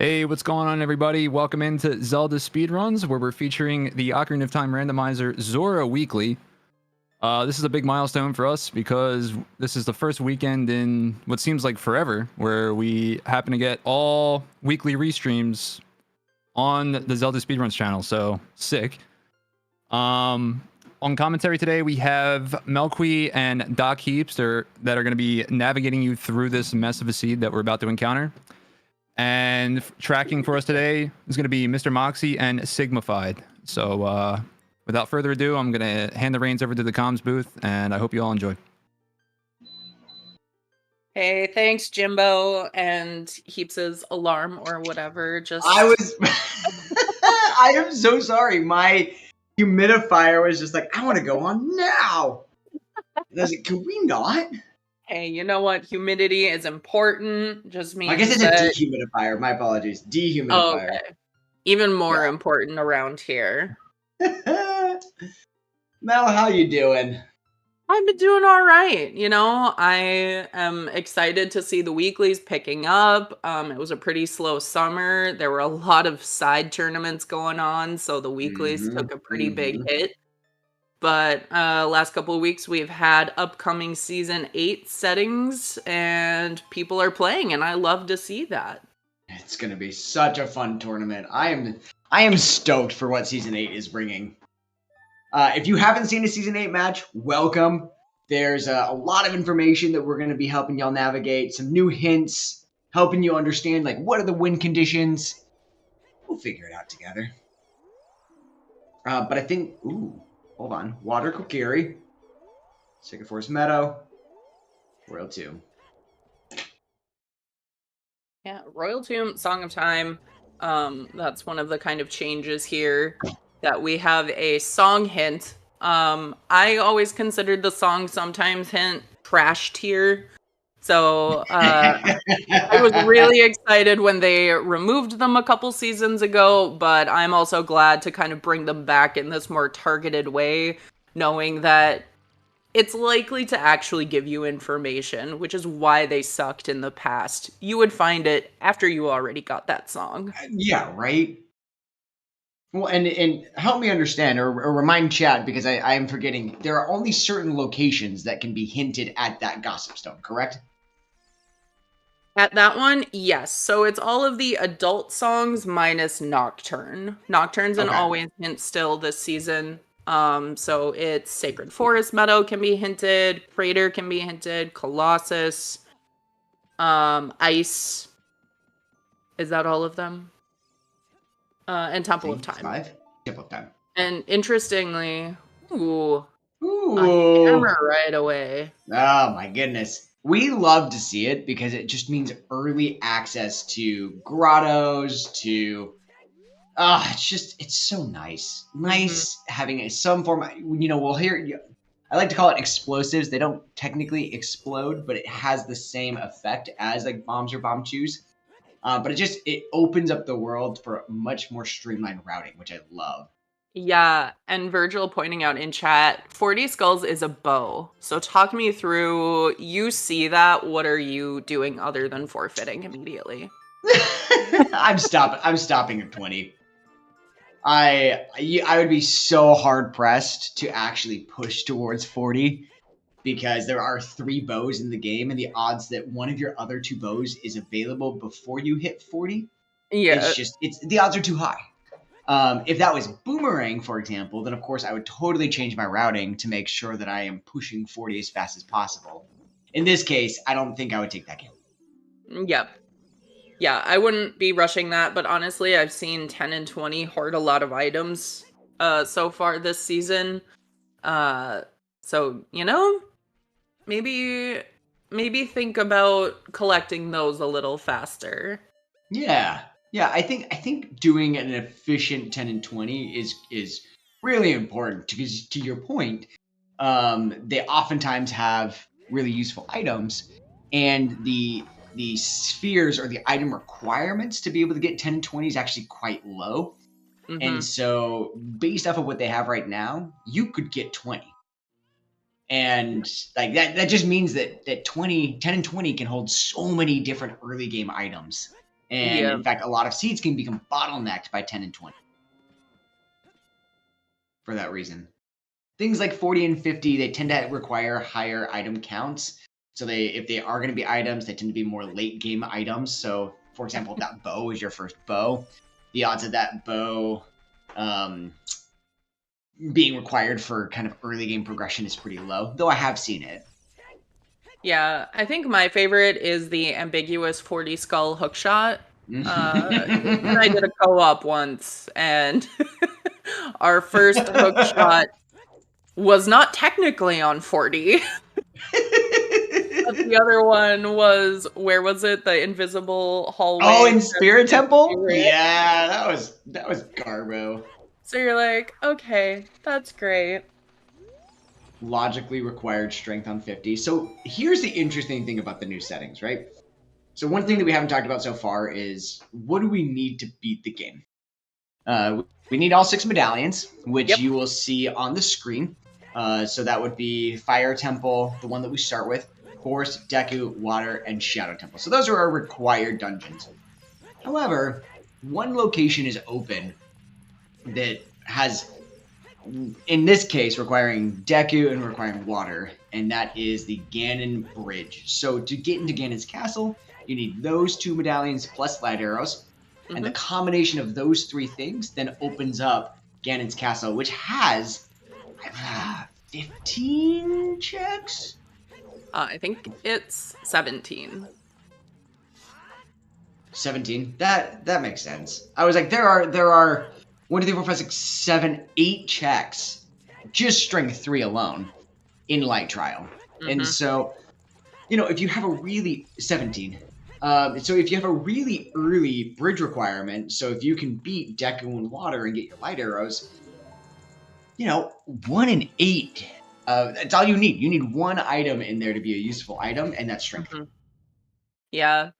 Hey, what's going on, everybody? Welcome into Zelda Speedruns, where we're featuring the Ocarina of Time randomizer Zora weekly. This is a big milestone for us because this is the first weekend in what seems like forever where we happen to get all weekly restreams on the Zelda Speedruns channel. So sick. On commentary today, we have Melqui and Doc Heaps that are going to be navigating you through this mess of a seed that we're about to encounter. And tracking for us today is going to be Mr. Moxie and Sigmified. So without further ado, I'm going to hand the reins over to the comms booth, and I hope you all enjoy. Hey, thanks, Jimbo, and Heaps's alarm or whatever. I am so sorry. My humidifier was just like, I want to go on now. And I was like, can we not? Hey, you know what? Humidity is important. Just means I guess it's a dehumidifier. My apologies. Dehumidifier. Oh, okay. Even more important around here. Mel, how you doing? I've been doing all right. You know, I am excited to see the weeklies picking up. It was a pretty slow summer. There were a lot of side tournaments going on, so the weeklies took a pretty big hit. But last couple of weeks, we've had upcoming Season 8 settings, and people are playing, and I love to see that. It's going to be such a fun tournament. I am stoked for what Season 8 is bringing. If you haven't seen a Season 8 match, welcome. There's a lot of information that we're going to be helping y'all navigate, some new hints, helping you understand, like, what are the win conditions. We'll figure it out together. But I think, hold on. Water Kokiri, Sacred Forest Meadow, Royal Tomb. Yeah, Royal Tomb, Song of Time. That's one of the kind of changes here, that we have a song hint. I always considered the song sometimes hint trash tier. So I was really excited when they removed them a couple seasons ago, but I'm also glad to kind of bring them back in this more targeted way, knowing that it's likely to actually give you information, which is why they sucked in the past. You would find it after you already got that song. Yeah, right? Well, and help me understand or remind chat, because I am forgetting, there are only certain locations that can be hinted at that Gossip Stone, correct? At that one, yes. So it's all of the adult songs minus Nocturne. Nocturne's an always hint still this season. So it's Sacred Forest Meadow can be hinted, Crater can be hinted, Colossus, Ice. Is that all of them? And Temple of Time. 5? Temple of Time. And interestingly, a hammer right away. Oh my goodness. We love to see it because it just means early access to grottos, to it's so nice. Nice having some form, we'll hear, I like to call it explosives. They don't technically explode, but it has the same effect as like bombs or bomb chews. But it opens up the world for much more streamlined routing, which I love. Yeah, and Virgil pointing out in chat, 40 Skulls is a bow. So talk me through, you see that, what are you doing other than forfeiting immediately? I'm stopping at 20. I would be so hard pressed to actually push towards 40 because there are 3 bows in the game, and the odds that one of your other 2 bows is available before you hit 40, the odds are too high. If that was Boomerang, for example, then of course I would totally change my routing to make sure that I am pushing 40 as fast as possible. In this case, I don't think I would take that game. Yep. Yeah, I wouldn't be rushing that, but honestly, I've seen 10 and 20 hoard a lot of items so far this season. So, maybe think about collecting those a little faster. Yeah. Yeah, I think doing an efficient 10 and 20 is really important because, to your point, they oftentimes have really useful items, and the spheres or the item requirements to be able to get 10 and 20 is actually quite low. And so based off of what they have right now, you could get 20. And like that just means that 10 and 20 can hold so many different early game items. And Yeah. in fact, a lot of seeds can become bottlenecked by 10 and 20 for that reason. Things like 40 and 50, they tend to require higher item counts. So if they are going to be items, they tend to be more late game items. So, for example, if that bow is your first bow, the odds of that bow being required for kind of early game progression is pretty low, though I have seen it. Yeah, I think my favorite is the ambiguous 40 skull hookshot. I did a co-op once, and our first hookshot was not technically on 40. But the other one was, where was it? The invisible hallway. Oh, in Spirit Temple? Spirit. Yeah, that was garbo. So you're like, okay, that's great. Logically required strength on 50. So here's the interesting thing about the new settings, right? So one thing that we haven't talked about so far is, what do we need to beat the game? We need all 6 medallions, which you will see on the screen. So that would be Fire Temple, the one that we start with, Forest, Deku, Water, and Shadow Temple. So those are our required dungeons. However, one location is open that has, in this case, requiring Deku and requiring Water, and that is the Ganon Bridge. So to get into Ganon's castle, you need those 2 medallions plus light arrows, and the combination of those 3 things then opens up Ganon's castle, which has 15 checks? I think it's 17. 17. That makes sense. I was like, there are 1, 2, 3, 4, 5, 6, 7, 8 checks, just strength 3 alone, in light trial. And so, if you have a really 17. So if you have a really early bridge requirement, so if you can beat Deku and Water and get your light arrows, 1 in 8. That's all you need. You need 1 item in there to be a useful item, and that's strength. Yeah.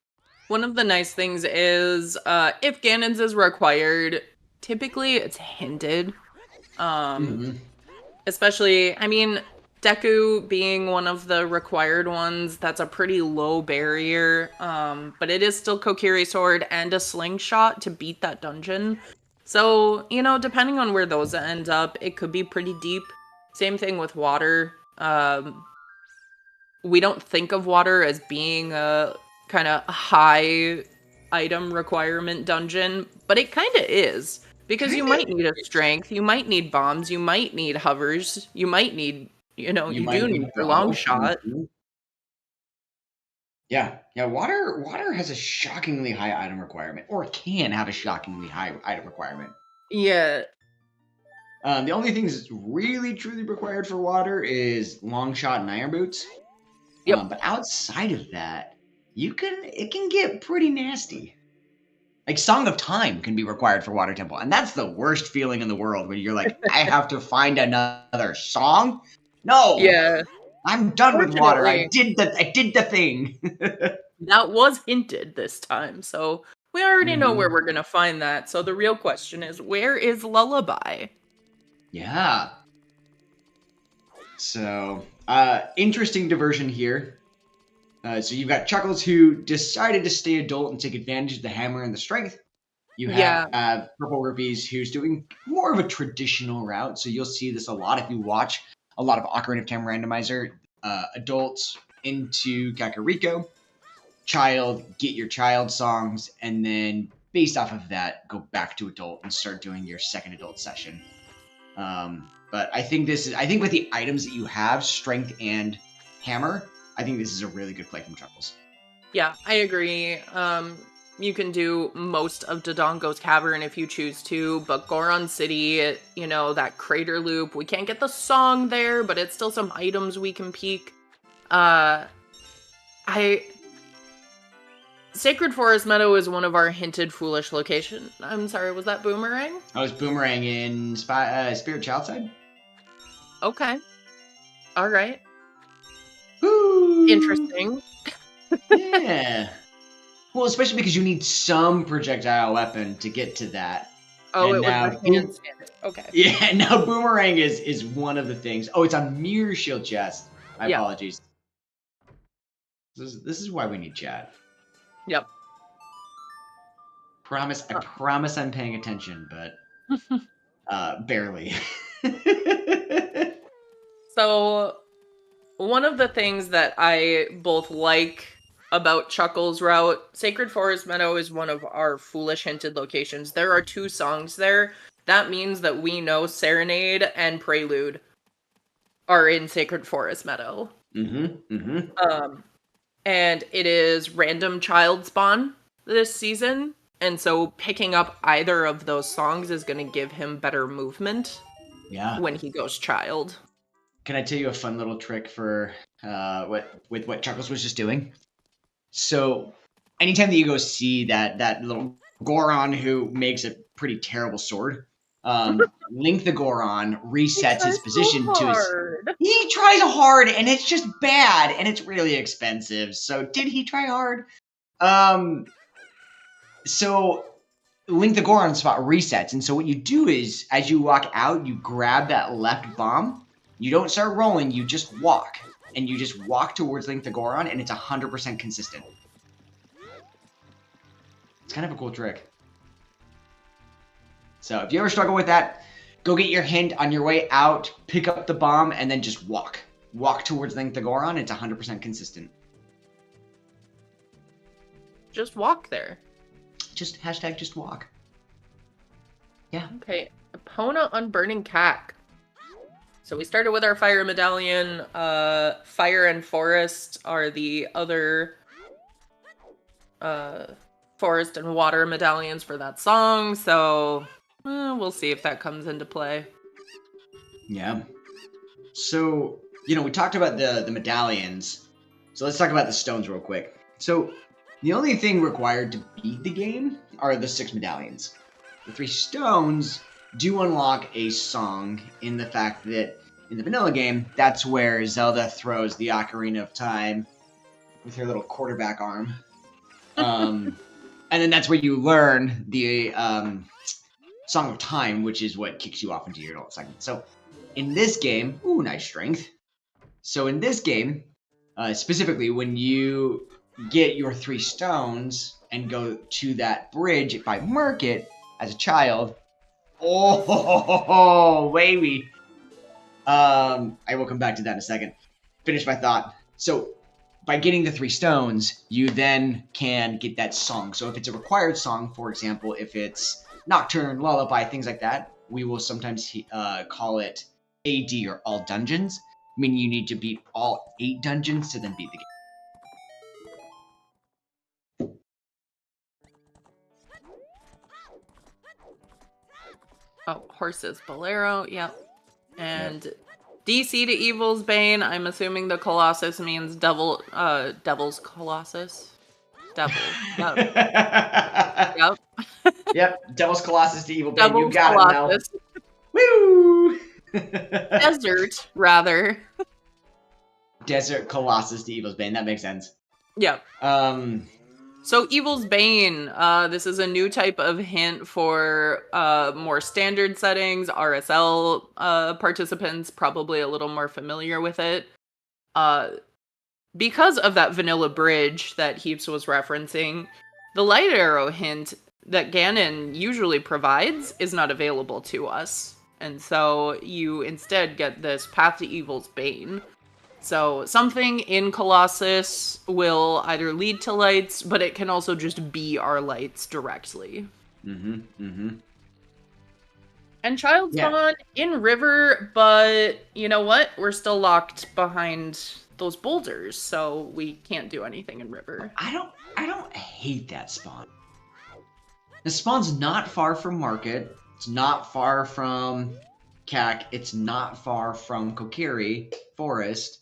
One of the nice things is, if Ganon's is required, typically it's hinted. Especially, I mean, Deku being one of the required ones, that's a pretty low barrier. But it is still Kokiri Sword and a slingshot to beat that dungeon. So, depending on where those end up, it could be pretty deep. Same thing with Water. We don't think of Water as being a kind of high item requirement dungeon, but it kind of is. Because you might need a strength, you might need bombs, you might need hovers, you might need, you do need your long shot. Yeah, water has a shockingly high item requirement, or can have a shockingly high item requirement. Yeah. The only thing that's really truly required for water is long shot and iron boots. But outside of that, it can get pretty nasty. Like Song of Time can be required for Water Temple, and that's the worst feeling in the world when you're like, I have to find another song. No. Yeah. I'm done with water. I did the thing. That was hinted this time, so we already know where we're gonna find that. So the real question is, where is Lullaby? Yeah. So, interesting diversion here. So you've got Chuckles, who decided to stay adult and take advantage of the hammer and the strength. You have Purple Rupees, who's doing more of a traditional route. So you'll see this a lot if you watch a lot of Ocarina of Time Randomizer. Adults into Kakariko. Child, get your child songs, and then based off of that, go back to adult and start doing your second adult session. But I think with the items that you have, strength and hammer, I think this is a really good play from Chuckles. Yeah, I agree. You can do most of Dodongo's Cavern if you choose to, but Goron City, that crater loop, we can't get the song there, but it's still some items we can peek. Sacred Forest Meadow is one of our hinted foolish location. I'm sorry, was that Boomerang? Oh, it's Boomerang in Spirit Childside? Okay. All right. Woo! Interesting. Yeah. Well, especially because you need some projectile weapon to get to that. Oh, and it was the hand standard. Okay. Yeah, now Boomerang is one of the things. Oh, it's on Mirror Shield chest. My apologies. This is why we need chat. Yep. I promise I'm paying attention, but barely. So, one of the things that I both like about Chuckle's route, Sacred Forest Meadow is one of our Foolish Hinted locations. There are 2 songs there. That means that we know Serenade and Prelude are in Sacred Forest Meadow. And it is random child spawn this season. And so picking up either of those songs is going to give him better movement when he goes child. Can I tell you a fun little trick for what Chuckles was just doing? So anytime that you go see that little Goron who makes a pretty terrible sword, Link the Goron resets his position to his. He tries hard, and it's just bad, and it's really expensive. So did he try hard? So Link the Goron spot resets, and so what you do is, as you walk out, you grab that left bomb. You don't start rolling, you just walk. And you just walk towards Link the Goron, and it's 100% consistent. It's kind of a cool trick. So if you ever struggle with that, go get your hint on your way out, pick up the bomb, and then just walk. Walk towards Link the Goron, it's 100% consistent. Just walk there. Just hashtag just walk. Yeah. Okay, Epona on Burning Cack. So we started with our Fire Medallion. Fire and Forest are the other Forest and Water medallions for that song. So we'll see if that comes into play. Yeah. So, we talked about the medallions. So let's talk about the stones real quick. So the only thing required to beat the game are the 6 medallions. The 3 stones do unlock a song in the fact that in the vanilla game, that's where Zelda throws the Ocarina of Time with her little quarterback arm. And then that's where you learn the Song of Time, which is what kicks you off into your adult segment. So in this game, ooh, nice strength. So in this game, specifically, when you get your 3 stones and go to that bridge by Market as a child, oh, baby. I will come back to that in a second. Finish my thought. So, by getting the 3 stones, you then can get that song. So if it's a required song, for example, if it's Nocturne, Lullaby, things like that, we will sometimes call it AD or all dungeons, meaning you need to beat all 8 dungeons to then beat the game. Oh, Horses Bolero, yep. And DC to Evil's Bane, I'm assuming the Colossus means Devil's Colossus. Devil. Yep. Yep. Yep, Devil's Colossus to Evil Bane, Devil's you got Colossus. it now. Woo! Desert, rather. Desert Colossus to Evil's Bane, that makes sense. Yep. So Evil's Bane, this is a new type of hint for more standard settings. RSL participants probably a little more familiar with it. Because of that vanilla bridge that Heaps was referencing, the light arrow hint that Ganon usually provides is not available to us. And so you instead get this Path to Evil's Bane. So something in Colossus will either lead to lights, but it can also just be our lights directly. And Child Spawn in River, but you know what? We're still locked behind those boulders, so we can't do anything in River. I don't hate that spawn. The spawn's not far from Market. It's not far from Cac. It's not far from Kokiri Forest.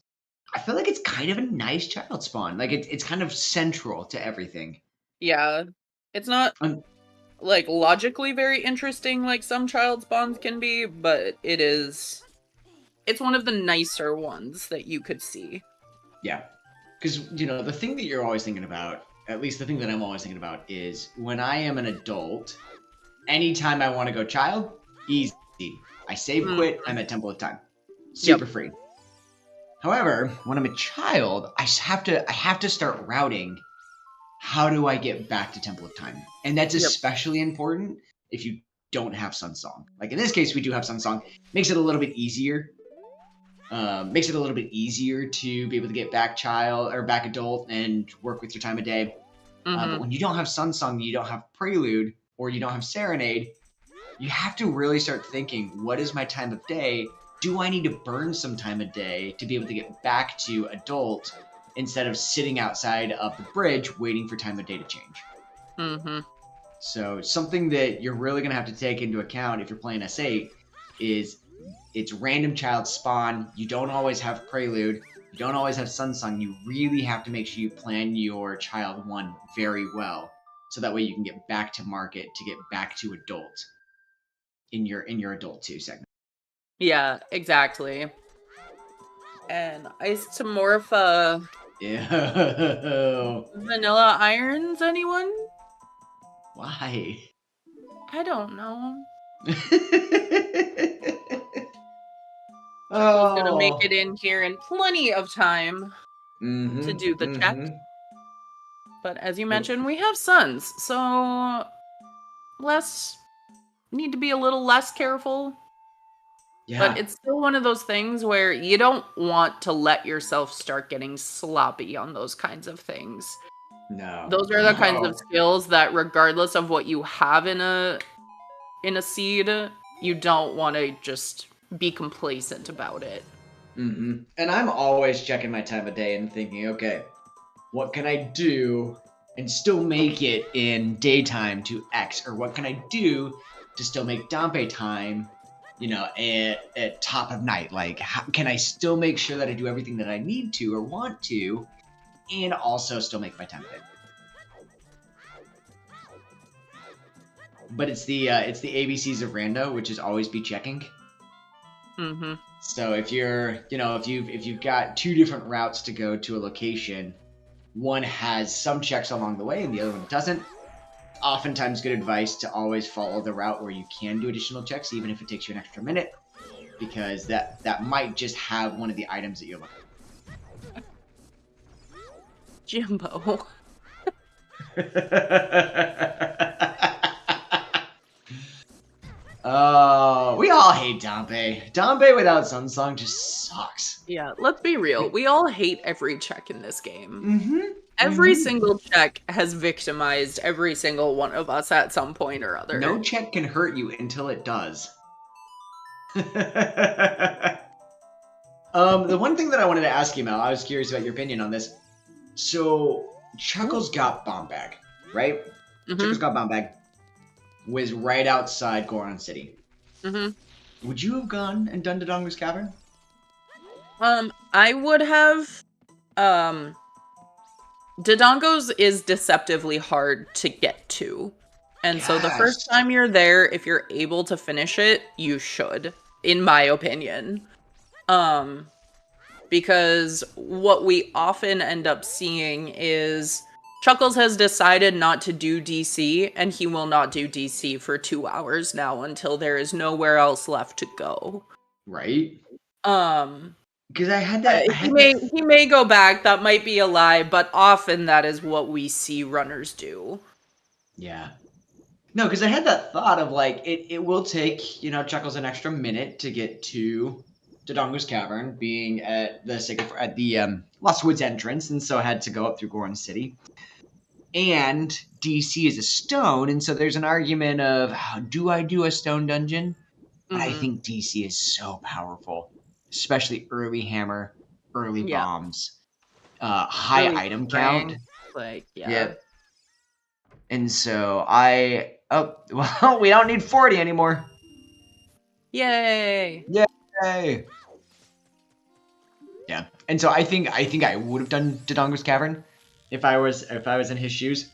I feel like it's kind of a nice child spawn. Like it's kind of central to everything. Yeah. It's not like logically very interesting like some child spawns can be, but it's one of the nicer ones that you could see. Yeah. Because, the thing that you're always thinking about, at least the thing that I'm always thinking about, is when I am an adult, anytime I want to go child, easy. I save quit, I'm at Temple of Time. Super free. However, when I'm a child, I have to start routing how do I get back to Temple of Time? And that's Yep. especially important if you don't have Sun Song. Like in this case, we do have Sun Song. Makes it a little bit easier. Makes it a little bit easier to be able to get back child or back adult and work with your time of day. But when you don't have Sun Song, you don't have Prelude, or you don't have Serenade, you have to really start thinking, what is my time of day? Do I need to burn some time of day to be able to get back to adult instead of sitting outside of the bridge waiting for time of day to change? So something that you're really going to have to take into account if you're playing S8 is it's random child spawn. You don't always have Prelude. You don't always have Sun Song. You really have to make sure you plan your child 1 very well, so that way you can get back to market to get back to adult in your adult 2 segment. Yeah, exactly. And Ice to Morpha. Ew. Vanilla Irons, anyone? Why? I don't know. Oh. Chuckle's gonna make it in here in plenty of time to do the check. But as you mentioned, we have sons, so let's need to be a little less careful. Yeah. But it's still one of those things where you don't want to let yourself start getting sloppy on those kinds of things. No. Those are the kinds of skills that, regardless of what you have in a seed, you don't want to just be complacent about it. And I'm always checking my time of day and thinking, okay, what can I do and still make it in daytime to X? Or what can I do to still make Dampe time, at top of night? Like, how can I still make sure that I do everything that I need to or want to, and also still make my time of day? But it's the ABCs of rando, which is always be checking. So if you've got 2 different routes to go to a location, one has some checks along the way and the other one doesn't. Oftentimes good advice to always follow the route where you can do additional checks, even if it takes you an extra minute, because that might just have one of the items that you're looking for. Jimbo. Oh, we all hate Dampe. Dampe without Sun Song just sucks. Yeah, let's be real. We all hate every check in this game. Every single check has victimized every single one of us at some point or other. No check can hurt you until it does. The one thing that I wanted to ask you, Mel, I was curious about your opinion on this. So, Chuckles got Bomb Bag, right? Chuckles got Bomb Bag. Was right outside Goron City. Would you have gone and done Dodongo's Cavern? I would have. Dodongo's is deceptively hard to get to. And so the first time you're there, if you're able to finish it, you should, in my opinion. Because what we often end up seeing is Chuckles has decided not to do DC, and he will not do DC for 2 hours now until there is nowhere else left to go. Right? Because I had that. He may go back. That might be a lie, but often that is what we see runners do. Yeah. No, because I had that thought of like it will take Chuckles an extra minute to get to Dodongo's Cavern, being at the Lost Woods entrance, and so I had to go up through Goron City. And DC is a stone, and so there's an argument of do I do a stone dungeon? But I think DC is so powerful, especially early hammer, early bombs, high early item count. Yep. And so we don't need 40 anymore. Yay! Yay! Yeah, and so I think I would have done Dodongo's Cavern if I was in his shoes.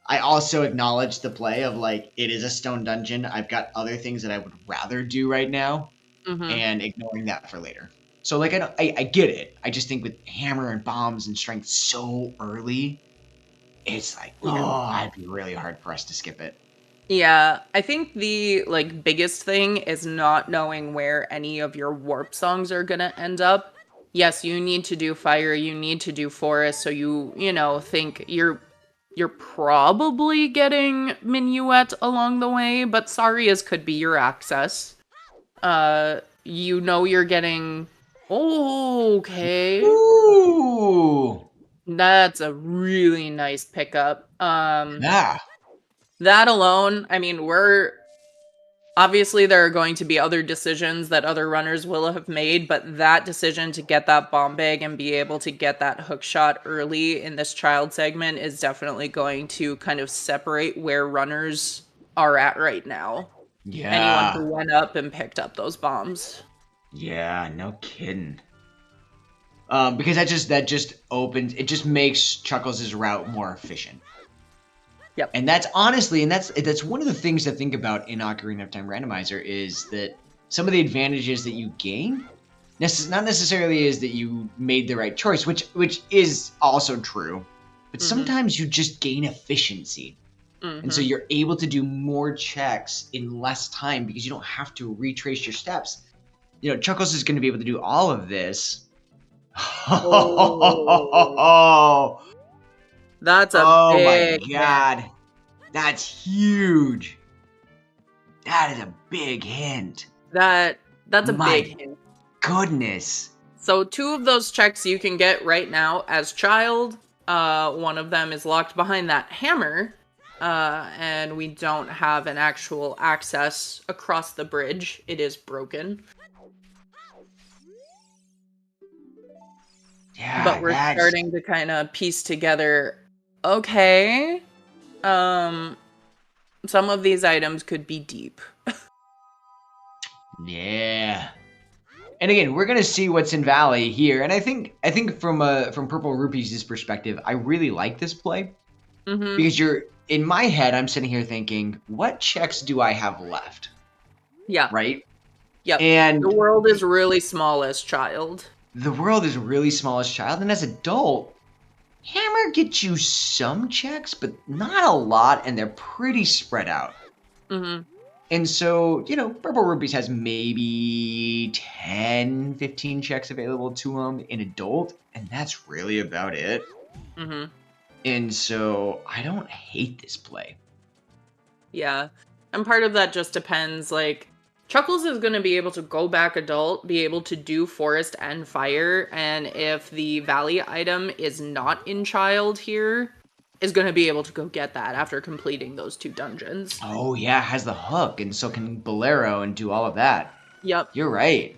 I also acknowledge the play of like it is a stone dungeon. I've got other things that I would rather do right now, and ignoring that for later. So like I get it. I just think with hammer and bombs and strength so early, it's like I'd be really hard pressed to skip it. Yeah, I think the biggest thing is not knowing where any of your warp songs are gonna end up. Yes, you need to do fire, you need to do forest, so you think you're you're probably getting Minuet along the way, but Saria's could be your access. You know you're getting... Okay. Ooh. That's a really nice pickup. Yeah. That alone, I mean, obviously there are going to be other decisions that other runners will have made, but that decision to get that bomb bag and be able to get that hook shot early in this child segment is definitely going to kind of separate where runners are at right now. Yeah. Anyone who went up and picked up those bombs. Yeah, no kidding. Because that just opens, it just makes Chuckles' route more efficient. Yep. And that's honestly, and that's one of the things to think about in Ocarina of Time Randomizer is that some of the advantages that you gain, not necessarily is that you made the right choice, which is also true, but sometimes you just gain efficiency. And so you're able to do more checks in less time because you don't have to retrace your steps. You know, Chuckles is going to be able to do all of this. Oh. That's a big my god. Hint. That's huge. That is a big hint. That's a my big hint. Goodness. So 2 of those checks you can get right now as child. One of them is locked behind that hammer. And we don't have an actual access across the bridge. It is broken. Yeah, but we're starting to kind of piece together, okay, some of these items could be deep. Yeah. And again, we're gonna see what's in Valley here, and I think from Purple Rupees' perspective, I really like this play because in my head, I'm sitting here thinking, what checks do I have left? Yeah. Right. Yep. And the world is really small as child. The world is really small as child, and as adult, Hammer gets you some checks, but not a lot, and they're pretty spread out. And so, you know, Purple Rupees has maybe 10, 15 checks available to him in adult, and that's really about it. And so, I don't hate this play. Yeah. And part of that just depends, like, Chuckles is going to be able to go back adult, be able to do forest and fire, and if the valley item is not in child here, is going to be able to go get that after completing those 2 dungeons. Oh yeah, has the hook, and so can Bolero and do all of that. Yep. You're right.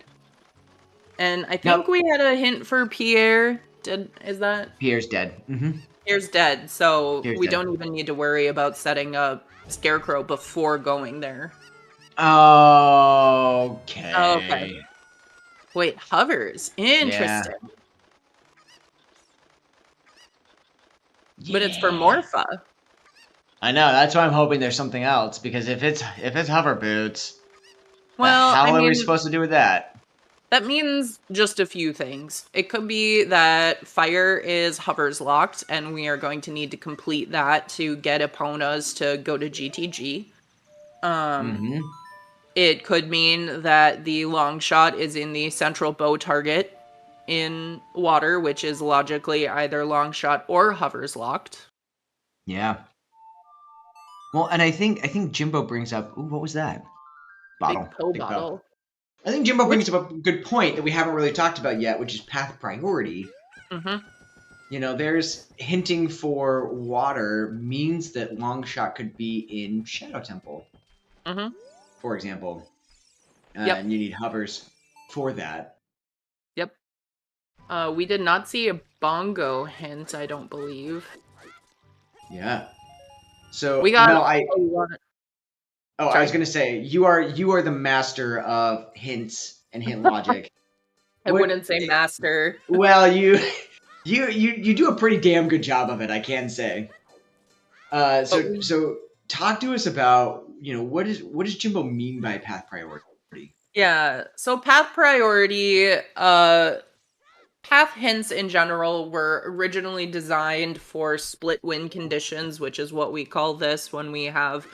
And I think we had a hint for Pierre. Is that? Pierre's dead. Pierre's dead, so Pierre's we dead. don't even need to worry about setting up Scarecrow before going there. Okay. Okay. Wait, hovers. Interesting. Yeah. But it's for Morpha. I know, that's why I'm hoping there's something else, because if it's hover boots, Well, how are we supposed to do with that? That means just a few things. It could be that fire is hovers locked, and we are going to need to complete that to get Eponas to go to GTG. It could mean that the long shot is in the central bow target in water, which is logically either long shot or hovers locked. Yeah. Well, and I think Jimbo brings up, ooh, what was that? Bottle. Big pill bottle. I think Jimbo brings up a good point that we haven't really talked about yet, which is path priority. You know, there's hinting for water means that long shot could be in Shadow Temple. For example. And you need hovers for that. Yep. We did not see a bongo hint, I don't believe. Yeah. So we got. Mel, I Sorry. was gonna say you are the master of hints and hint logic. I wouldn't say master. Well, you do a pretty damn good job of it, I can say. So talk to us about, you know, what does Jimbo mean by path priority? Yeah, so path priority, path hints in general were originally designed for split win conditions, which is what we call this when we have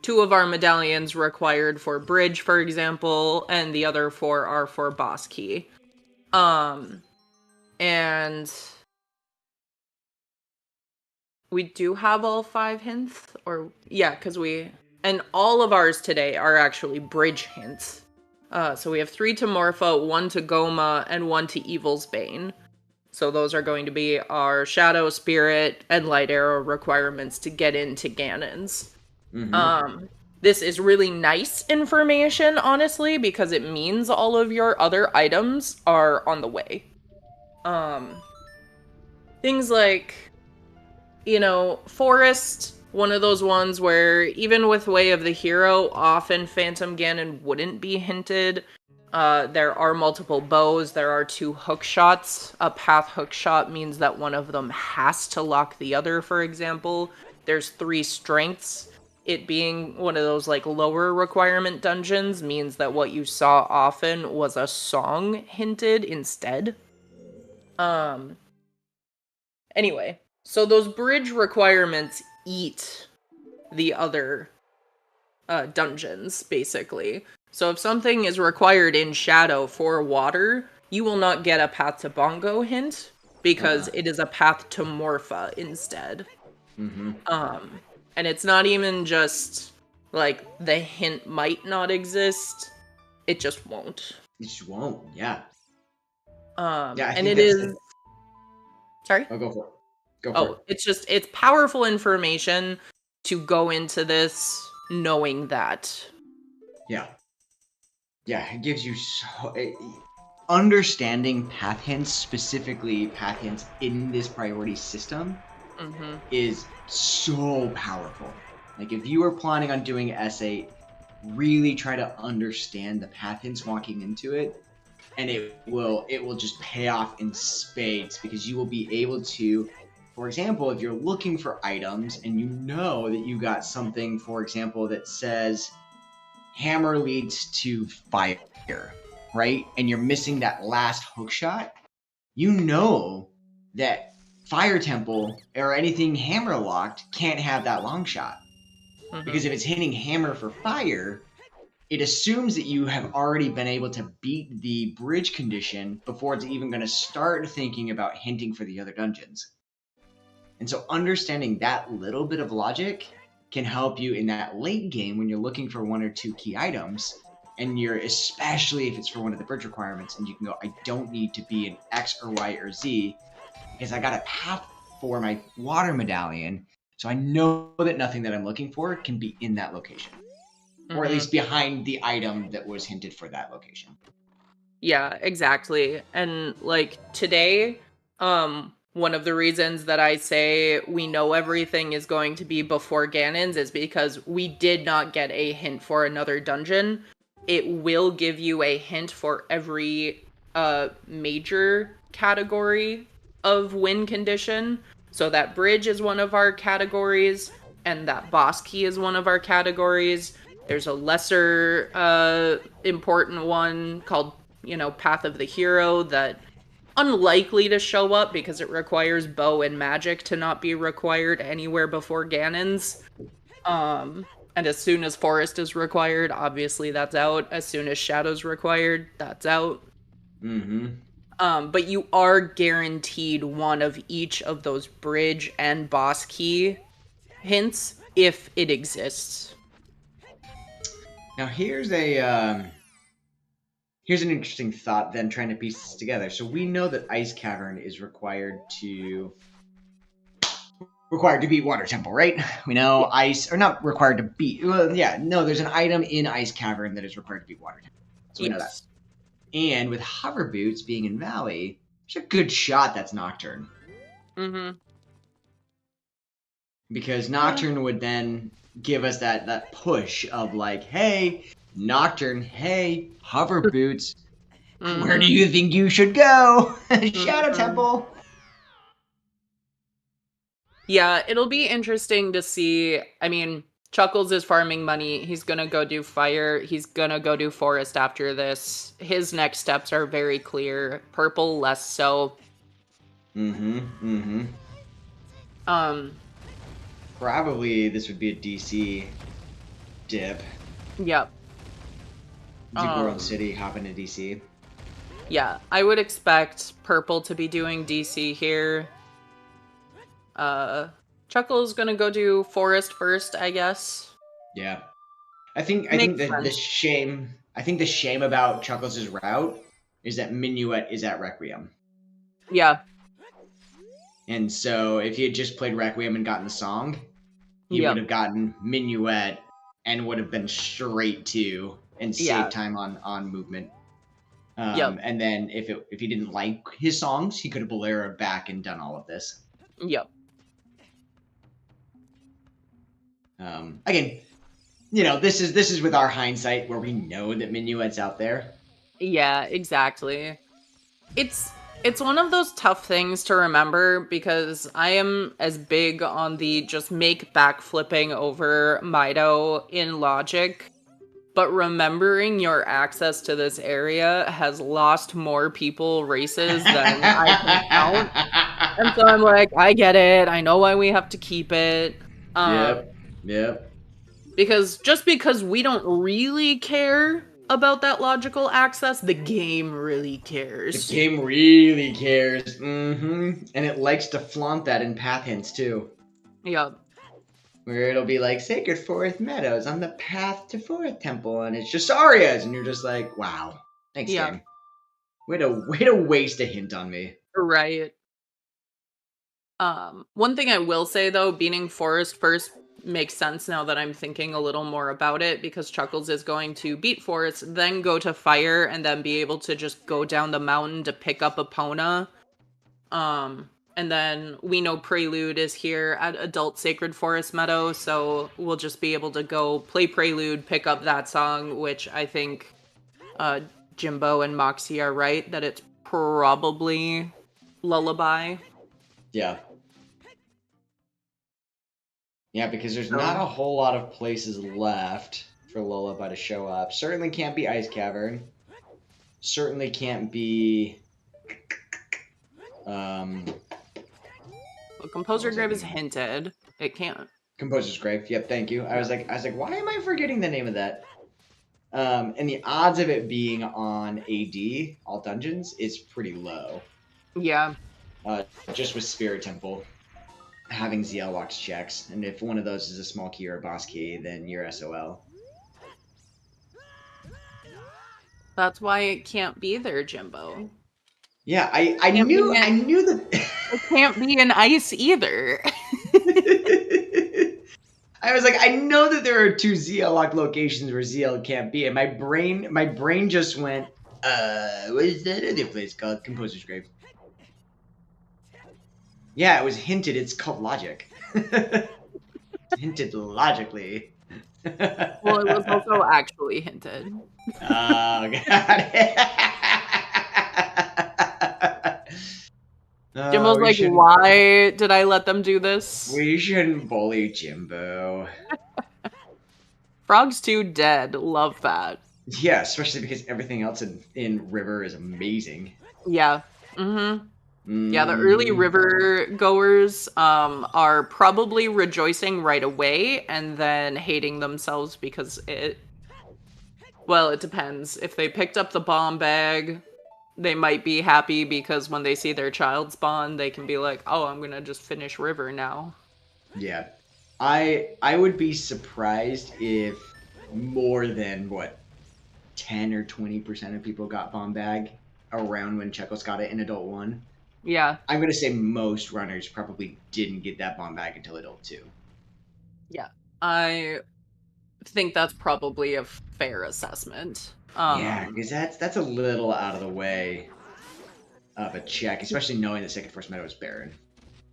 2 of our medallions required for bridge, for example, and the other 4 are for boss key. And We do have all 5 hints, or yeah, because and all of ours today are actually bridge hints. So we have 3 to Morpha, 1 to Goma, and 1 to Evil's Bane. So those are going to be our Shadow, Spirit, and Light Arrow requirements to get into Ganon's. This is really nice information, honestly, because it means all of your other items are on the way. Things like, Forest, one of those ones where even with Way of the Hero, often Phantom Ganon wouldn't be hinted. There are multiple bows, there are 2 hook shots. A path hook shot means that one of them has to lock the other, for example. There's 3 strengths. It being one of those lower requirement dungeons means that what you saw often was a song hinted instead. Anyway, so those bridge requirements eat the other dungeons, basically. So if something is required in Shadow for water, you will not get a Path to Bongo hint, because it is a Path to Morpha instead. And it's not even just, the hint might not exist, it just won't. It just won't, yeah. And it is... Sorry? Oh, go for it. Go for it. It's powerful information to go into this knowing that. Yeah. Yeah, it gives you understanding path hints, specifically path hints in this priority system, is so powerful. If you are planning on doing S8, really try to understand the path hints walking into it, and it will just pay off in spades, because you will be able to, for example, if you're looking for items and you know that you got something, for example, that says hammer leads to fire, right? And you're missing that last hook shot, you know that Fire Temple or anything hammer locked can't have that long shot. Because if it's hitting hammer for fire, it assumes that you have already been able to beat the bridge condition before it's even going to start thinking about hinting for the other dungeons. And so understanding that little bit of logic can help you in that late game when you're looking for 1 or 2 key items, and especially if it's for one of the bridge requirements, and you can go, I don't need to be an X or Y or Z, because I got a path for my water medallion, so I know that nothing that I'm looking for can be in that location. Or at least behind the item that was hinted for that location. Yeah, exactly. And today, one of the reasons that I say we know everything is going to be before Ganon's is because we did not get a hint for another dungeon. It will give you a hint for every major category of win condition. So that bridge is one of our categories, and that boss key is one of our categories. There's a lesser important one called, Path of the Hero that unlikely to show up because it requires bow and magic to not be required anywhere before Ganon's. And as soon as Forest is required, obviously that's out. As soon as Shadow's required, that's out. But you are guaranteed one of each of those bridge and boss key hints if it exists. Now here's an interesting thought then, trying to piece this together. So we know that Ice Cavern is required to beat Water Temple, right? We know ice, or not required to beat. Well, yeah, no, there's an item in Ice Cavern that is required to beat Water Temple. So we know that. And with Hover Boots being in Valley, there's a good shot that's Nocturne. Because Nocturne would then give us that push of hey, Nocturne, hey, Hover Boots, where do you think you should go? Shadow Temple. Yeah, it'll be interesting to see. I mean, Chuckles is farming money. He's gonna go do fire. He's gonna go do forest after this. His next steps are very clear. Purple, less so. Probably this would be a DC dip. Yep. Do World City, hop into DC. Yeah, I would expect Purple to be doing DC here. Chuckle's gonna go do forest first, I guess. Yeah. I think Makes the sense. shame about Chuckles' route is that Minuet is at Requiem. Yeah. And so if he had just played Requiem and gotten the song, he Yep. would have gotten Minuet and would have been straight to and Yeah. saved time on movement. Yep. And then if he didn't like his songs, he could have Bolero back and done all of this. Yep. Again, this is with our hindsight where we know that Minuet's out there. Yeah, exactly. It's one of those tough things to remember because I am as big on the just make backflipping over Mido in logic, but remembering your access to this area has lost more people races than I can count. And so I'm like, I get it. I know why we have to keep it. Yep. Because we don't really care about that logical access, the game really cares. The game really cares. And it likes to flaunt that in path hints too. Yep. Where it'll be like Sacred Forest Meadows on the path to Forest Temple, and it's just Arias, and you're just like, wow. Thanks, Yeah. game. Way to waste a hint on me. Right. One thing I will say though, beating Forest first makes sense now that I'm thinking a little more about it, because Chuckles is going to beat Forest, then go to Fire, and then be able to just go down the mountain to pick up Epona. And then we know Prelude is here at Adult Sacred Forest Meadow, so we'll just be able to go play Prelude, pick up that song, which I think Jimbo and Moxie are right, that it's probably Lullaby. Yeah. Yeah, because there's not a whole lot of places left for Lullaby to show up. Certainly can't be Ice Cavern. Certainly can't be... Well, Composer Grave is hinted. It can't. Composer's Grave. Yep, thank you. I was like, why am I forgetting the name of that? And the odds of it being on AD, all dungeons, is pretty low. Yeah. Just with Spirit Temple having ZL Walks checks, and if one of those is a small key or a boss key, then you're SOL. That's why it can't be there, Jimbo. Yeah, I knew that. It can't be an ice either. I was like, I know that there are 2 ZL locked locations where ZL can't be, and my brain just went, what is that other place called? Composer's Grave. Yeah, it was hinted. It's called Logic. Hinted logically. Well, it was also actually hinted. Oh, got it. Jimbo's like, why did I let them do this? We shouldn't bully Jimbo. Frogs 2 dead. Love that. Yeah, especially because everything else in River is amazing. Yeah. Yeah, the early river goers are probably rejoicing right away and then hating themselves because it depends. If they picked up the bomb bag, they might be happy because when they see their child spawn, they can be like, oh, I'm gonna just finish river now. Yeah. I would be surprised if more than, 10 or 20% of people got bomb bag around when Chuckles got it in Adult 1. Yeah. I'm going to say most runners probably didn't get that bomb bag until Adult 2. Yeah. I think that's probably a fair assessment. Yeah, because that's a little out of the way of a check, especially knowing that Sacred Forest Meadow is barren.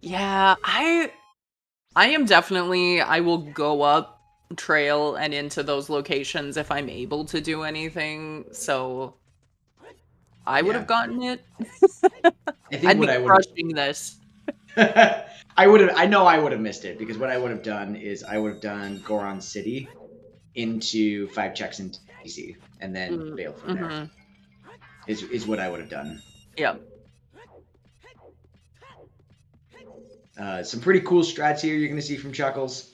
Yeah, I am definitely, I will go up trail and into those locations if I'm able to do anything, so I would have gotten it. I'd be crushing this. I know I would have missed it, because what I would have done is I would have done Goron City into 5 checks in TC and then bail from there. Is what I would have done. Yep. Some pretty cool strats here you're going to see from Chuckles.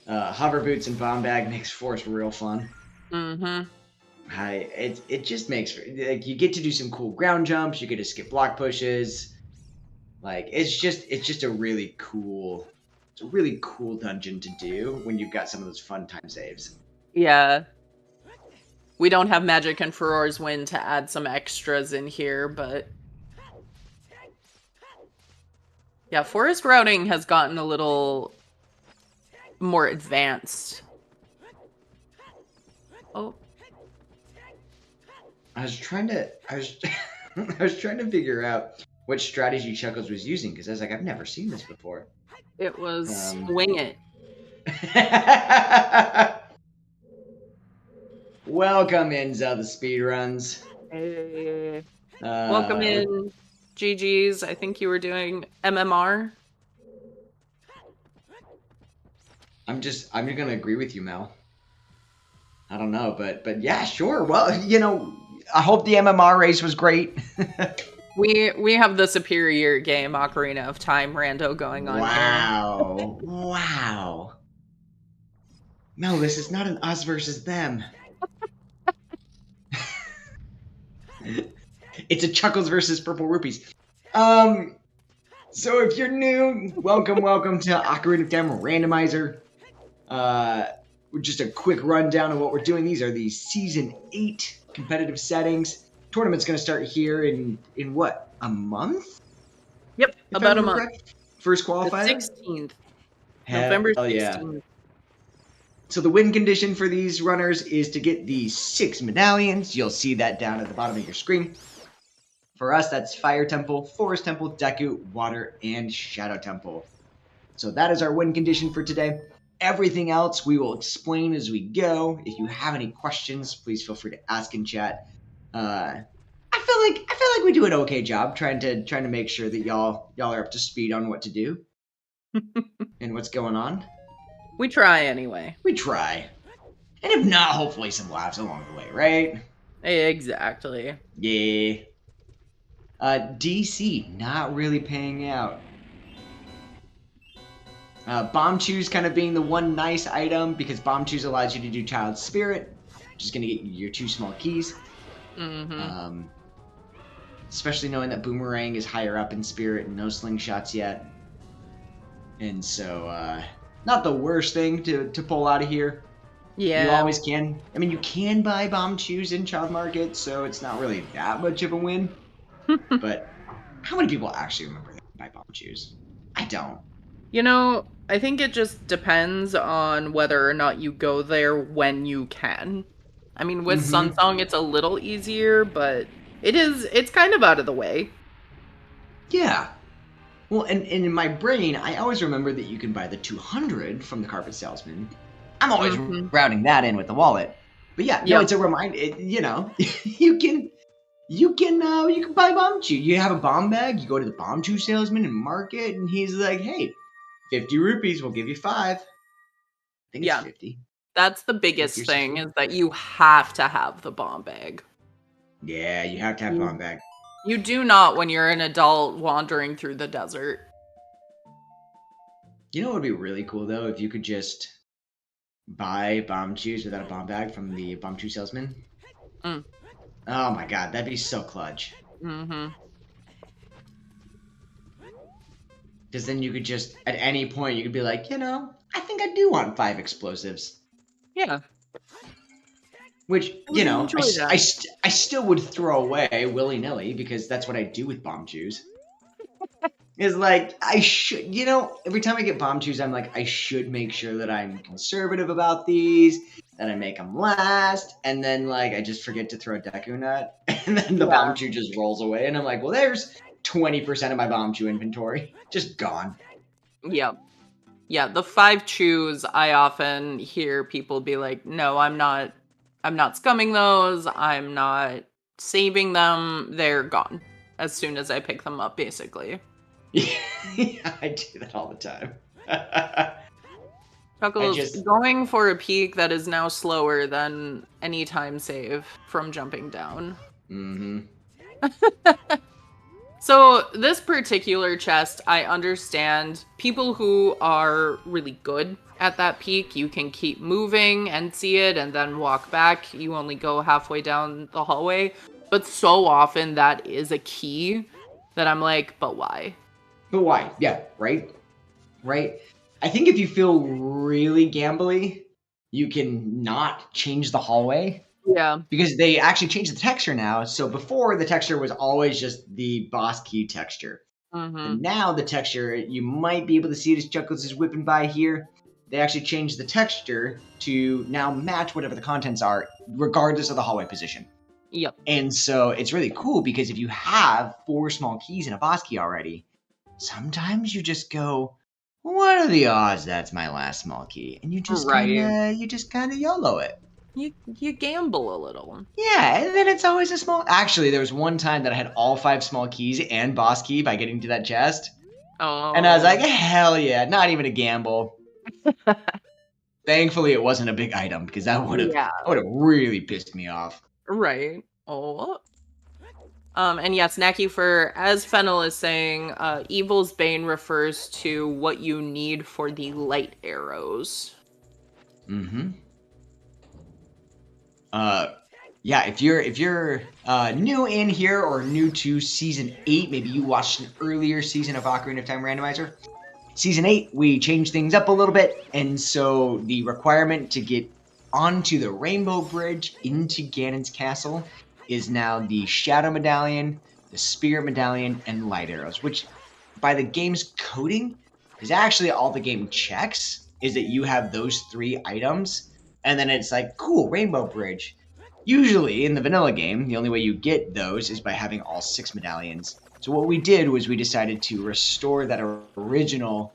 Hover Boots and Bomb Bag makes Force real fun. It just makes, like, you get to do some cool ground jumps, you get to skip block pushes. Like, it's just a really cool It's a really cool dungeon to do when you've got some of those fun time saves. Yeah. We don't have Magic and Furor's Wind to add some extras in here, but... Yeah, forest routing has gotten a little more advanced. Oh. I was trying to figure out what strategy Chuckles was using, because I was like, I've never seen this before. It was Wing It. Welcome in, ZeldaSpeedRuns. Hey. Welcome in, GG's. I think you were doing MMR. I'm just gonna agree with you, Mel. I don't know, but yeah, sure. Well, you know, I hope the MMR race was great. We have the superior game, Ocarina of Time Rando, going on here. Wow. No, this is not an us versus them. It's a Chuckles versus Purple Rupees. So if you're new, welcome to Ocarina of Time Randomizer. Just a quick rundown of what we're doing. These are the Season 8 competitive settings. Tournament's going to start here in what, a month? Yep, about a month. Correct? First qualifier? The 16th. November 16th. Yeah. So the win condition for these runners is to get these 6 medallions. You'll see that down at the bottom of your screen. For us, that's Fire Temple, Forest Temple, Deku, Water, and Shadow Temple. So that is our win condition for today. Everything else we will explain as we go. If you have any questions, please feel free to ask in chat. I feel like we do an okay job trying to make sure that y'all are up to speed on what to do and what's going on. We try anyway. We try. And if not, hopefully some laughs along the way, right? Exactly. Yeah. DC, not really paying out. Bomb Choose kind of being the one nice item, because Bomb Choose allows you to do Child Spirit, which is going to get you your 2 small keys. Mm-hmm. Especially knowing that Boomerang is higher up in Spirit and no slingshots yet. And so, not the worst thing to pull out of here. Yeah. You always can. I mean, you can buy Bomb Choose in Child Market, so it's not really that much of a win. But how many people actually remember that buy Bomb Choose? I don't. You know, I think it just depends on whether or not you go there when you can. I mean, with Sunsong, it's a little easier, but it's kind of out of the way. Yeah. Well, and in my brain, I always remember that you can buy the 200 from the Carpet Salesman. I'm always routing that in with the wallet. But yeah, no, it's a reminder. You know, you can buy Bomb Choose. You have a bomb bag, you go to the Bomb Choose salesman and mark it, and he's like, hey, 50 rupees, we'll give you 5. I think it's 50. That's the biggest thing, is that you have to have the bomb bag. Yeah, you have to have bomb bag. You do not when you're an adult wandering through the desert. You know what would be really cool, though? If you could just buy Bomb Choose without a bomb bag from the Bomb Choose salesman. Oh my god, that'd be so clutch. Because then you could just, at any point, you could be like, you know, I think I do want 5 explosives. Yeah. Which, you know, I still would throw away willy-nilly, because that's what I do with Bomb Choose. Is like, I should, you know, every time I get Bomb Choose, I'm like, I should make sure that I'm conservative about these, that I make them last, and then, like, I just forget to throw a Deku Nut, and then the Bomb Choose just rolls away, and I'm like, well, there's 20% of my Bomb Chew inventory. Just gone. Yep. Yeah, the 5 chews, I often hear people be like, no, I'm not scumming those, I'm not saving them, they're gone as soon as I pick them up, basically. Yeah, I do that all the time. Chuckles, going for a peak that is now slower than any time save from jumping down. So this particular chest, I understand people who are really good at that peak, you can keep moving and see it and then walk back. You only go halfway down the hallway. But so often that is a key that I'm like, but why? But why? Yeah, right? Right? I think if you feel really gambly, you can not change the hallway. Yeah. Because they actually changed the texture now. So before, the texture was always just the boss key texture. Mm-hmm. And now the texture, you might be able to see it as Chuckles is whipping by here. They actually changed the texture to now match whatever the contents are, regardless of the hallway position. Yep. And so it's really cool because if you have 4 small keys in a boss key already, sometimes you just go, what are the odds that's my last small key? And you just kind of YOLO it. You gamble a little. Yeah, and then it's always a small. Actually, there was one time that I had all 5 small keys and boss key by getting to that chest. Oh. And I was like, hell yeah, not even a gamble. Thankfully, it wasn't a big item because that would have really pissed me off. Right. Oh. And yes, Snacky, for as Fennel is saying, Evil's Bane refers to what you need for the light arrows. Mm-hmm. Yeah, if you're new in here or new to Season 8, maybe you watched an earlier season of Ocarina of Time Randomizer. Season 8, we changed things up a little bit, and so the requirement to get onto the Rainbow Bridge into Ganon's castle is now the Shadow Medallion, the Spirit Medallion, and Light Arrows, which by the game's coding is actually all the game checks, is that you have those 3 items, and then it's like, cool, Rainbow Bridge. Usually, in the vanilla game, the only way you get those is by having all 6 medallions. So what we did was we decided to restore that original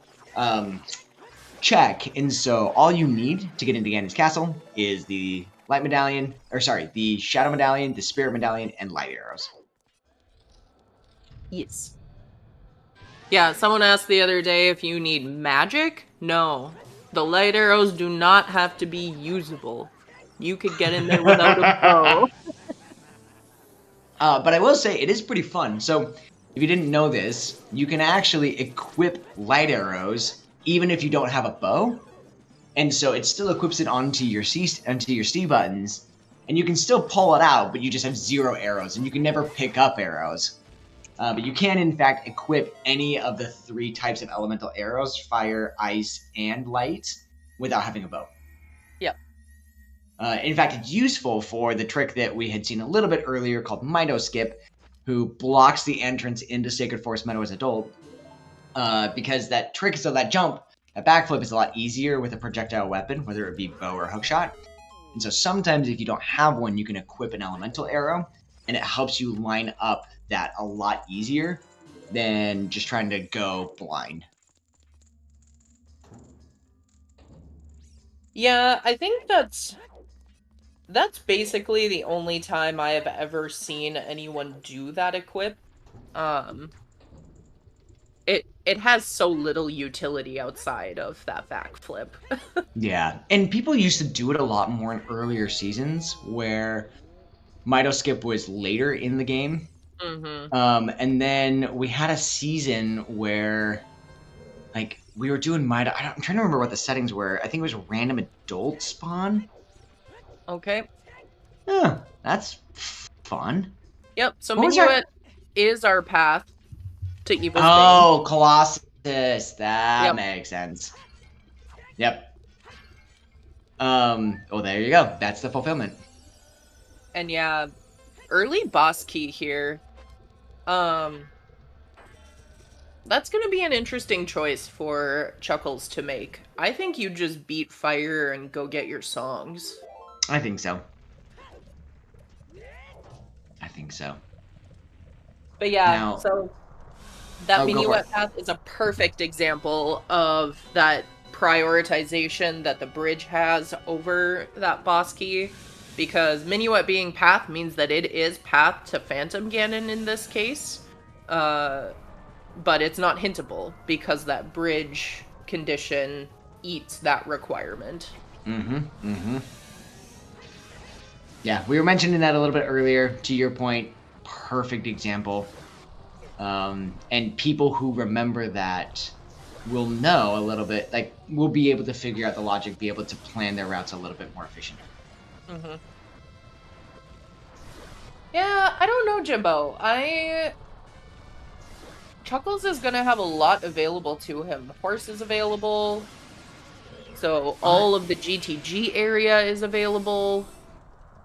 check, and so all you need to get into Ganon's castle is the the Shadow Medallion, the Spirit Medallion, and Light Arrows. Yes. Yeah, someone asked the other day if you need magic. No. The light arrows do not have to be usable. You could get in there without a bow. But I will say, it is pretty fun. So, if you didn't know this, you can actually equip light arrows even if you don't have a bow. And so it still equips it onto your C buttons, and you can still pull it out, but you just have 0 arrows, and you can never pick up arrows. But you can, in fact, equip any of the 3 types of elemental arrows, fire, ice, and light, without having a bow. Yep. In fact, it's useful for the trick that we had seen a little bit earlier called Mido Skip, who blocks the entrance into Sacred Forest Meadow as an adult, because that trick, so that jump, that backflip is a lot easier with a projectile weapon, whether it be bow or hookshot. And so sometimes if you don't have one, you can equip an elemental arrow, and it helps you line up that a lot easier than just trying to go blind. Yeah, I think that's basically the only time I have ever seen anyone do that equip. It has so little utility outside of that backflip. Yeah, and people used to do it a lot more in earlier seasons where Mido Skip was later in the game. Mm-hmm. And then we had a season where, like, we were doing Mido. I'm trying to remember what the settings were. I think it was random adult spawn. Okay. Yeah, that's fun. Yep, so What was Minuet is our path to Evil's Bane. Oh, Colossus. That makes sense. Yep. Oh, there you go. That's the fulfillment. And yeah, early boss key here. That's gonna be an interesting choice for Chuckles to make. I think you just beat Fire and go get your songs. I think so. But yeah, now, so that Minuet path is a perfect example of that prioritization that the bridge has over that boss key. Because Minuet being path means that it is path to Phantom Ganon in this case. But it's not hintable because that bridge condition eats that requirement. Yeah, we were mentioning that a little bit earlier. To your point, perfect example. And people who remember that will know a little bit, like, will be able to figure out the logic, be able to plan their routes a little bit more efficient. Mm-hmm. Yeah, I don't know, Jimbo. Chuckles is gonna have a lot available to him. Horse is available. So all of the GTG area is available.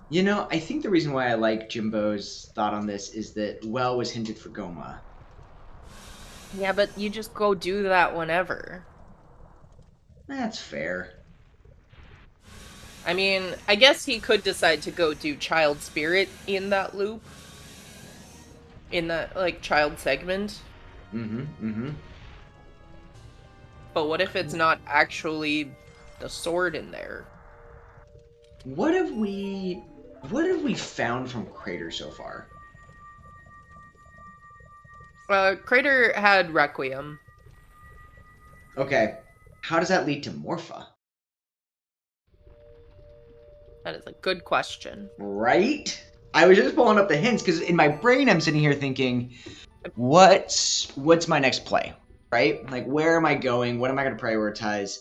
You know, I think the reason why I like Jimbo's thought on this is that Well was hinted for Goma. Yeah, but you just go do that whenever. That's fair. I mean, I guess he could decide to go do Child Spirit in that loop. In that, like, child segment. But what if it's not actually the sword in there? What have we found from Crater so far? Crater had Requiem. Okay. How does that lead to Morpha? That is a good question. Right? I was just pulling up the hints because in my brain I'm sitting here thinking, what's my next play? Right? Like, where am I going? What am I going to prioritize?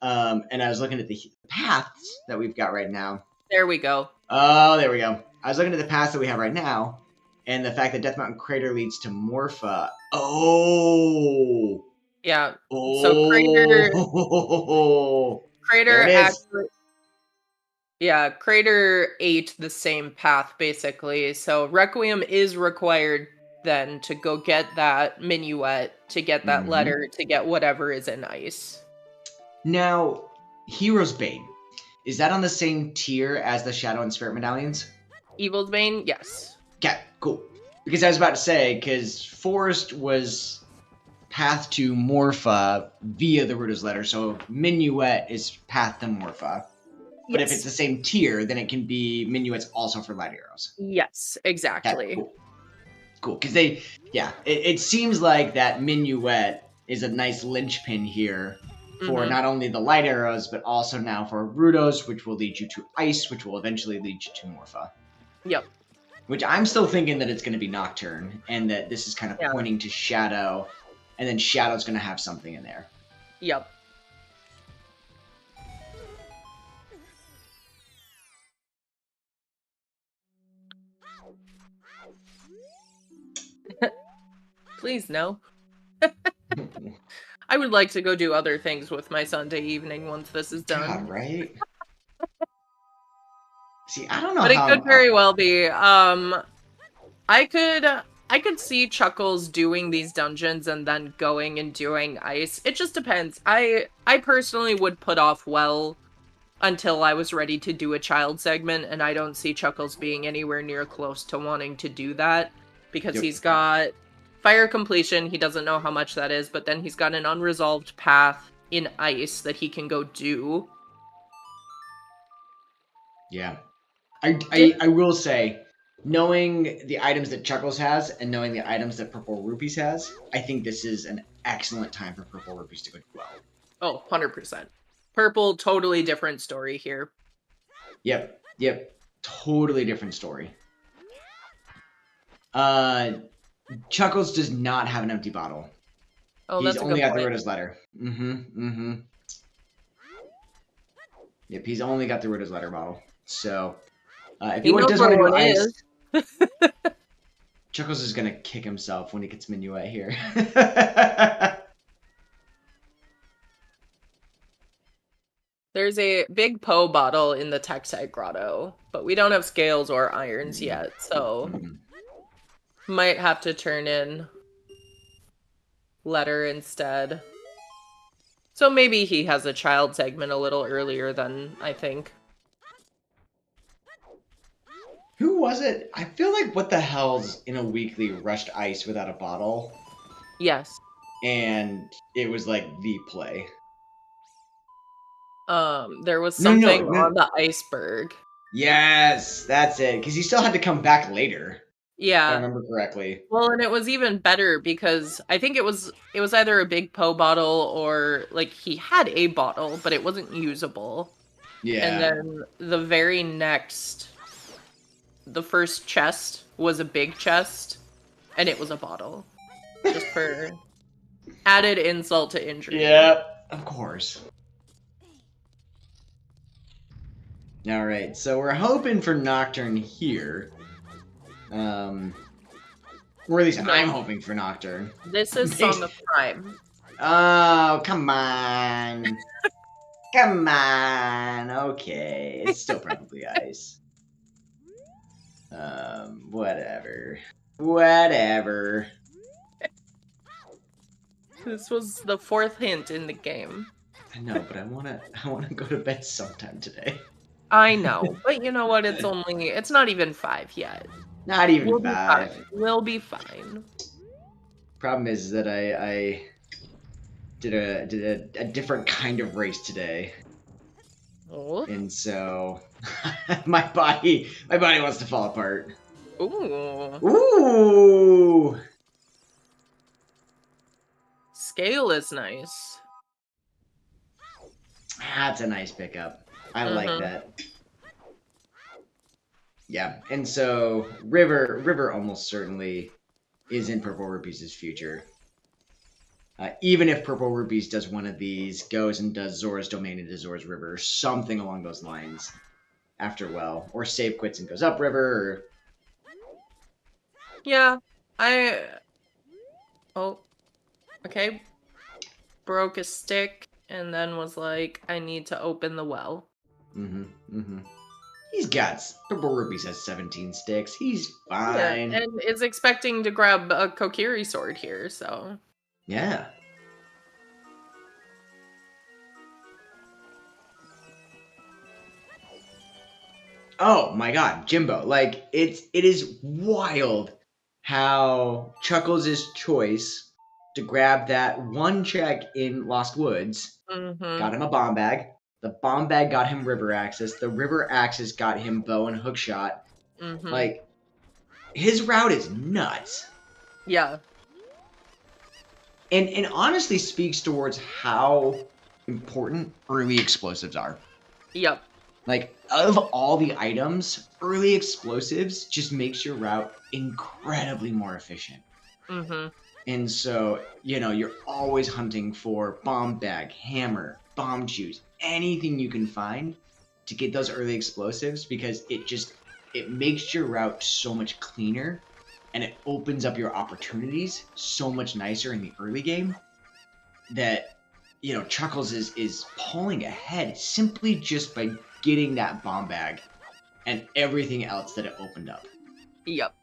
And I was looking at the paths that we've got right now. There we go. Oh, there we go. I was looking at the paths that we have right now, and the fact that Death Mountain Crater leads to Morpha. Oh. Yeah. Oh. So Crater There it is. actually. Yeah, Crater ate the same path basically. So Requiem is required then to go get that minuet, to get that letter, to get whatever is in ice. Now, Hero's Bane. Is that on the same tier as the Shadow and Spirit medallions? Evil's Bane, yes. Okay, cool. Because I was about to say, because Forest was path to Morpha via the Ruda's letter, so Minuet is path to Morpha. But if it's the same tier, then it can be Minuets also for light arrows. Yes, exactly. Okay, cool. Because it seems like that Minuet is a nice linchpin here for not only the light arrows, but also now for Rudos, which will lead you to Ice, which will eventually lead you to Morpha. Yep. Which I'm still thinking that it's going to be Nocturne, and that this is kind of pointing to Shadow, and then Shadow's going to have something in there. Yep. Please, no. I would like to go do other things with my Sunday evening once this is done. God, right? See, I don't know but how... it could very well be. I could see Chuckles doing these dungeons and then going and doing ice. It just depends. I personally would put off Well until I was ready to do a child segment, and I don't see Chuckles being anywhere near close to wanting to do that because he's got Fire Completion. He doesn't know how much that is, but then he's got an unresolved path in ice that he can go do. Yeah. I will say, knowing the items that Chuckles has and knowing the items that Purple Rupees has, I think this is an excellent time for Purple Rupees to go well. Oh, 100%. Purple, totally different story here. Yep. Totally different story. Chuckles does not have an empty bottle. Oh, he's that's only a good got point. the Ruda's letter. Yep, he's only got the Ruda's letter bottle. So, if he does want to do ice, Chuckles is gonna kick himself when he gets Minuet here. There's a big Poe bottle in the Texite Grotto, but we don't have scales or irons yet, so might have to turn in letter instead. So maybe he has a child segment a little earlier than I think. Who was it? I feel like what the hell's in a weekly rushed ice without a bottle? Yes. And it was like the play. There was something on the iceberg. Yes, that's it. Because he still had to come back later. Yeah. If I remember correctly. Well, and it was even better because I think it was either a big Poe bottle or like he had a bottle, but it wasn't usable. Yeah. And then the very next, the first chest was a big chest, and it was a bottle. Just for added insult to injury. Yep, of course. Alright, so we're hoping for Nocturne here. Or at least No. I'm hoping for Nocturne. This is Song of Time. Oh, come on. Come on. Okay. It's still probably ice. Whatever. Whatever. This was the 4th hint in the game. I know, but I wanna go to bed sometime today. I know, but you know what? It's not even 5 yet. Not even We'll be 5. fine. We'll be fine. Problem is that I did a different kind of race today. Oh. And so my body wants to fall apart. Ooh. Ooh. Scale is nice. That's a nice pickup. I like that. Yeah, and so River almost certainly is in Purple Rupees' future. Even if Purple Rupees does one of these, goes and does Zora's Domain into Zora's River, something along those lines after Well, or save quits and goes upriver, or... Yeah, oh, okay. Broke a stick and then was like, I need to open the well. He's got... Purple Rupees has 17 sticks. He's fine. Yeah, and is expecting to grab a Kokiri sword here, so... Yeah. Oh my god, Jimbo. Like, it is wild how Chuckles' choice to grab that one check in Lost Woods got him a bomb bag. The bomb bag got him river access. The river access got him bow and hook shot. Like, his route is nuts. Yeah. And honestly speaks towards how important early explosives are. Yep. Like, of all the items, early explosives just makes your route incredibly more efficient. And so, you know, you're always hunting for bomb bag, hammer, bomb juice, anything you can find to get those early explosives, because it makes your route so much cleaner, and it opens up your opportunities so much nicer in the early game that, you know, Chuckles is pulling ahead simply just by getting that bomb bag and everything else that it opened up. Yep.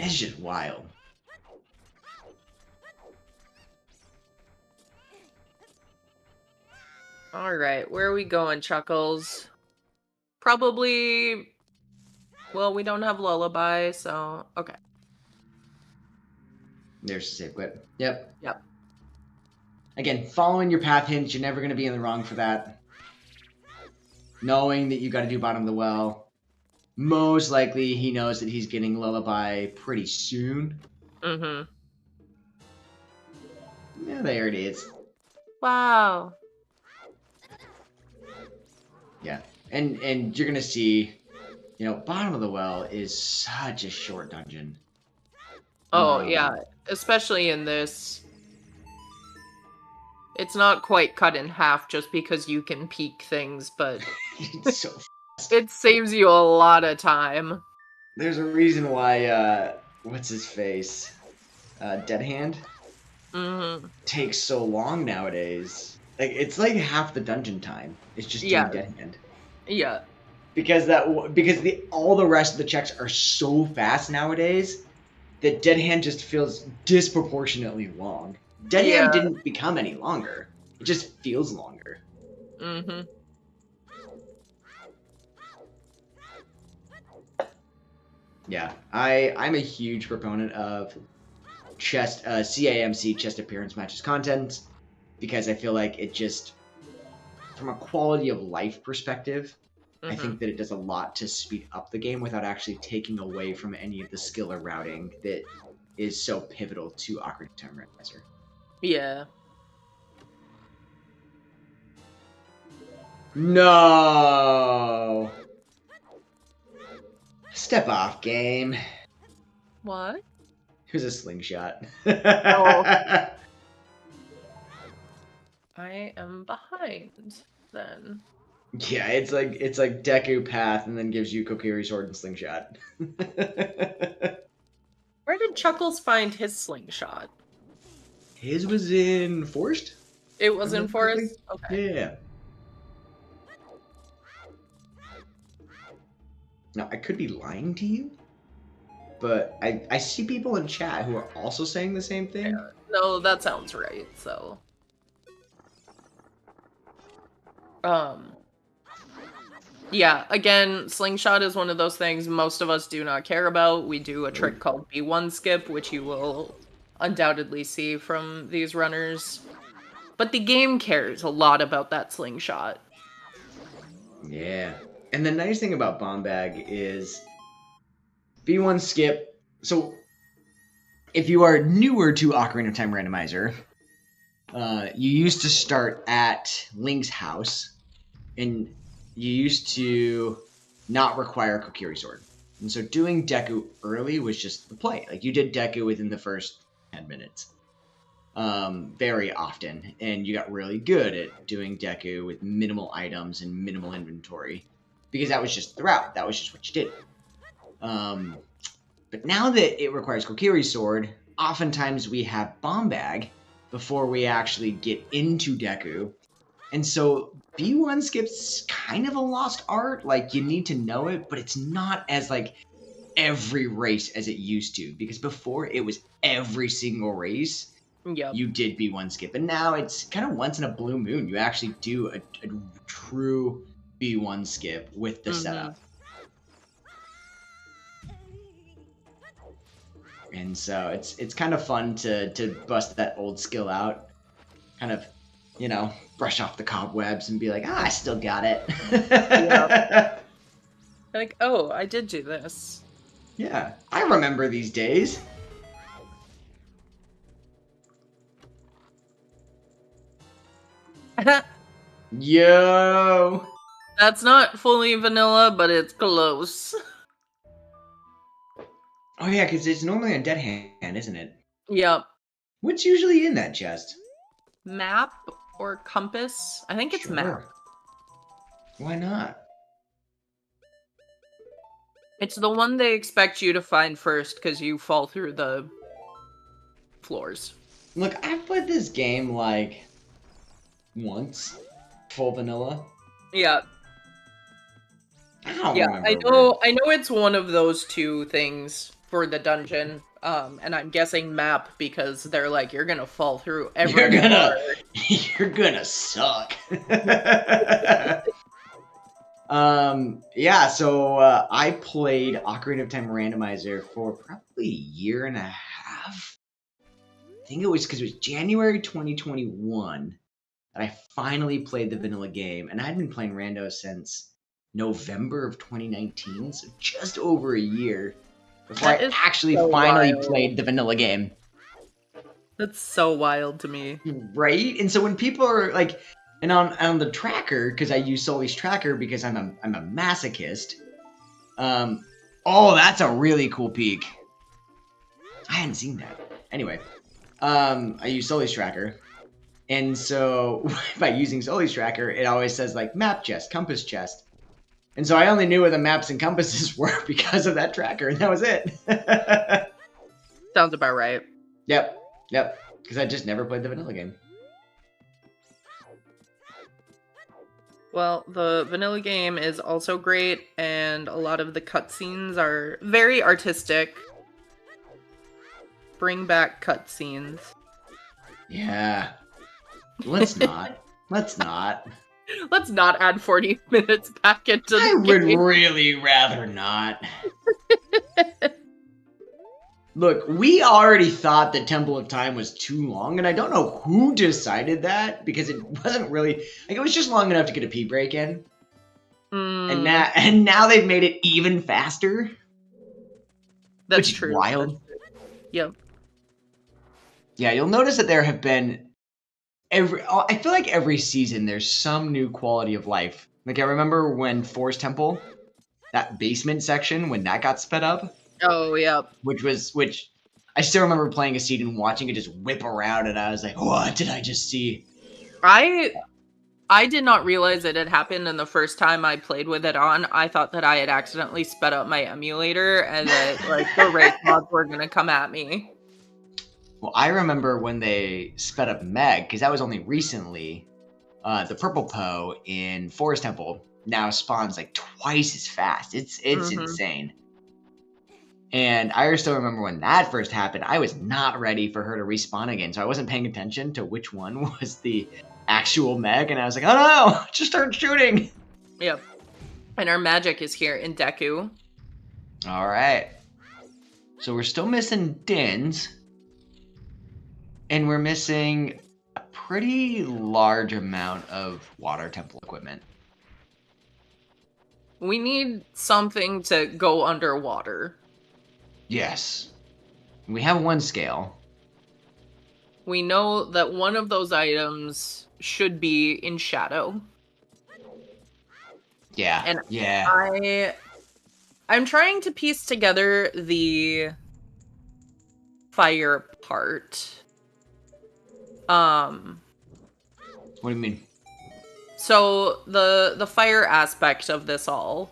It's just wild. Alright, where are we going, Chuckles? Probably... Well, we don't have Lullaby, so... Okay. There's the save quit. Yep. Yep. Again, following your path hints, you're never going to be in the wrong for that. Knowing that you got to do bottom of the well. Most likely, he knows that he's getting Lullaby pretty soon. Yeah, there it is. Wow. Yeah, and you're going to see, you know, bottom of the well is such a short dungeon. Oh, yeah. Especially in this. It's not quite cut in half just because you can peek things, but It's so fast. It saves you a lot of time. There's a reason why, what's his face? Dead Hand? Takes so long nowadays. Like, it's like half the dungeon time. It's just doing Dead Hand. Yeah. Because all the rest of the checks are so fast nowadays that Dead Hand just feels disproportionately long. Dead Hand didn't become any longer. It just feels longer. Yeah, I'm a huge proponent of CAMC, chest appearance matches content, because I feel like it just, from a quality of life perspective, I think that it does a lot to speed up the game without actually taking away from any of the skill or routing that is so pivotal to Ocarina of Time Randomizer. Yeah. No! Step off, game. What? It was a slingshot. Oh. I am behind, then. Yeah, it's like Deku Path and then gives you Kokiri Sword and Slingshot. Where did Chuckles find his slingshot? His was in Forest? It was in Remember correctly? Forest? Okay. Yeah. Now, I could be lying to you, but I see people in chat who are also saying the same thing. Yeah. No, that sounds right, so. Yeah, again, Slingshot is one of those things most of us do not care about. We do a trick called B1 skip, which you will undoubtedly see from these runners. But the game cares a lot about that Slingshot. Yeah. And the nice thing about Bomb Bag is B1 skip. So if you are newer to Ocarina of Time Randomizer, you used to start at Link's house, and you used to not require Kokiri Sword. And so doing Deku early was just the play. Like, you did Deku within the first 10 minutes. Very often. And you got really good at doing Deku with minimal items and minimal inventory. Because that was just the route. That was just what you did. But now that it requires Kokiri Sword, oftentimes we have Bomb Bag before we actually get into Deku. And so B1 skip's kind of a lost art. Like, you need to know it, but it's not as, like, every race as it used to. Because before, it was every single race you did B1 skip. And now it's kind of once in a blue moon. You actually do a true B1 skip with the setup. And so it's kind of fun to bust that old skill out. Kind of, you know, brush off the cobwebs and be like, I still got it. Yeah. Like, oh, I did do this. Yeah, I remember these days. Yo! That's not fully vanilla, but it's close. Oh yeah, because it's normally a dead hand, isn't it? Yep. What's usually in that chest? Map or compass? I think it's map. Why not? It's the one they expect you to find first because you fall through the floors. Look, I've played this game like once, full vanilla. Yeah. I don't remember. I know it's one of those two things for the dungeon. And I'm guessing map because they're like, you're gonna fall through every You're gonna suck. Yeah, so I played Ocarina of Time Randomizer for probably a year and a half. I think it was because it was January 2021 that I finally played the vanilla game, and I'd been playing Rando since November of 2019, so just over a year before I actually finally played the vanilla game. That's so wild to me. Right? And so when people are like, and on the tracker, because I use Sully's tracker because I'm a masochist. Oh, that's a really cool peak. I hadn't seen that. Anyway, I use Sully's tracker, and so by using Sully's tracker, it always says like map chest, compass chest, and so I only knew where the maps and compasses were because of that tracker, and that was it. Sounds about right. Yep, because I just never played the vanilla game. Well, the vanilla game is also great, and a lot of the cutscenes are very artistic. Bring back cutscenes. Yeah. Let's not. Let's not. Let's not add 40 minutes back into the game. I would really rather not. Look, we already thought that Temple of Time was too long, and I don't know who decided that, because it wasn't really... Like, it was just long enough to get a pee break in. And now they've made it even faster. That's true. Wild. Yep. Yeah, you'll notice that there have been... I feel like every season there's some new quality of life. Like, I remember when Forest Temple, that basement section, when that got sped up. Oh, yeah. Which I still remember playing a seed and watching it just whip around, and I was like, what did I just see? I I did not realize it had happened, and the first time I played with it on, I thought that I had accidentally sped up my emulator and that like the race mods were gonna come at me. Well, I remember when they sped up Meg, because that was only recently. The purple Poe in Forest Temple now spawns like twice as fast. It's insane. And I still remember when that first happened, I was not ready for her to respawn again, so I wasn't paying attention to which one was the actual Meg, and I was like, oh no, just start shooting. Yep. And our magic is here in Deku. All right. So we're still missing Dins, and we're missing a pretty large amount of water temple equipment. We need something to go underwater. Yes. We have one scale. We know that one of those items should be in shadow. Yeah. And yeah. I'm trying to piece together the fire part. What do you mean? So the fire aspect of this all.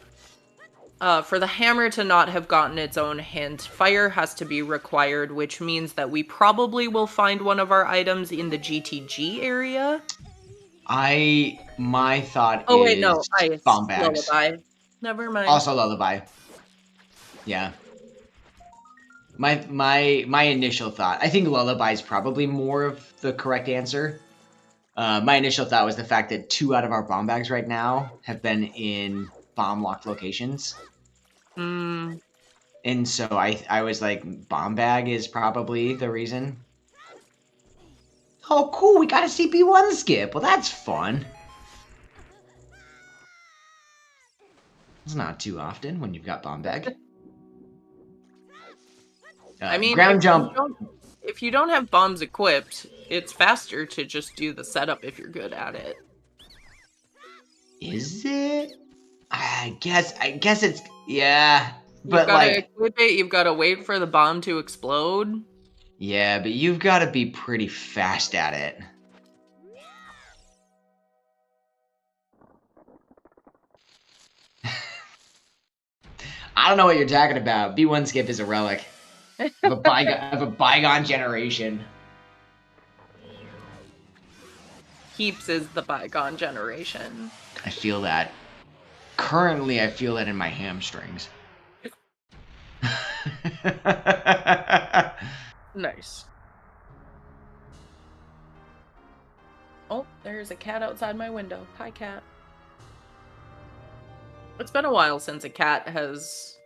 For the hammer to not have gotten its own hint, fire has to be required, which means that we probably will find one of our items in the GTG area. My thought Oh, is wait, no. bomb bags. Lullaby. Never mind. Also lullaby. Yeah. My initial thought, I think lullaby is probably more of the correct answer. My initial thought was the fact that 2 out of our bomb bags right now have been in bomb-locked locations. And so I was like, bomb bag is probably the reason. Oh, cool, we got a CP1 skip. Well, that's fun. It's not too often when you've got bomb bag. I mean, ground jump. If you don't have bombs equipped, it's faster to just do the setup if you're good at it. Is it? I guess it's, yeah. But You've gotta like, equip it, you've gotta wait for the bomb to explode. Yeah, but you've got to be pretty fast at it. I don't know what you're talking about. B1 skip is a relic of a bygone generation. Heaps is the bygone generation. I feel that. Currently, I feel that in my hamstrings. Nice. Oh, there's a cat outside my window. Hi, cat. It's been a while since a cat has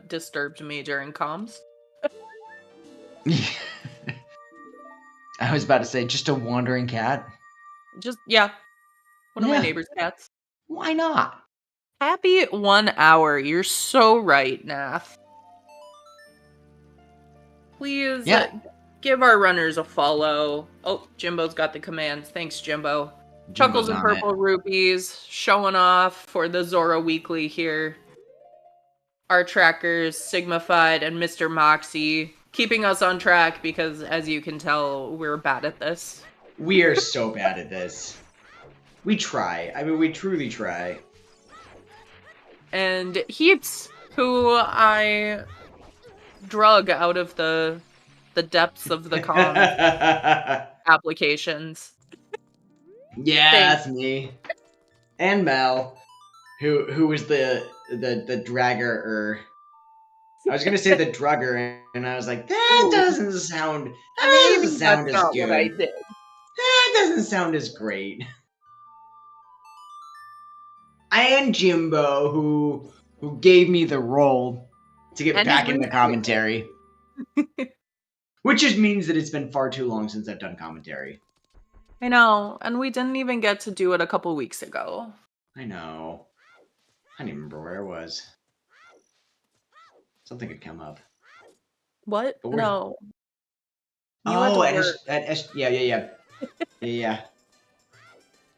disturbed me during comms. I was about to say, just a wandering cat? Just, yeah. One of my neighbor's cats. Why not? Happy 1 hour. You're so right, Nath. Please give our runners a follow. Oh, Jimbo's got the commands. Thanks, Jimbo. Chuckles and Purple Rupees showing off for the Zora Weekly here. Our trackers, Signified and Mr. Moxie, keeping us on track because, as you can tell, we're bad at this. We are so bad at this. We try. I mean, we truly try. And Heaps, who I drug out of the depths of the comms applications. Yeah, that's me. And Mel, who was the dragger. I was gonna say the drugger, and I was like, that doesn't sound. That doesn't sound as good. What I did. That doesn't sound as great. And Jimbo, who gave me the role to get back in the commentary. Which just means that it's been far too long since I've done commentary. I know, and we didn't even get to do it a couple weeks ago. I know. I don't even remember where I was. Something had come up. What? No. Oh, yeah. Yeah.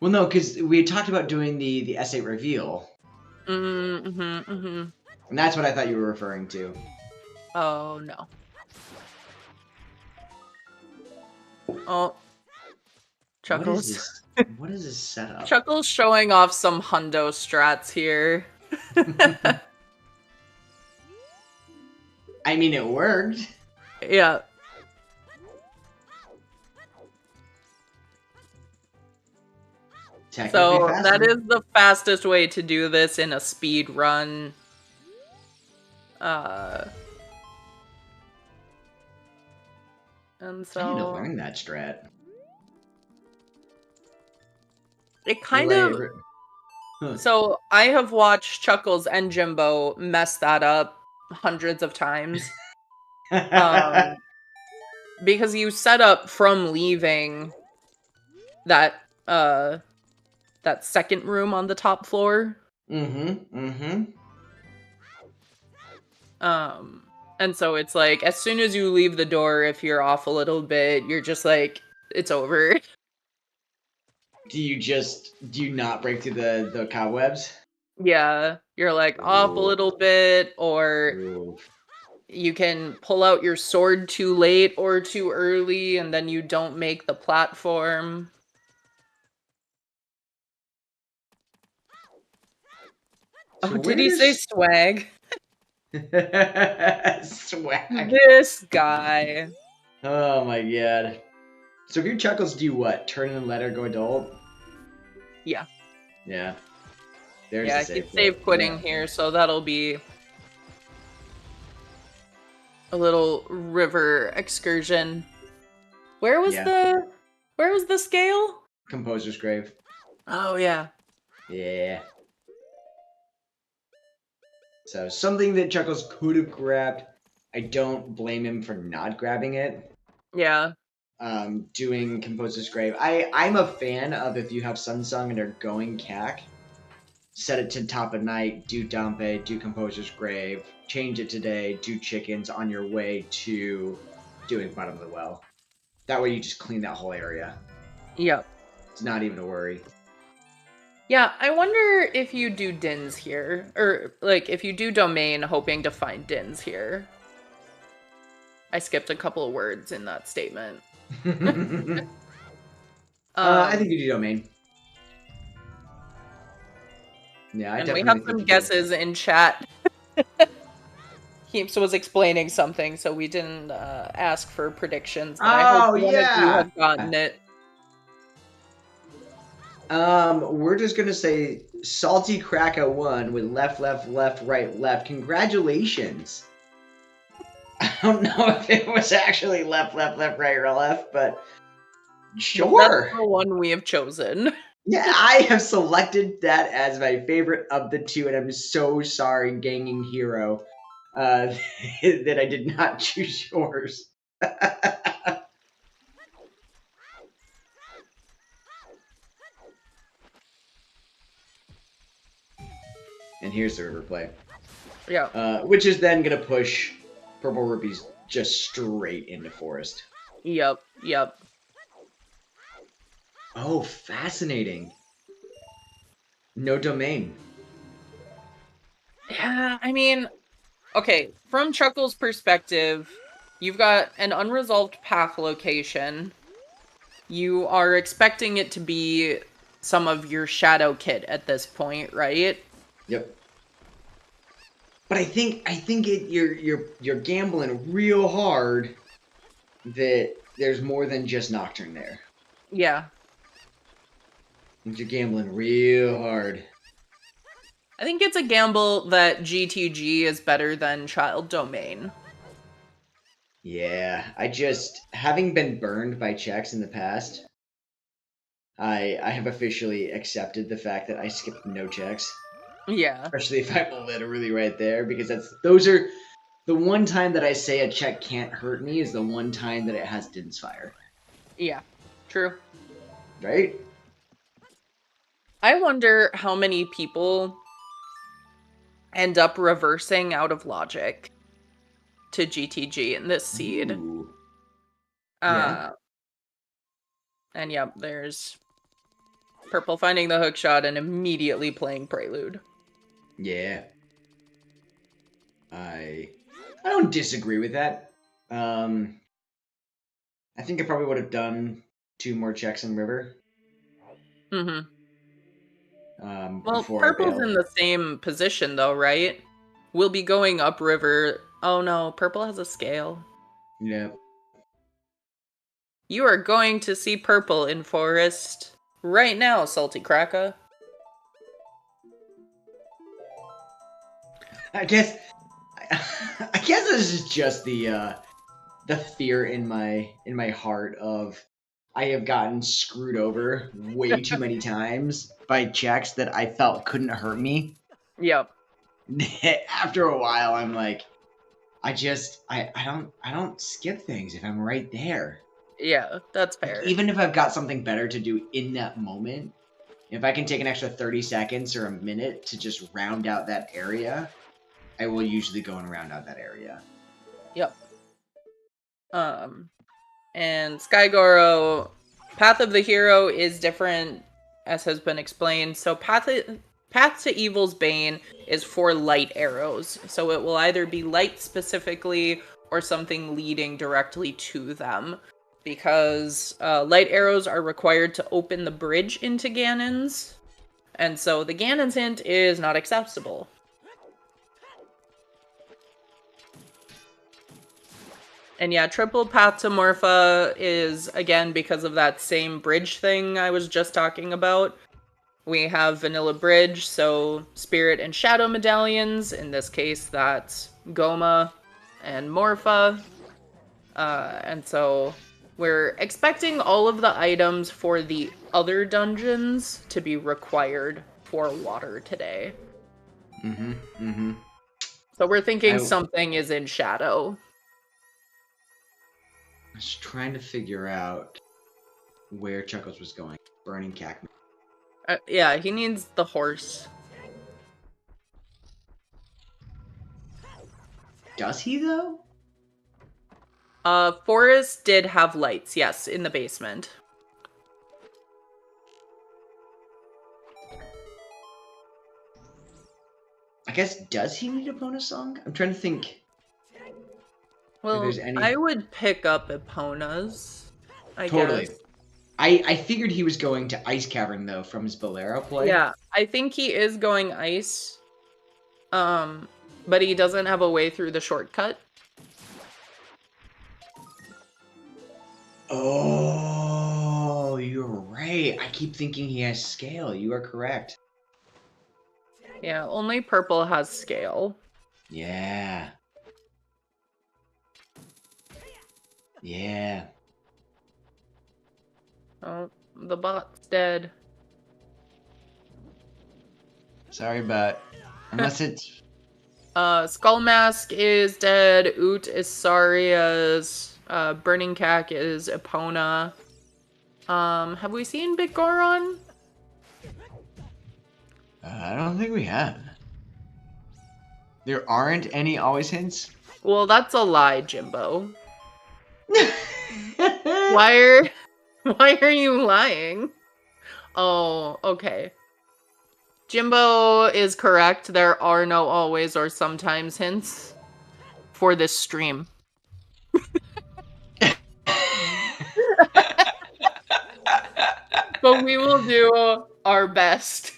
Well, no, because we had talked about doing the essay reveal. And that's what I thought you were referring to. Oh, no. Oh. Chuckles. What is his setup? Chuckle's showing off some hundo strats here. I mean, it worked. Yeah. Technically So faster. that is the fastest way to do this in a speed run. And I need to so learn that strat. it kind Will I of. ever- Huh. So I have watched Chuckles and Jimbo mess that up hundreds of times. Because you set up from leaving that that second room on the top floor. And so it's like as soon as you leave the door, if you're off a little bit, you're just like it's over. Do you not break through the cobwebs? Yeah, you're like off a Ooh. little bit, or Ooh. you can pull out your sword too late or too early, and then you don't make the platform. So Oh, did he say where's swag? swag? This guy. Oh my god. So if your Chuckles do what? Turn and let her go adult? Yeah. Yeah. There's Yeah, the he's save save quitting here, so that'll be a little river excursion. Where was Yeah. the scale? Composer's grave. Oh yeah. Yeah. So something that Chuckles could have grabbed. I don't blame him for not grabbing it. Yeah. Doing Composer's Grave. I'm a fan of if you have Sunsung and are going CAC, set it to top of night, do Dampe, do Composer's Grave, change it today, do chickens on your way to doing bottom of the well. That way you just clean that whole area. Yep. It's not even a worry. Yeah, I wonder if you do Dins here, or like if you do domain hoping to find Dins here. I skipped a couple of words in that statement. I think you do domain. Yeah, I and we definitely have think some you do. guesses in chat. Keeps was explaining something, so we didn't ask for predictions. But I hope one of you have gotten it. We're just gonna say Salty Kraka won with left, left, left, right, left. Congratulations. I don't know if it was actually left, left, left, right, or left, but sure. That's the one we have chosen. Yeah, I have selected that as my favorite of the two, and I'm so sorry, Ganging Hero, that I did not choose yours. And here's the river play. Yeah. Which is then gonna push Purple Rupees just straight into Forest. Yep. Oh, fascinating. No domain. Yeah, I mean, okay, from Chuckle's perspective, you've got an unresolved path location. You are expecting it to be some of your shadow kit at this point, right? Yep. But I think you're gambling real hard that there's more than just Nocturne there. Yeah. I think you're gambling real hard. I think it's a gamble that GTG is better than Child Domain. Yeah, having been burned by checks in the past, I have officially accepted the fact that I skipped no checks. Yeah. Especially if I'm literally right there, because those are the one time that I say a check can't hurt me is the one time that it has Din's Fire. Yeah. True. Right? I wonder how many people end up reversing out of logic to GTG in this seed. Ooh. Yeah. And yep, there's Purple finding the hook shot and immediately playing Prelude. Yeah. I don't disagree with that. I think I probably would have done 2 more checks in River. Mm-hmm. Well, Before I purple's bail. in the same position though, right? We'll be going upriver. Oh no, purple has a scale. Yeah. You are going to see purple in forest right now, Salty Kraka. I guess this is just the fear in my heart of I have gotten screwed over way too many times by checks that I felt couldn't hurt me. Yep. After a while, I'm like, I don't skip things if I'm right there. Yeah, that's Like, fair. even if I've got something better to do in that moment, if I can take an extra 30 seconds or a minute to just round out that area, I will usually go and round out that area. Yep. And Skygoro, Path of the Hero is different, as has been explained. So Path to Evil's Bane is for light arrows. So it will either be light specifically or something leading directly to them. Because light arrows are required to open the bridge into Ganon's. And so the Ganon's hint is not acceptable. And yeah, triple path to Morpha is, again, because of that same bridge thing I was just talking about. We have Vanilla Bridge, so Spirit and Shadow Medallions. In this case, that's Goma and Morpha. And so we're expecting all of the items for the other dungeons to be required for water today. Mm-hmm. Mm-hmm. So we're thinking something is in Shadow. I was trying to figure out where Chuckles was going. Burning Cack. Yeah, he needs the horse. Does he though? Forest did have lights, yes, in the basement. I guess, does he need a bonus song? I'm trying to think. Well, there's any- I would pick up Epona's, I Totally. guess. I figured he was going to Ice Cavern though from his Bolero play. Yeah, I think he is going ice. But he doesn't have a way through the shortcut. Oh, you're right. I keep thinking he has scale. You are correct. Yeah, only purple has scale. Yeah. Yeah. Oh, the bot's dead. Sorry, but unless it's Skull Mask is dead. OoT is Saria's. Burning Cack is Epona. Have we seen Big Goron? I don't think we have. There aren't any always hints. Well, that's a lie, Jimbo. Why are you lying? Oh, okay. Jimbo is correct. There are no always or sometimes hints for this stream. But we will do our best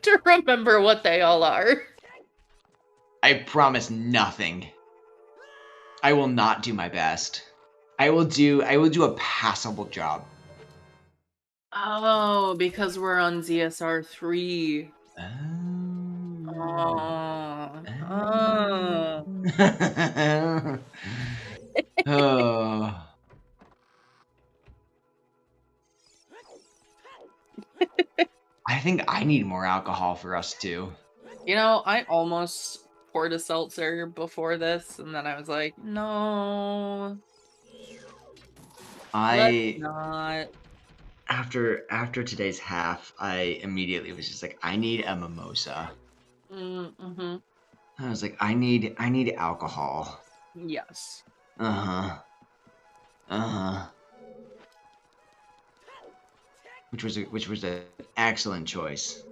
to remember what they all are. I promise nothing. I will not do my best. I will do a passable job. Oh, because we're on ZSR 3. Oh. I think I need more alcohol for us too. You know, I almost poured a seltzer before this, and then I was like, no. Let's not. After today's half, I immediately was just like, I need a mimosa. Mm-hmm. I was like, I need alcohol. Yes. Uh-huh. Uh-huh. Which was an excellent choice.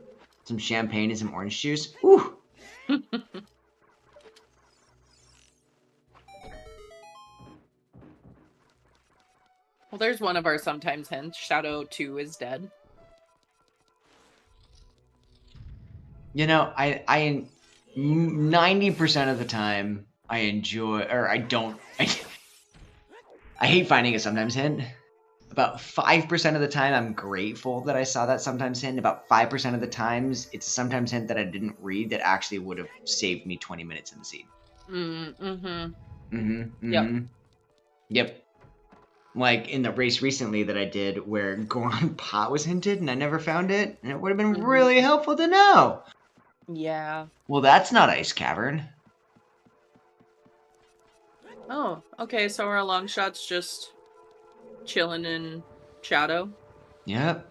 Some champagne and some orange juice. Woo! Well, there's one of our sometimes hints. Shadow 2 is dead. You know, I 90% of the time I enjoy, or I don't. I hate finding a sometimes hint. About 5% of the time, I'm grateful that I saw that sometimes hint. About 5% of the times, it's a sometimes hint that I didn't read that actually would have saved me 20 minutes in the scene. Yep. Yep. Like in the race recently that I did where Goron Pot was hinted and I never found it, and it would have been really helpful to know. Yeah. Well, that's not Ice Cavern. Oh, okay, so our long shot's just chilling in shadow. Yep.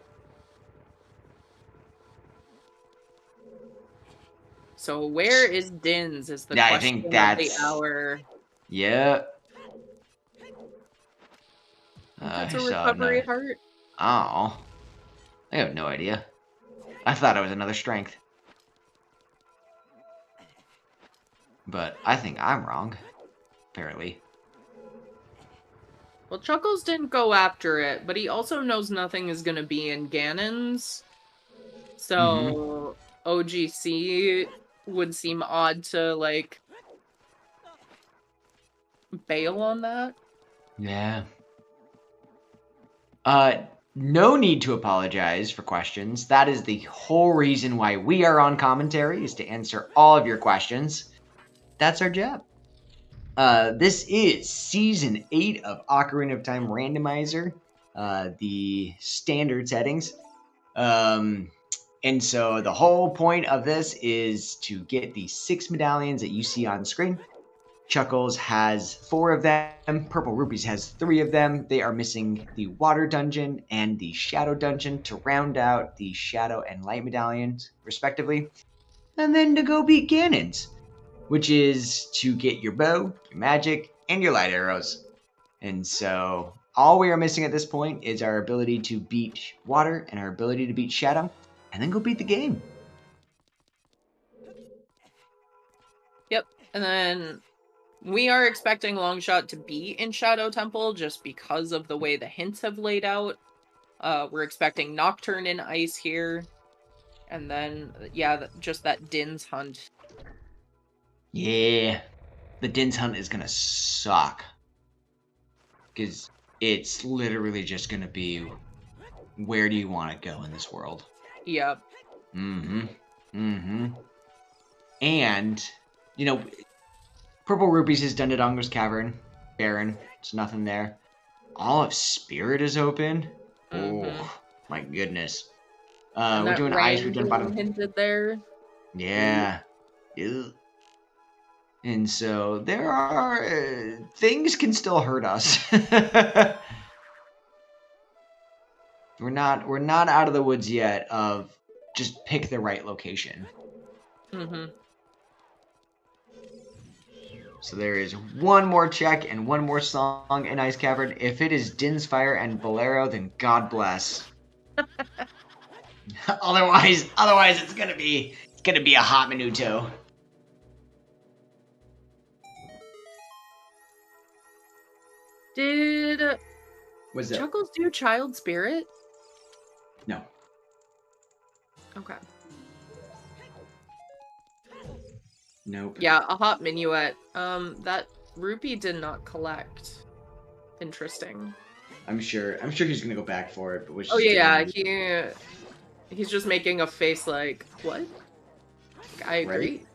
So where is Din's is the Yeah, I question think of that's... the hour. Yep. That's I a saw recovery another... heart. Oh. I have no idea. I thought it was another strength. But I think I'm wrong. Apparently. Well, Chuckles didn't go after it, but he also knows nothing is going to be in Ganon's. So OGC would seem odd to, like, bail on that. Yeah. No need to apologize for questions. That is the whole reason why we are on commentary, is to answer all of your questions. That's our job. This is Season 8 of Ocarina of Time Randomizer, the standard settings. And so the whole point of this is to get the 6 medallions that you see on screen. Chuckles has 4 of them. Purple Rupees has 3 of them. They are missing the Water Dungeon and the Shadow Dungeon to round out the Shadow and Light medallions, respectively. And then to go beat Ganon's, which is to get your bow, your magic, and your light arrows. And so all we are missing at this point is our ability to beat Water and our ability to beat Shadow, and then go beat the game. Yep, and then we are expecting Longshot to be in Shadow Temple just because of the way the hints have laid out. We're expecting Nocturne in Ice here. And then, yeah, just that Din's Hunt. Yeah, the Din's Hunt is going to suck. Because it's literally just going to be, where do you want to go in this world? Yep. And, you know, Purple Rupees has done Dodongo's Cavern. Barren. There's nothing there. All of Spirit is open. Oh, my goodness. We're doing Ice. We've done bottom. Hinted there. Yeah. Ew. And so there are things can still hurt us. we're not out of the woods yet of just pick the right location. So there is one more check and one more song in Ice Cavern. If it is Din's Fire and Bolero, then God bless. otherwise it's gonna be a hot minuto. Did Was it? Chuckles do Child Spirit? No. Okay. Nope. Yeah, a hot minuet. That rupee did not collect. Interesting. I'm sure he's gonna go back for it, but oh yeah, he's just making a face like, what? I agree. Ready?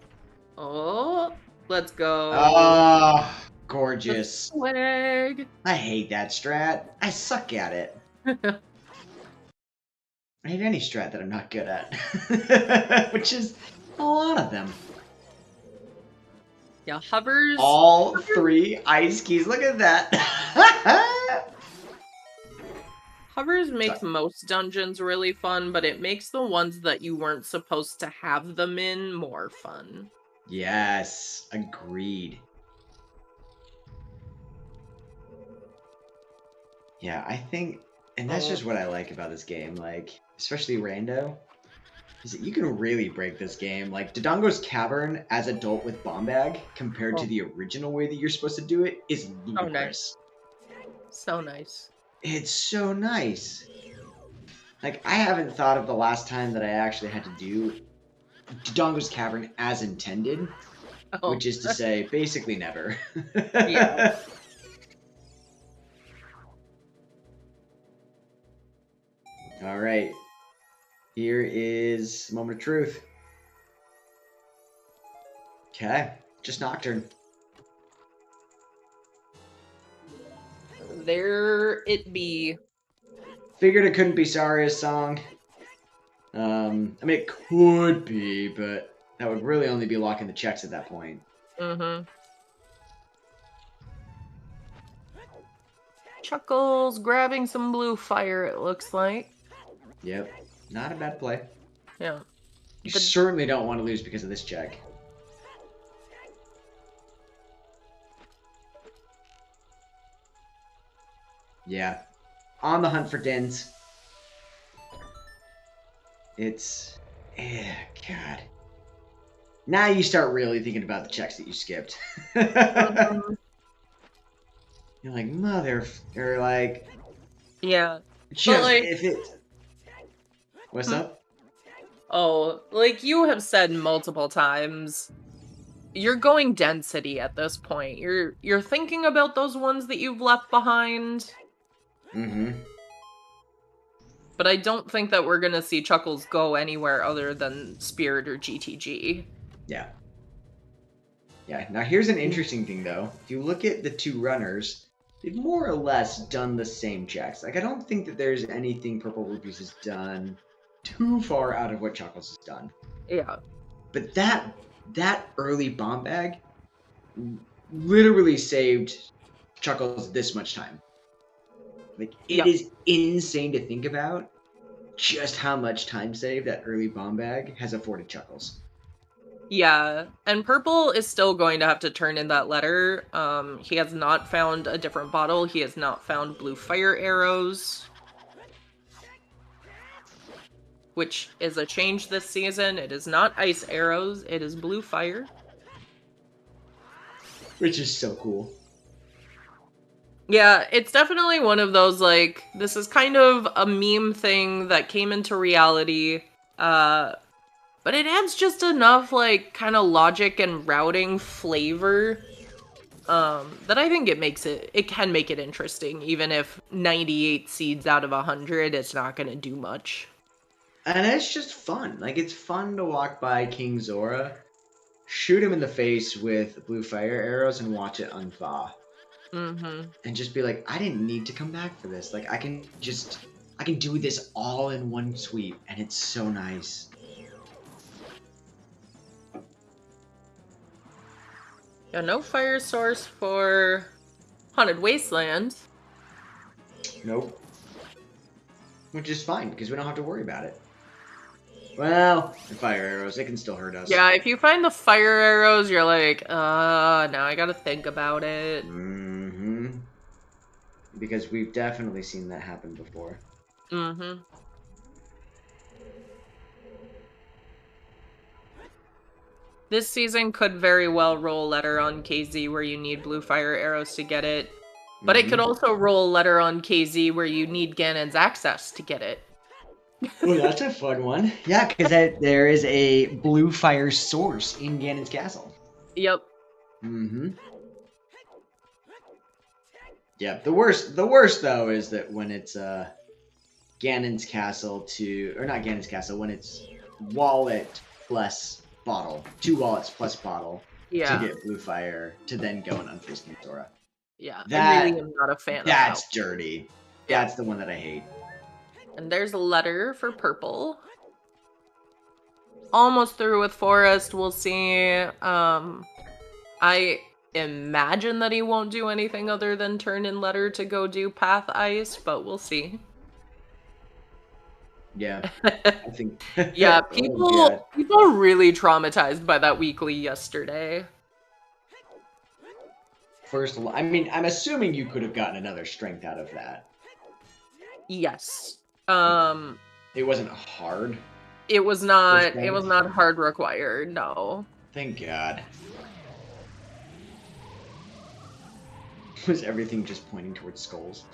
Oh, let's go. Oh, gorgeous. Swag. I hate that strat. I suck at it. I hate any strat that I'm not good at. Which is a lot of them. Yeah, hovers. All 3 ice keys. Look at that. Hovers makes most dungeons really fun, but it makes the ones that you weren't supposed to have them in more fun. Yes, agreed. Yeah, I think, and that's just what I like about this game, like, especially Rando, is that you can really break this game. Like, Dodongo's Cavern as adult with Bomb Bag, compared to the original way that you're supposed to do it, is ludicrous. So nice. It's so nice. Like, I haven't thought of the last time that I actually had to do Dodongo's Cavern as intended, Oh. which is to say, basically never. Yeah. All right. Here is Moment of Truth. Okay. Just Nocturne. There it be. Figured it couldn't be Saria's song. I mean, it could be, but that would really only be locking the checks at that point. Mm-hmm. Chuckles grabbing some blue fire, it looks like. Yep. Not a bad play. Yeah. You certainly don't want to lose because of this check. Yeah. On the hunt for Dins. It's... God. Now you start really thinking about the checks that you skipped. Mhm. You're like, mother... Or like... Yeah. Just like- if it... What's up? Oh, like you have said multiple times, you're going density at this point. You're thinking about those ones that you've left behind. Mm-hmm. But I don't think that we're gonna see Chuckles go anywhere other than Spirit or GTG. Yeah. Yeah. Now here's an interesting thing though. If you look at the two runners, they've more or less done the same checks. Like I don't think that there's anything Purple Rupees has done too far out of what Chuckles has done. Yeah. But that early bomb bag literally saved Chuckles this much time. Like it is insane to think about just how much time saved that early bomb bag has afforded Chuckles. Yeah, and Purple is still going to have to turn in that letter. He has not found a different bottle. He has not found blue fire arrows, which is a change this season. It is not ice arrows. It is blue fire. Which is so cool. Yeah, it's definitely one of those, like, this is kind of a meme thing that came into reality, but it adds just enough, like, kind of logic and routing flavor, that I think it can make it interesting, even if 98 seeds out of 100, it's not gonna do much. And it's just fun. Like, it's fun to walk by King Zora, shoot him in the face with blue fire arrows, and watch it unthaw. Mm-hmm. And just be like, I didn't need to come back for this. Like, I can do this all in one sweep, and it's so nice. Yeah, no fire source for Haunted Wasteland. Nope. Which is fine, because we don't have to worry about it. Well, the fire arrows, they can still hurt us. Yeah, if you find the fire arrows, you're like, now I gotta think about it. Mm-hmm. Because we've definitely seen that happen before. Mm-hmm. This season could very well roll a letter on KZ where you need blue fire arrows to get it. But it could also roll a letter on KZ where you need Ganon's access to get it. Oh, that's a fun one. Yeah, because there is a blue fire source in Ganon's castle. Yep. Mm-hmm. Yeah, the worst though is that when it's Ganon's castle or not Ganon's castle, when it's wallet plus bottle, 2 wallets plus bottle to get blue fire to then go and unfreeze King Zora. Yeah, I really am not a fan of that. That's dirty. That's the one that I hate. And there's a letter for Purple. Almost through with Forest. We'll see. I imagine that he won't do anything other than turn in letter to go do Path Ice, but we'll see. Yeah, I think. Yeah, people are really traumatized by that weekly yesterday. First of all, I mean, I'm assuming you could have gotten another strength out of that. Yes. It wasn't hard. It was not hard required, no. Thank God. Was everything just pointing towards skulls?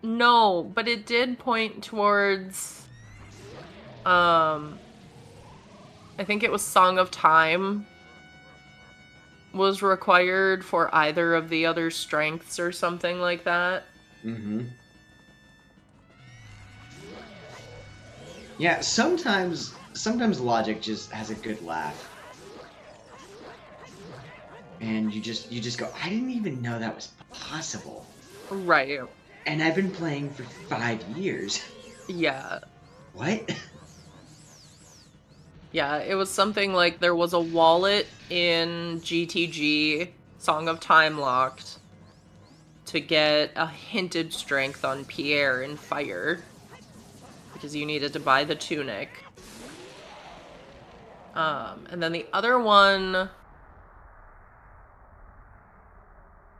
No, but it did point towards, I think it was Song of Time was required for either of the other strengths or something like that. Mm-hmm. Yeah, sometimes logic just has a good laugh. And you just go, I didn't even know that was possible. Right. And I've been playing for 5 years. Yeah. What? Yeah, it was something like there was a wallet in GTG, Song of Time locked, to get a hinted strength on Pierre in Fire, because you needed to buy the tunic. And then the other one...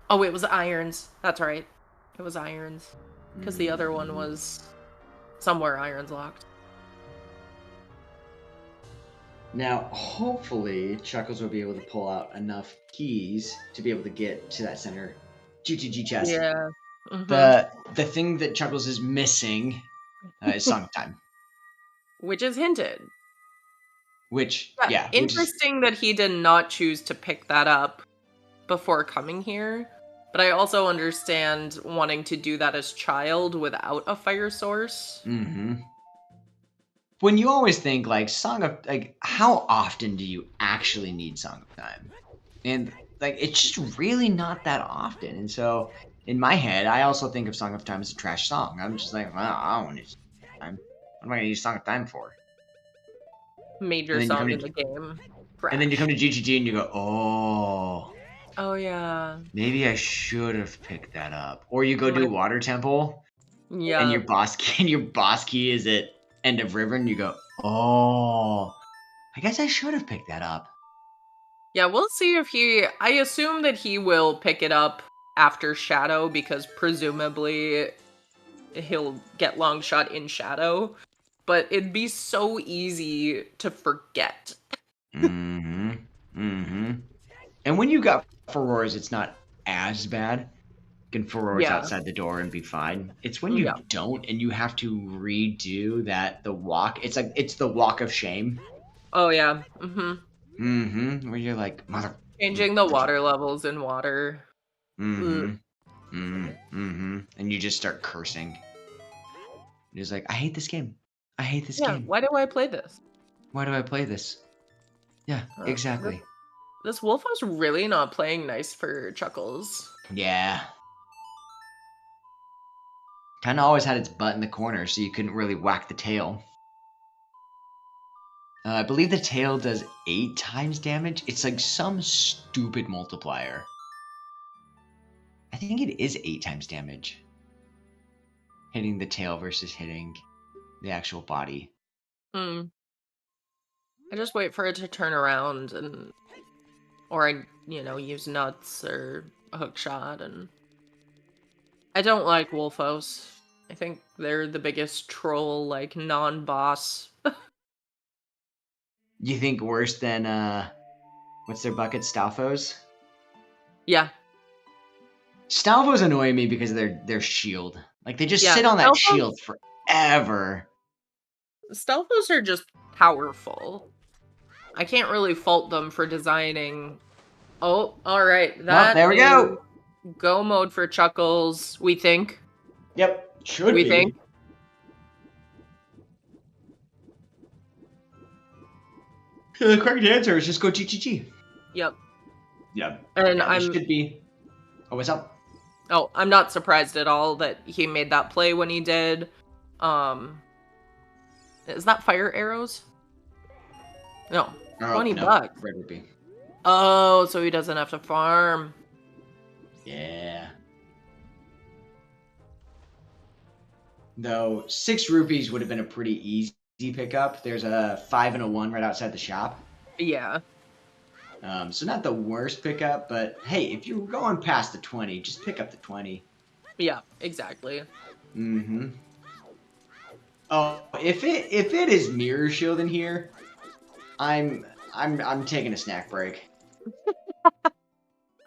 Oh, it was Irons. That's right. It was Irons. Because the other one was somewhere Irons locked. Now, hopefully, Chuckles will be able to pull out enough keys to be able to get to that center GTG chest. Yeah. The thing that Chuckles is missing is Song of Time. Which is hinted. Which, Interesting that he did not choose to pick that up before coming here. But I also understand wanting to do that as child without a fire source. Mm-hmm. When you always think, like, how often do you actually need Song of Time? And, like, it's just really not that often. And so, in my head, I also think of Song of Time as a trash song. I'm just like, well, I don't need Song of Time. What am I going to use Song of Time for? Major song in the game. And then you come to GGG and you go, oh. Oh, yeah. Maybe I should have picked that up. Or you go do Water Temple. Yeah. And your boss key is at End of River, and you go, oh, I guess I should have picked that up. Yeah, we'll see if I assume that he will pick it up after Shadow, because presumably he'll get long shot in Shadow. But it'd be so easy to forget. Mm-hmm. Mm-hmm. And when you got Furores, it's not as bad. You can Furores outside the door and be fine. It's when you don't and you have to redo the walk. It's like, it's the walk of shame. Oh, yeah. Mm-hmm. Mm-hmm. Where you're like, mother... Changing the water levels in water. Mm-hmm. Mm-hmm. Mm-hmm. And you just start cursing. You're just like, I hate this game. I hate this game. Why do I play this? Why do I play this? Yeah, exactly. This Wolfo's really not playing nice for Chuckles. Yeah. Kind of always had its butt in the corner, so you couldn't really whack the tail. I believe the tail does 8 times damage. It's like some stupid multiplier. I think it is 8 times damage. Hitting the tail versus hitting the actual body. I just wait for it to turn around, or I, use nuts or a hook shot, and I don't like Wolfos. I think they're the biggest troll, like, non-boss. You think worse than, what's their bucket? Stalfos? Yeah. Stalfos annoy me because of their shield. Like, they just sit on that shield forever. Stalfos are just powerful. I can't really fault them for designing... Oh, alright. There we go! Go mode for Chuckles, we think. Yep, should be. We think. The correct answer is just go GGG. Yep. Yep. And should be... Oh, what's up? Oh, I'm not surprised at all that he made that play when he did. Is that fire arrows? No. $20. Red rupee. Oh, so he doesn't have to farm. Yeah. Though 6 rupees would have been a pretty easy pickup. There's a 5 and a 1 right outside the shop. Yeah. So not the worst pickup, but hey, if you're going past the 20, just pick up the 20. Yeah, exactly. Mm-hmm. Oh, if it is mirror shield in here, I'm taking a snack break.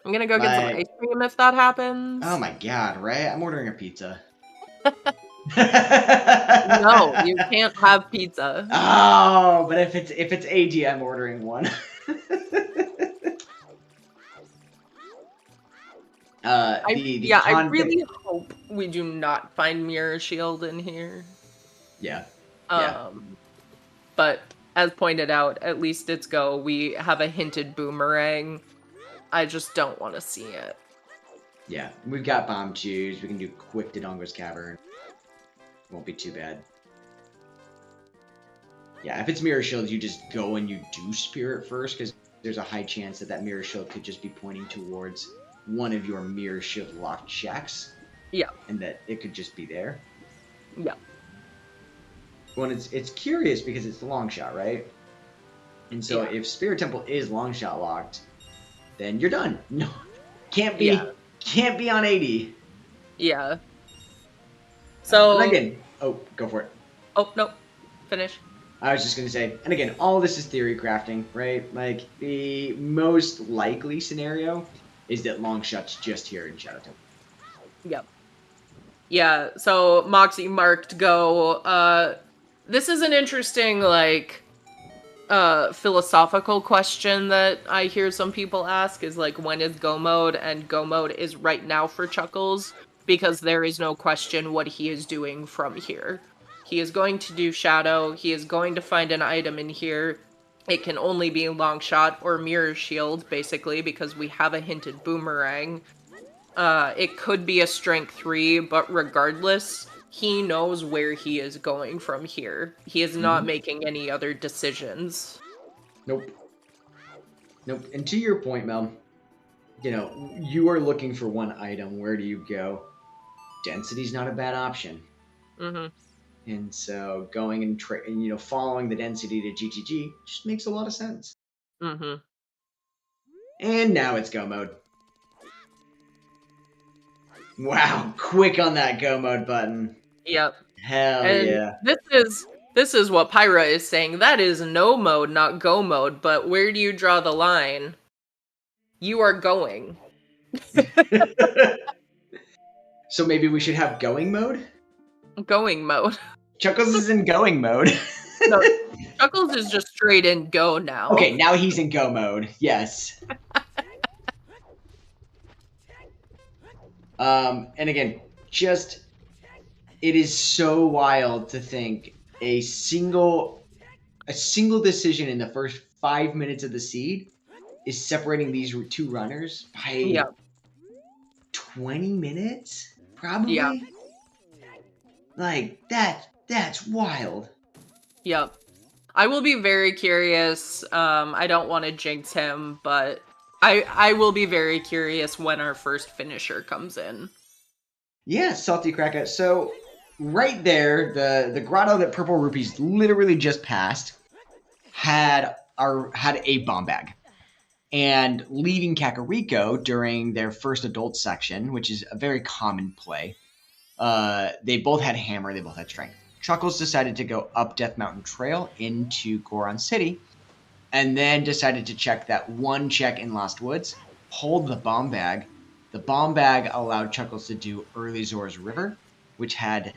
I'm gonna go get some ice cream if that happens. Oh my god, right? I'm ordering a pizza. No, you can't have pizza. Oh, but if it's AD, I'm ordering one. The I convict. really hope we do not find Mirror Shield in here. Yeah. Yeah. But as pointed out, at least it's go. We have a hinted boomerang. I just don't want to see it. Yeah. We've got bomb chews. We can do quick to Dongo's Cavern. Won't be too bad. Yeah, if it's Mirror Shield, you just go and you do Spirit first, because there's a high chance that that Mirror Shield could just be pointing towards one of your Mirror Shield locked checks. Yeah. And that it could just be there. Yeah. When it's curious because it's the long shot, right? And so if Spirit Temple is long shot locked, then you're done. No, can't be on 80. Yeah. So and again, oh, go for it. Oh no, finish. I was just gonna say, and again, all this is theory crafting, right? Like the most likely scenario is that long shot's just here in Shadow Temple. Yep. Yeah. So Moxie marked go. This is an interesting philosophical question that I hear some people ask is like, when is go mode? And go mode is right now for Chuckles, because there is no question what he is doing from here. He is going to do Shadow. He is going to find an item in here. It can only be long shot or mirror shield, basically, because we have a hinted boomerang. It could be a strength 3, but regardless, he knows where he is going from here. He is not making any other decisions. Nope. And to your point, Mel, you are looking for one item. Where do you go? Density's not a bad option. Mm-hmm. And so going and following the density to GTG just makes a lot of sense. Mm-hmm. And now it's go mode. Wow, quick on that go mode button. Yep. Hell and yeah. This is what Pyra is saying. That is no mode, not go mode. But where do you draw the line? You are going. So maybe we should have going mode? Going mode. Chuckles is in going mode. No, Chuckles is just straight in go now. Okay, now he's in go mode. Yes. And again, it is so wild to think a single decision in the first 5 minutes of the seed is separating these two runners by 20 minutes, probably. Yeah. Like that's wild. Yep. I will be very curious. I don't want to jinx him, but I will be very curious when our first finisher comes in. Yeah, Salty Cracker. So right there, the grotto that Purple Rupees literally just passed had a bomb bag. And leaving Kakariko during their first adult section, which is a very common play, they both had hammer, they both had strength. Chuckles decided to go up Death Mountain Trail into Goron City, and then decided to check that one check in Lost Woods, pulled the bomb bag. The bomb bag allowed Chuckles to do early Zora's River, which had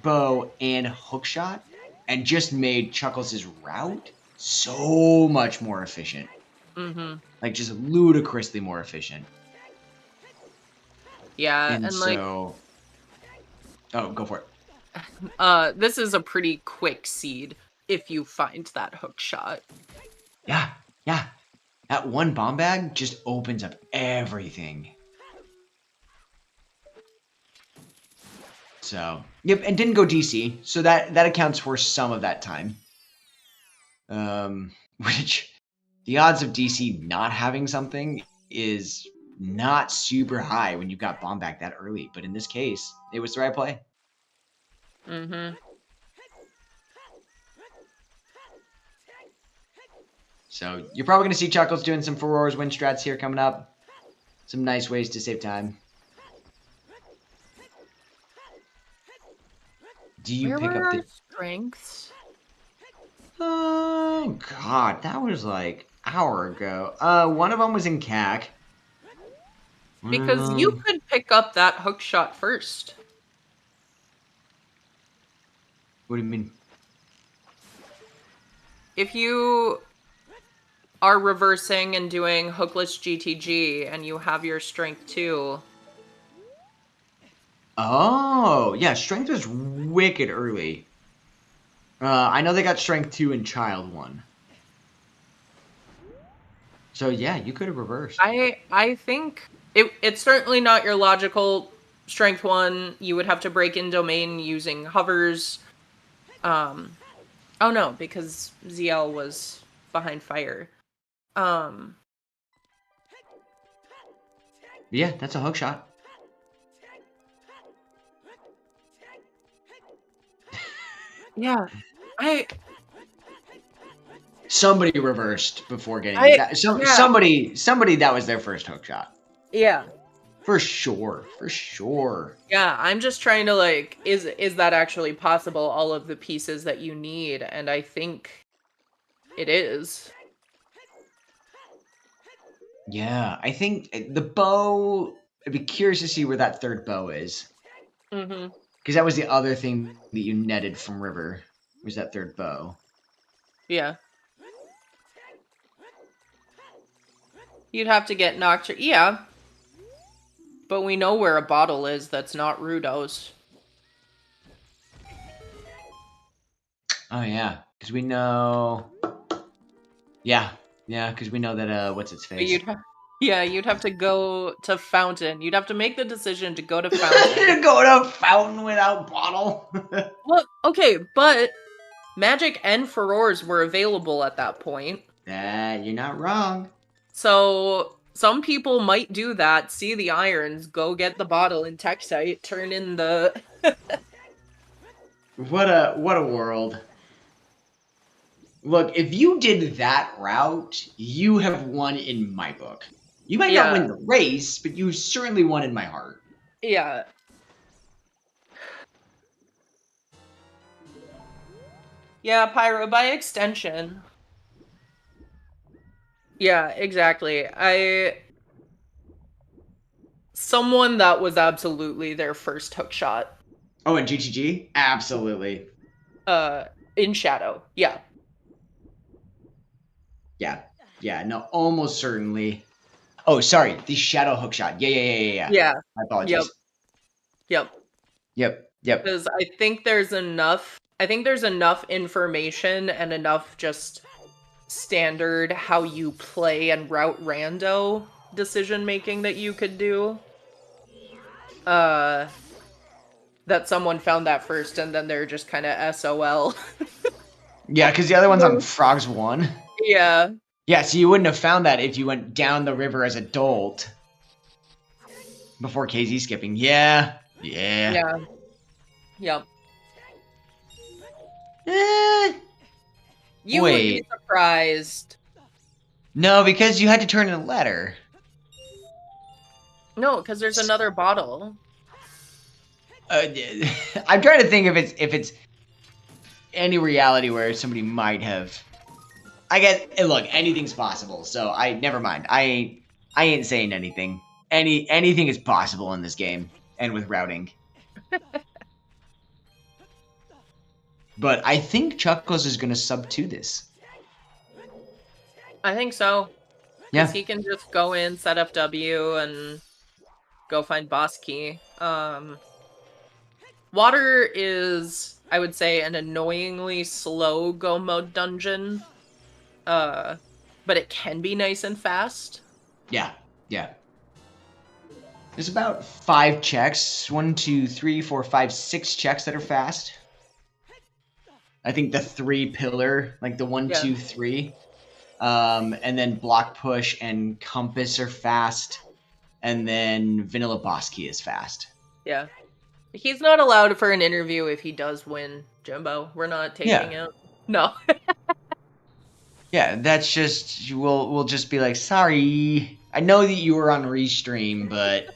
bow and hookshot, and just made Chuckles' route so much more efficient. Mm-hmm. Like, just ludicrously more efficient. Yeah, and so... Oh, go for it. This is a pretty quick seed if you find that hook shot. Yeah. That one bomb bag just opens up everything. So, yep, and didn't go DC, so that accounts for some of that time. Which, the odds of DC not having something is not super high when you've got bomb bag that early, but in this case, it was the right play. Mm-hmm. So you're probably going to see Chuckles doing some Furor's win strats here coming up. Some nice ways to save time. Do you pick up the strengths? Oh god, that was like an hour ago. One of them was in CAC. Because you could pick up that hook shot first. What do you mean? If you are reversing and doing hookless GTG and you have your strength 2. Oh, yeah, strength was wicked early. I know they got strength 2 in child 1. So yeah, you could have reversed. I think it's certainly not your logical strength 1. You would have to break in domain using hovers. Oh no, because ZL was behind fire. Yeah, that's a hook shot. Yeah. Somebody reversed before getting yeah. somebody that was their first hook shot. Yeah. For sure. For sure. Yeah, I'm just trying to like is that actually possible, all of the pieces that you need, and I think it is. Yeah, I think the bow, I'd be curious to see where that third bow is. Mhm. Because that was the other thing that you netted from River, was that third bow. Yeah. You'd have to get Nocturne. Yeah. But we know where a bottle is that's not Rudo's. Oh yeah, because we know. Yeah, because we know that what's its But face? you'd have to go to Fountain. You'd have to make the decision to go to Fountain. Go to Fountain without bottle. Well, okay, but Magic and Furores were available at that point. You're not wrong. So some people might do that, see the irons, go get the bottle in Techsite, turn in the... What a world. Look, if you did that route, you have won in my book. You might not win the race, but you certainly won in my heart. Yeah. Yeah, Pyro, by extension. Yeah, exactly. Someone that was absolutely their first hook shot. Oh, and GTG? Absolutely. In Shadow. Yeah. Yeah, no, almost certainly. Oh, sorry, the Shadow hook shot. Yeah. Yeah. My apologies. Yep. Because I think there's enough information and enough just standard how you play and route rando decision making that you could do. That someone found that first and then they're just kind of SOL. Yeah, because the other one's on Frogs 1. Yeah. Yeah, so you wouldn't have found that if you went down the river as adult before KZ skipping. Yeah. Yep. You would be surprised. No, because you had to turn in a letter. No, because there's another bottle. I'm trying to think if it's any reality where somebody might have. I guess look, anything's possible. So never mind. I ain't saying anything. Anything is possible in this game and with routing. But I think Chuckles is going to sub to this. I think so. Yeah. Because he can just go in, set up W, and go find boss key. Water is, I would say, an annoyingly slow go mode dungeon. But it can be nice and fast. Yeah. There's about 5 checks. 1, 2, 3, 4, 5, 6 checks that are fast. I think the 3 pillar, like the 1, 2, 3. And then block push and compass are fast. And then vanilla boss key is fast. Yeah. He's not allowed for an interview if he does win, Jimbo. We're not taking it. No. Yeah, that's just we'll just be like, sorry. I know that you were on restream, but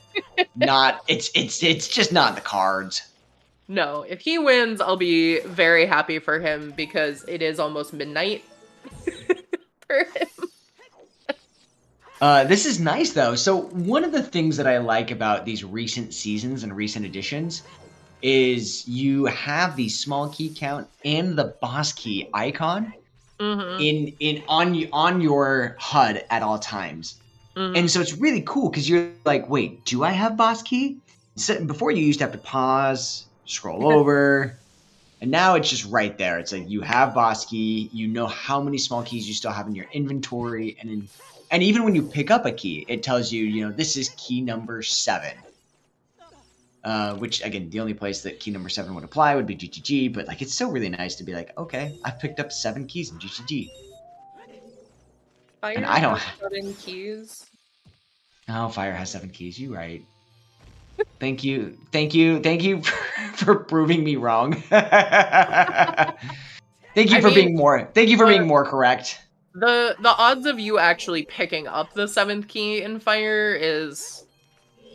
not it's just not in the cards. No, if he wins, I'll be very happy for him because it is almost midnight for him. This is nice though. So one of the things that I like about these recent seasons and recent editions is you have the small key count and the boss key icon on your HUD at all times. And so it's really cool because you're like, wait, do I have boss key? So before you used to have to pause, scroll over, and now it's just right there. It's like you have boss key, you know how many small keys you still have in your inventory, and even when you pick up a key, it tells you, you know, this is key number 7. Which again, the only place that key number 7 would apply would be GTG, but like it's still really nice to be like, okay, I've picked up 7 keys in GTG. Fire And I don't has 7 keys. Oh, fire has 7 keys. You right. Thank you for proving me wrong. Thank you for being more correct. The odds of you actually picking up the 7th key in fire is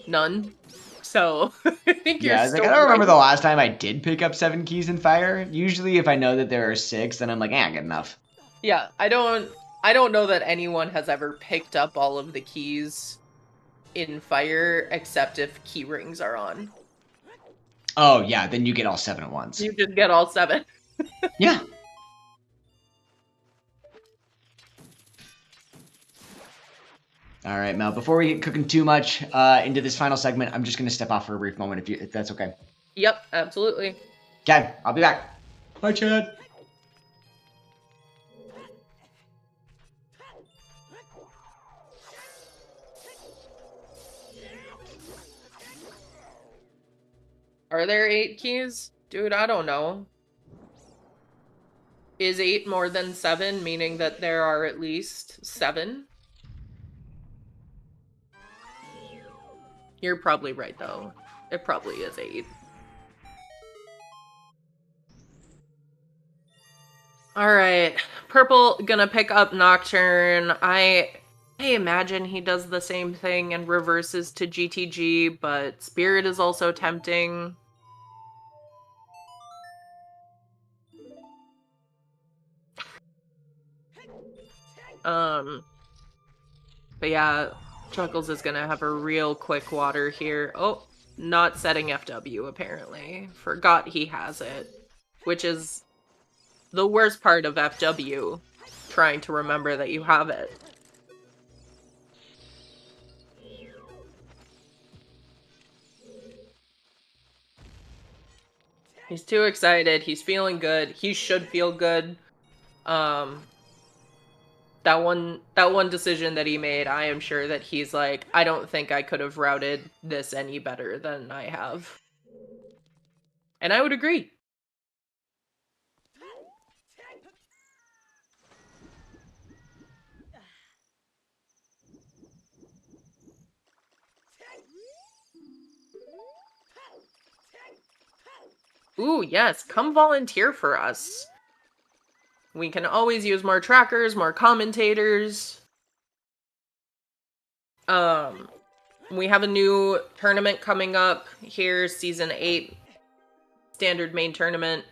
none. So I think Yeah, I don't remember the last time I did pick up 7 keys in fire. Usually, if I know that there are 6, then I'm like, good enough. Yeah, I don't know that anyone has ever picked up all of the keys in fire except if key rings are on. Oh yeah, then you get all 7 at once. You just get all 7. Yeah. All right, Mel. Before we get cooking too much into this final segment, I'm just gonna step off for a brief moment, if that's okay. Yep, absolutely. Okay, I'll be back. Bye, Chad. Are there 8 keys? Dude, I don't know. Is 8 more than 7, meaning that there are at least 7? You're probably right, though. It probably is 8. Alright. Purple gonna pick up Nocturne. I imagine he does the same thing and reverses to GTG, but Spirit is also tempting. But yeah, Chuckles is gonna have a real quick water here. Oh, not setting FW, apparently. Forgot he has it. Which is the worst part of FW, trying to remember that you have it. He's too excited. He's feeling good. He should feel good. That one decision that he made, I am sure that he's like, I don't think I could have routed this any better than I have. And I would agree. Ooh, yes, come volunteer for us. We can always use more trackers, more commentators. We have a new tournament coming up here, Season 8. Standard main tournament.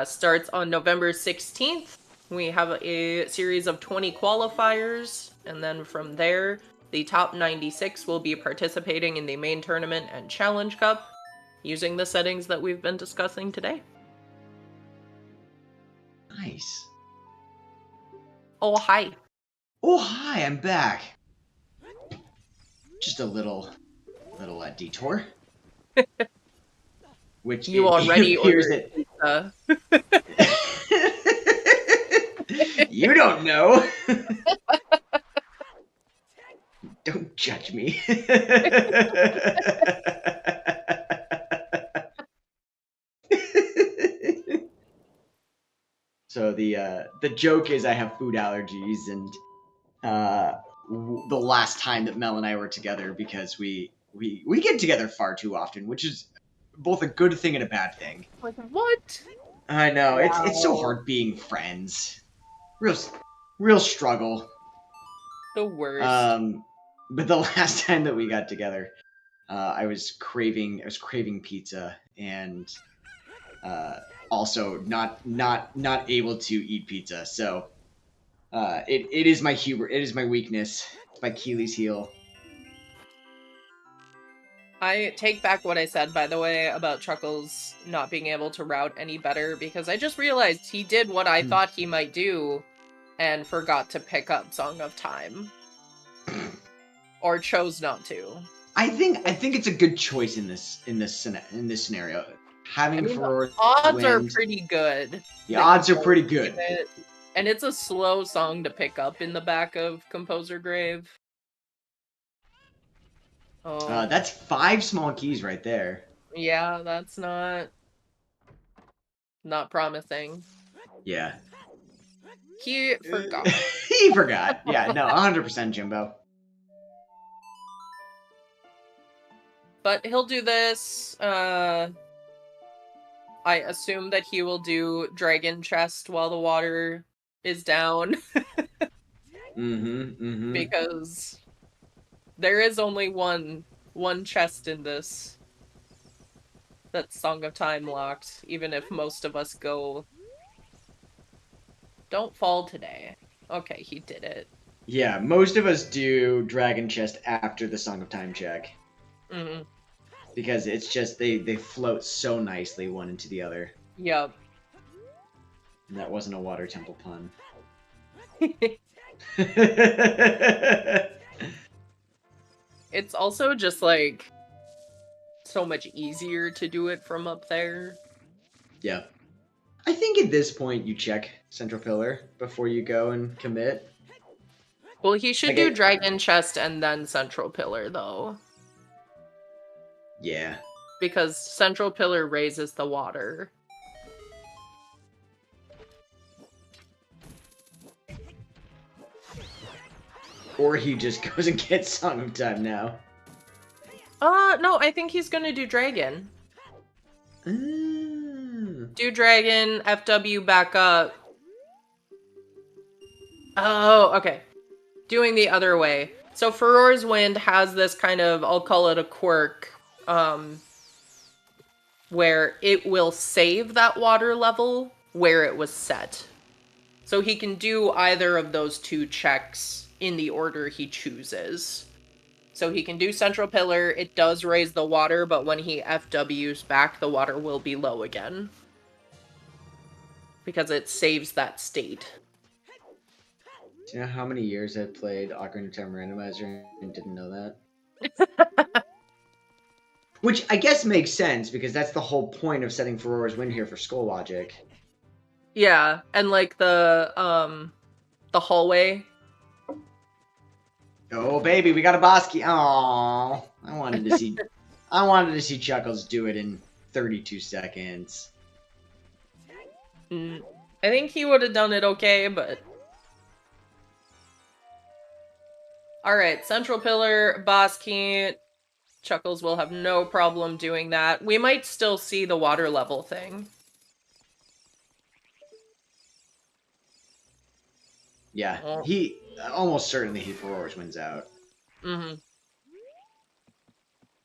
Starts on November 16th. We have a series of 20 qualifiers, and then from there, the top 96 will be participating in the main tournament and Challenge Cup, using the settings that we've been discussing today. Nice. Oh, hi. Oh, hi, I'm back. Just a little detour. Which You already ordered pizza. You don't know. Don't judge me. So the joke is I have food allergies, and the last time that Mel and I were together, because we get together far too often, which is both a good thing and a bad thing. Like, what? I know. Wow. It's so hard being friends. Real struggle. The worst. But the last time that we got together, I was craving pizza, and also not able to eat pizza. So it is my hubris. It is my weakness. It's my Achilles heel. I take back what I said, by the way, about Chuckles not being able to route any better, because I just realized he did what I thought he might do and forgot to pick up Song of Time. Or chose not to. I think it's a good choice in this scenario. Having I mean, Furore the odds are wind, pretty good. the that odds he are pretty won't good. do it. And it's a slow song to pick up in the back of Composer Grave. Oh. That's 5 small keys right there. Yeah, that's not promising. Yeah. He forgot. He forgot. Yeah, no, 100% Jimbo. But he'll do this. I assume that he will do Dragon Chest while the water is down. Because there is only one chest in this that's Song of Time locked, even if most of us go. Don't fall today. Okay, he did it. Yeah, most of us do Dragon Chest after the Song of Time check. Mm-hmm. Because it's just, they float so nicely one into the other. Yep. And that wasn't a water temple pun. It's also just, like, so much easier to do it from up there. Yeah. I think at this point you check Central Pillar before you go and commit. Well, he should do Dragon Chest and then Central Pillar, though. Yeah. Because Central Pillar raises the water. Or he just goes and gets Song of Time now. No, I think he's gonna do Dragon. Do Dragon, FW back up. Oh, okay. Doing the other way. So Furore's Wind has this kind of, I'll call it a quirk, where it will save that water level where it was set. So he can do either of those two checks in the order he chooses. So he can do Central Pillar, it does raise the water, but when he FWs back, the water will be low again. Because it saves that state. Do you know how many years I've played Ocarina of Time Randomizer and didn't know that? Which I guess makes sense, because that's the whole point of setting Furore's Wind here for Skull Logic. Yeah, and like the hallway. Oh baby, we got a boss key. Aww. I wanted to see Chuckles do it in 32 seconds. I think he would have done it okay, but... Alright, Central Pillar, boss key. Chuckles will have no problem doing that. We might still see the water level thing. Yeah, he almost certainly Furore's Wind's out. Mm-hmm.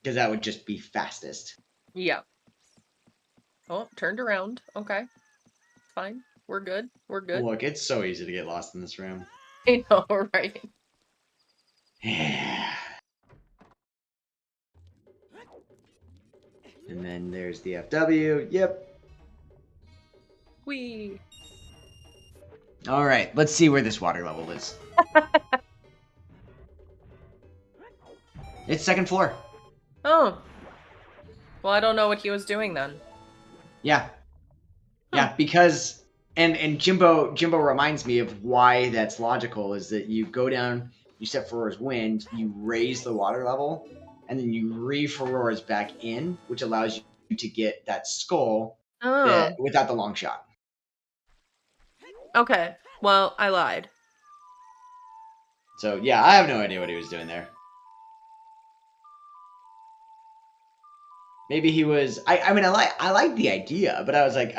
Because that would just be fastest. Yeah. Oh, turned around. Okay. Fine. We're good. We're good. Look, it's so easy to get lost in this room. I know, right? Yeah. And then there's the FW. Yep. Whee! Alright, let's see where this water level is. It's second floor. Oh. Well, I don't know what he was doing then. Yeah. Yeah, because and Jimbo reminds me of why that's logical, is that you go down, you set Furore's Wind, you raise the water level, and then you re-Furore's back in, which allows you to get that skull without the long shot. Okay. Well, I lied. So yeah, I have no idea what he was doing there. Maybe he was. I mean, I like the idea, but I was like,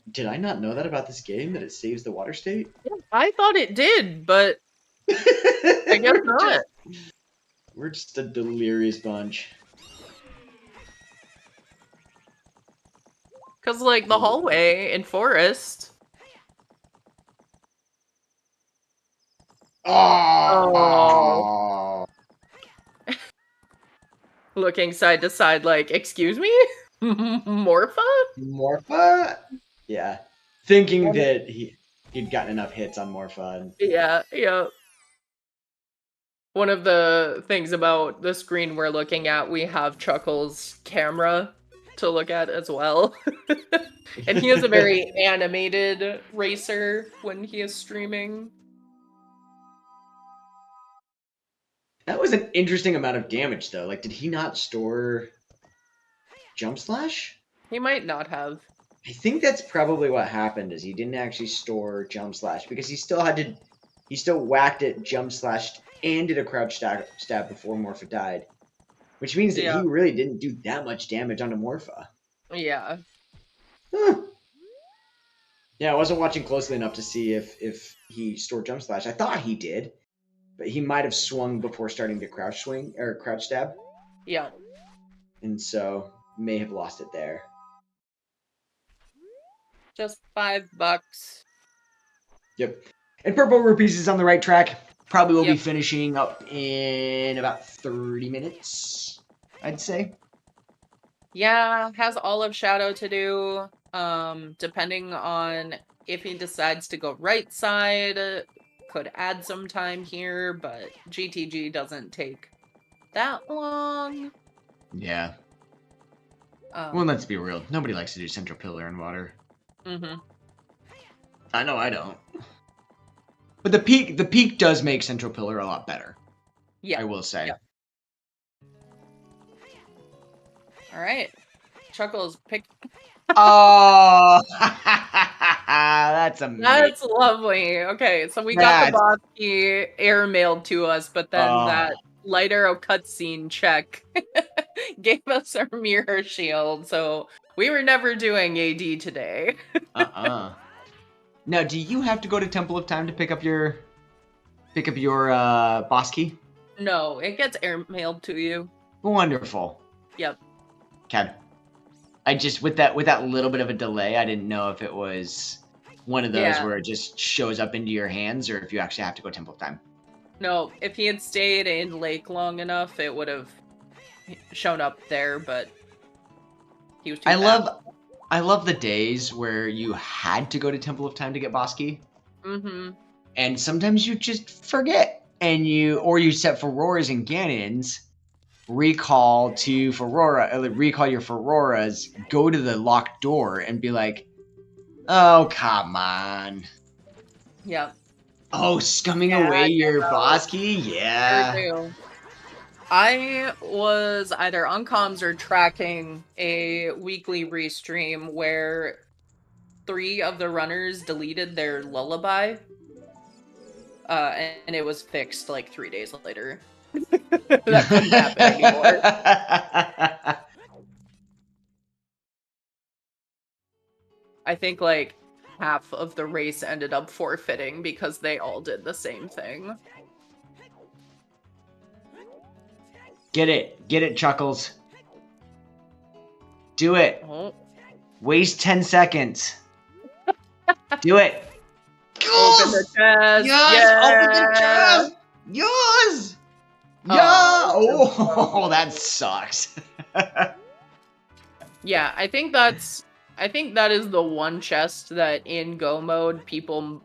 did I not know that about this game, that it saves the water state? I thought it did, but I guess not. We're just a delirious bunch. Because, like, the hallway in Forest. Oh. Looking side to side like, excuse me? Morpha? Morpha? Yeah. Thinking that he'd gotten enough hits on Morpha. And... Yeah, yeah. One of the things about the screen we're looking at, we have Chuckles' camera to look at as well. And he is a very animated racer when he is streaming. That was an interesting amount of damage, though. Like, did he not store Jump Slash? He might not have. I think that's probably what happened, is he didn't actually store Jump Slash, because he still whacked it, Jump Slashed, and did a crouch stab before Morpha died. Which means that he really didn't do that much damage onto Morpha. Yeah. Huh. Yeah, I wasn't watching closely enough to see if he stored Jump Slash. I thought he did, but he might have swung before starting to crouch swing or crouch stab. Yeah. And so may have lost it there. Just $5. Yep. And Purple Rupees is on the right track. Probably will be finishing up in about 30 minutes, I'd say. Yeah, has Olive Shadow to do. Depending on if he decides to go right side, could add some time here, but GTG doesn't take that long. Yeah. Well, let's be real. Nobody likes to do Central Pillar in water. Mm-hmm. I know I don't. But the peak does make Central Pillar a lot better. Yeah. I will say. Yeah. All right. Chuckles pick. Oh, that's amazing. That's lovely. Okay, so we got the boss key airmailed to us, but then that Light Arrow cutscene check gave us our mirror shield, so we were never doing AD today. Now, do you have to go to Temple of Time to pick up your boss key? No, it gets airmailed to you. Wonderful. Yep. Okay. I just with that little bit of a delay, I didn't know if it was one of those where it just shows up into your hands, or if you actually have to go Temple of Time. No, if he had stayed in Lake long enough, it would have shown up there, but he was too fast. I love the days where you had to go to Temple of Time to get boss key. Mm-hmm. And sometimes you just forget, and you set Ferroras and Ganons, recall your Ferroras, go to the locked door, and be like, oh, come on. Yeah. Oh, scumming away your boss key? Yeah. Sure do. I was either on comms or tracking a weekly restream where 3 of the runners deleted their lullaby. And it was fixed like 3 days later. That couldn't happen anymore. I think like half of the race ended up forfeiting because they all did the same thing. Get it, Chuckles. Do it. Oh. Waste 10 seconds. Do it. Open the chest. Yes! Open the chest! Yes! Yeah! Oh, that sucks. Yeah, I think that is the one chest that in Go mode people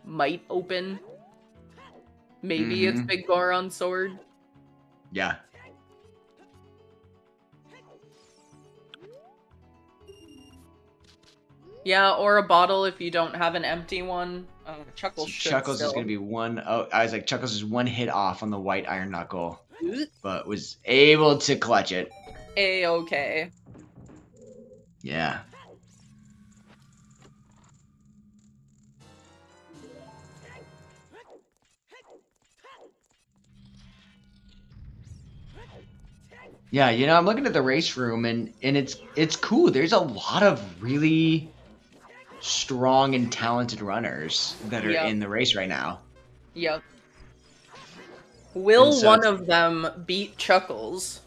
might open. Maybe it's Big Goron Sword. Yeah. Yeah, or a bottle if you don't have an empty one. Chuckles Chuckles is going to be one. Oh, I was like, Chuckles is one hit off on the white iron knuckle, but was able to clutch it. A-okay. Yeah. Yeah, I'm looking at the race room and it's cool. There's a lot of really strong and talented runners that are in the race right now. Yep. Will one of them beat Chuckles?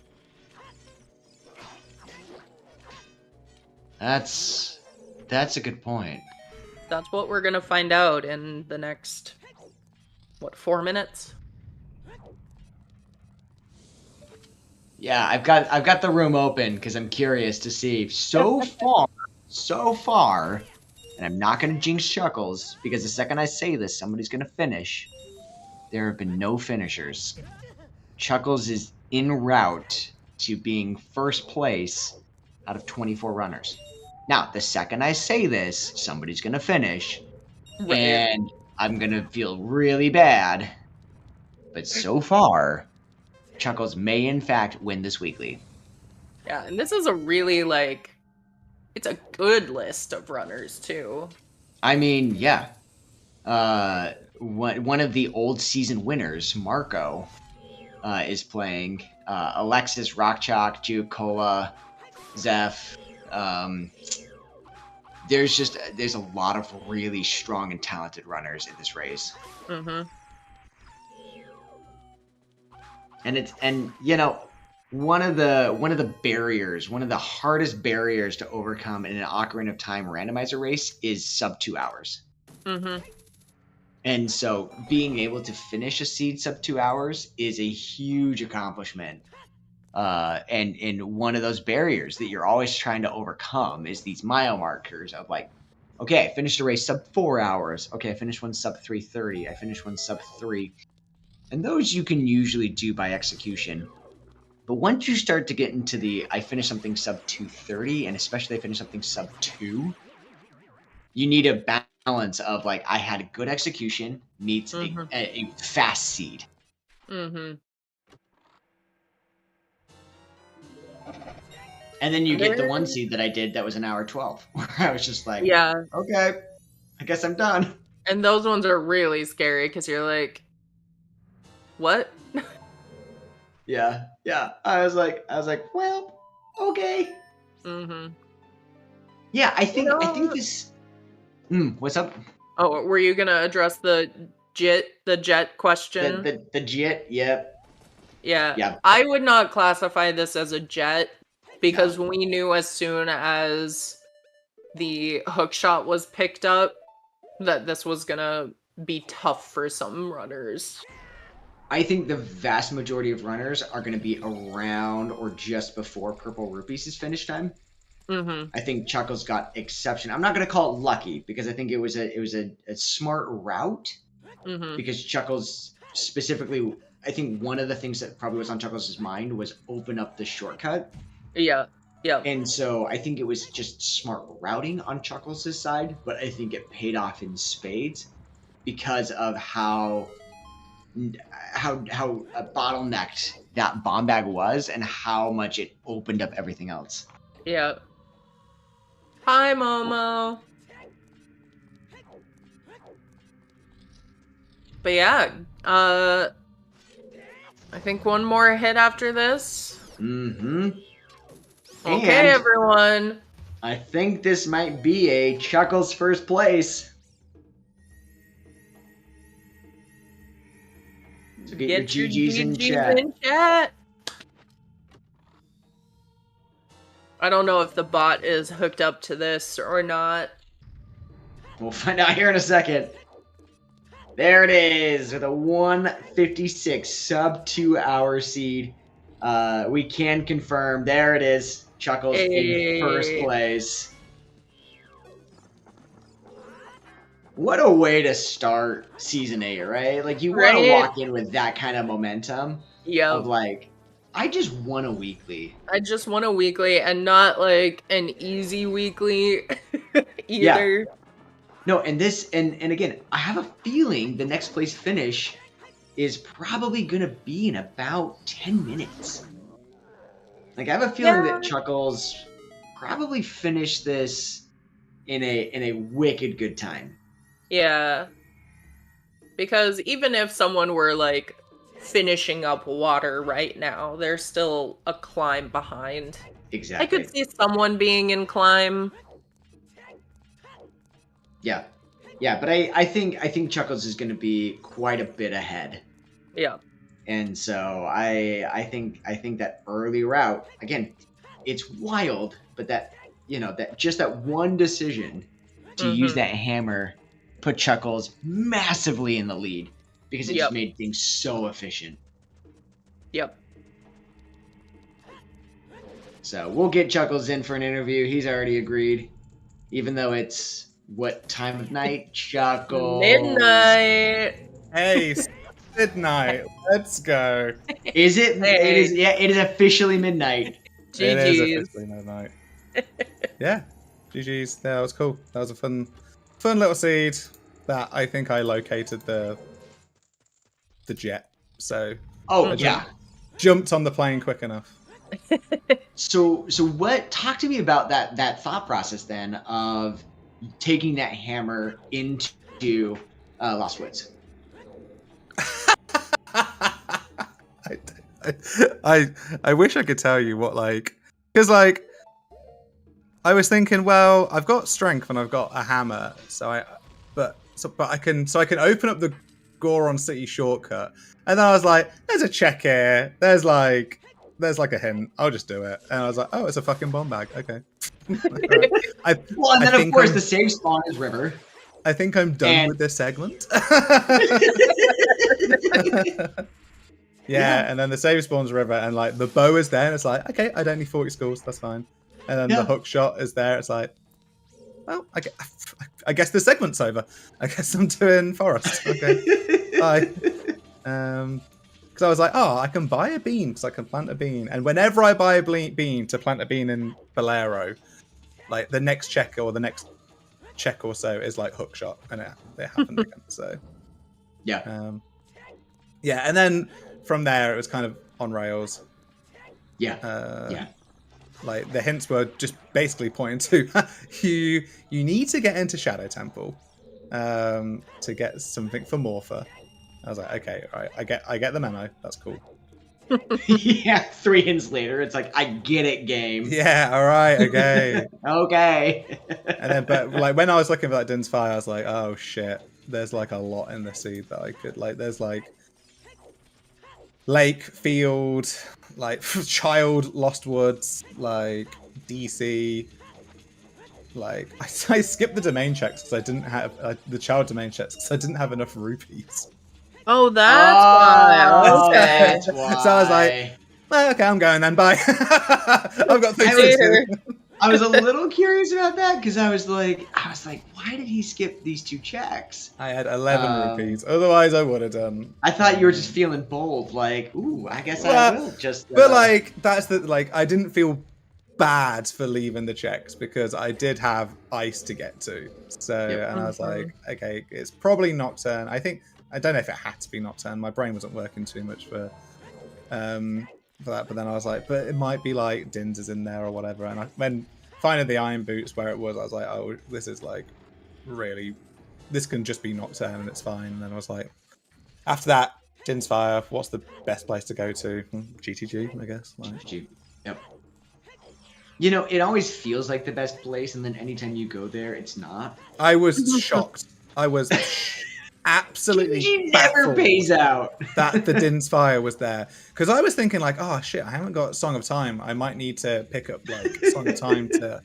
That's a good point. That's what we're gonna find out in the next, 4 minutes? Yeah, I've got the room open because I'm curious to see. So far, and I'm not gonna jinx Chuckles because the second I say this, somebody's gonna finish. There have been no finishers. Chuckles is en route to being first place out of 24 runners. Now, the second I say this, somebody's gonna finish, Right. and I'm gonna feel really bad. But so far, Chuckles may in fact win this weekly. Yeah, and this is a really like it's a good list of runners too. I mean, yeah. One of the old season winners, Marco, is playing. Alexis, Rockchalk, Giacola, Zeph. There's a lot of really strong and talented runners in this race. Mm-hmm. And you know, one of the barriers, one of the hardest barriers to overcome in an Ocarina of Time randomizer race is sub 2 hours. Mm-hmm. And so being able to finish a seed sub 2 hours is a huge accomplishment. And one of those barriers that you're always trying to overcome is these mile markers of like, okay, I finished a race sub 4 hours. Okay, I finished one sub 3:30. I finished one sub 3. And those you can usually do by execution. But once you start to get into the I finished something sub 2:30, and especially I finished something sub 2, you need a balance of like I had a good execution meets a fast seed. Mm-hmm. And then you get the one seed that I did that was an hour 12, where I was just like, Yeah. okay, I guess I'm done. And those ones are really scary because you're like, what? Yeah. I was like, well, okay. Mm-hmm. Yeah, I think this. What's up? Oh, were you gonna address the jet question? The jet. Yep. Yeah. I would not classify this as a jet because we knew as soon as the hookshot was picked up that this was gonna be tough for some runners. I think the vast majority of runners are going to be around or just before Purple Rupees' finish time. Mm-hmm. I think Chuckles got exception. I'm not going to call it lucky because I think it was a smart route. Mm-hmm. Because Chuckles specifically, I think one of the things that probably was on Chuckles' mind was open up the shortcut. Yeah. And so I think it was just smart routing on Chuckles' side, but I think it paid off in spades because of how bottlenecked that bomb bag was and how much it opened up everything else. Yeah. Hi, Momo. But yeah, I think one more hit after this. Mm-hmm. Okay, And everyone. I think this might be a Chuckles first place. So get your GGs in chat. I don't know if the bot is hooked up to this or not. We'll find out here in a second. There it is with a 156 sub 2 hour seed. We can confirm. There it is. Chuckles in first place. What a way to start season 8, right? Like you want to walk in with that kind of momentum. Yeah. Of like, I just won a weekly. I just won a weekly and not like an easy weekly either. Yeah. No, and this and again, I have a feeling the next place finish is probably gonna be in about 10 minutes. Like I have a feeling that Chuckles probably finished this in a wicked good time. Yeah. Because even if someone were like finishing up water right now, there's still a climb behind. Exactly. I could see someone being in climb. Yeah. Yeah, but I think Chuckles is gonna be quite a bit ahead. Yeah. And so I think that early route, again, it's wild, but that that one decision to use that hammer put Chuckles massively in the lead because it just made things so efficient. Yep. So we'll get Chuckles in for an interview. He's already agreed, even though it's what time of night? Chuckles. Midnight. Hey, midnight. Let's go. Is it? Hey. It is. Yeah, it is officially midnight. It is GG's. officially midnight. Yeah, GG's. That was cool. That was a fun little seed. That I think I located the jet. So Oh I yeah. jumped on the plane quick enough. So what? Talk to me about that thought process then of taking that hammer into Lost Woods. I wish I could tell you what because I was thinking, well, I've got strength and I've got a hammer, but I can open up the Goron City shortcut, and then I was like, there's a check here, there's like a hint, I'll just do it, and I was like, oh, it's a fucking bomb bag, okay. Right. Well, and then of course the save spawn is River. I think I'm done with this segment. Yeah, and then the save spawns River, and like the bow is there, and it's like, okay, I don't need 40 skulls, that's fine. And then the hook shot is there, it's like, well, I guess the segment's over. I guess I'm doing forest. Okay, bye. Because I was like, oh, I can buy a bean because I can plant a bean, and whenever I buy a bean to plant a bean in Bolero, like the next check or the next check or so is like hook shot, and it happened again. So Yeah. Yeah, and then from there it was kind of on rails. Yeah. Yeah. Like the hints were just basically pointing to you need to get into Shadow Temple to get something for Morpher. I was like, okay, all right, I get the memo. That's cool. Yeah, 3 hints later, it's like, I get it, game. Yeah, all right, okay. Okay. And then, but like when I was looking for that Din's Fire, I was like, oh shit, there's like a lot in the seed that I could like. There's like lake, field, like child, Lost Woods, like DC. Like I skipped the domain checks because I didn't have the child domain checks because I didn't have enough rupees. Oh, that's why. Okay. That's why. So I was like, well, okay, I'm going then. Bye. I've got things Later. to do. I was a little curious about that because I was like, why did he skip these 2 checks? I had 11 rupees. Otherwise, I would have done. I thought you were just feeling bold, like, ooh, I guess I will just. But like, that's the like, I didn't feel bad for leaving the checks because I did have ice to get to. So, and I was like, okay, it's probably Nocturne. I don't know if it had to be Nocturne. My brain wasn't working too much for that. But then I was like, but it might be like Din's is in there or whatever. And when finding the Iron Boots where it was, I was like, oh, this is like really, this can just be Nocturne and it's fine. And then I was like, after that, Din's Fire, what's the best place to go to? GTG, I guess. Like, GTG. Yep. You know, it always feels like the best place, and then anytime you go there, it's not. I was shocked. I was absolutely GTG never pays out. that the Din's Fire was there. Because I was thinking like, oh shit, I haven't got Song of Time. I might need to pick up like Song of Time to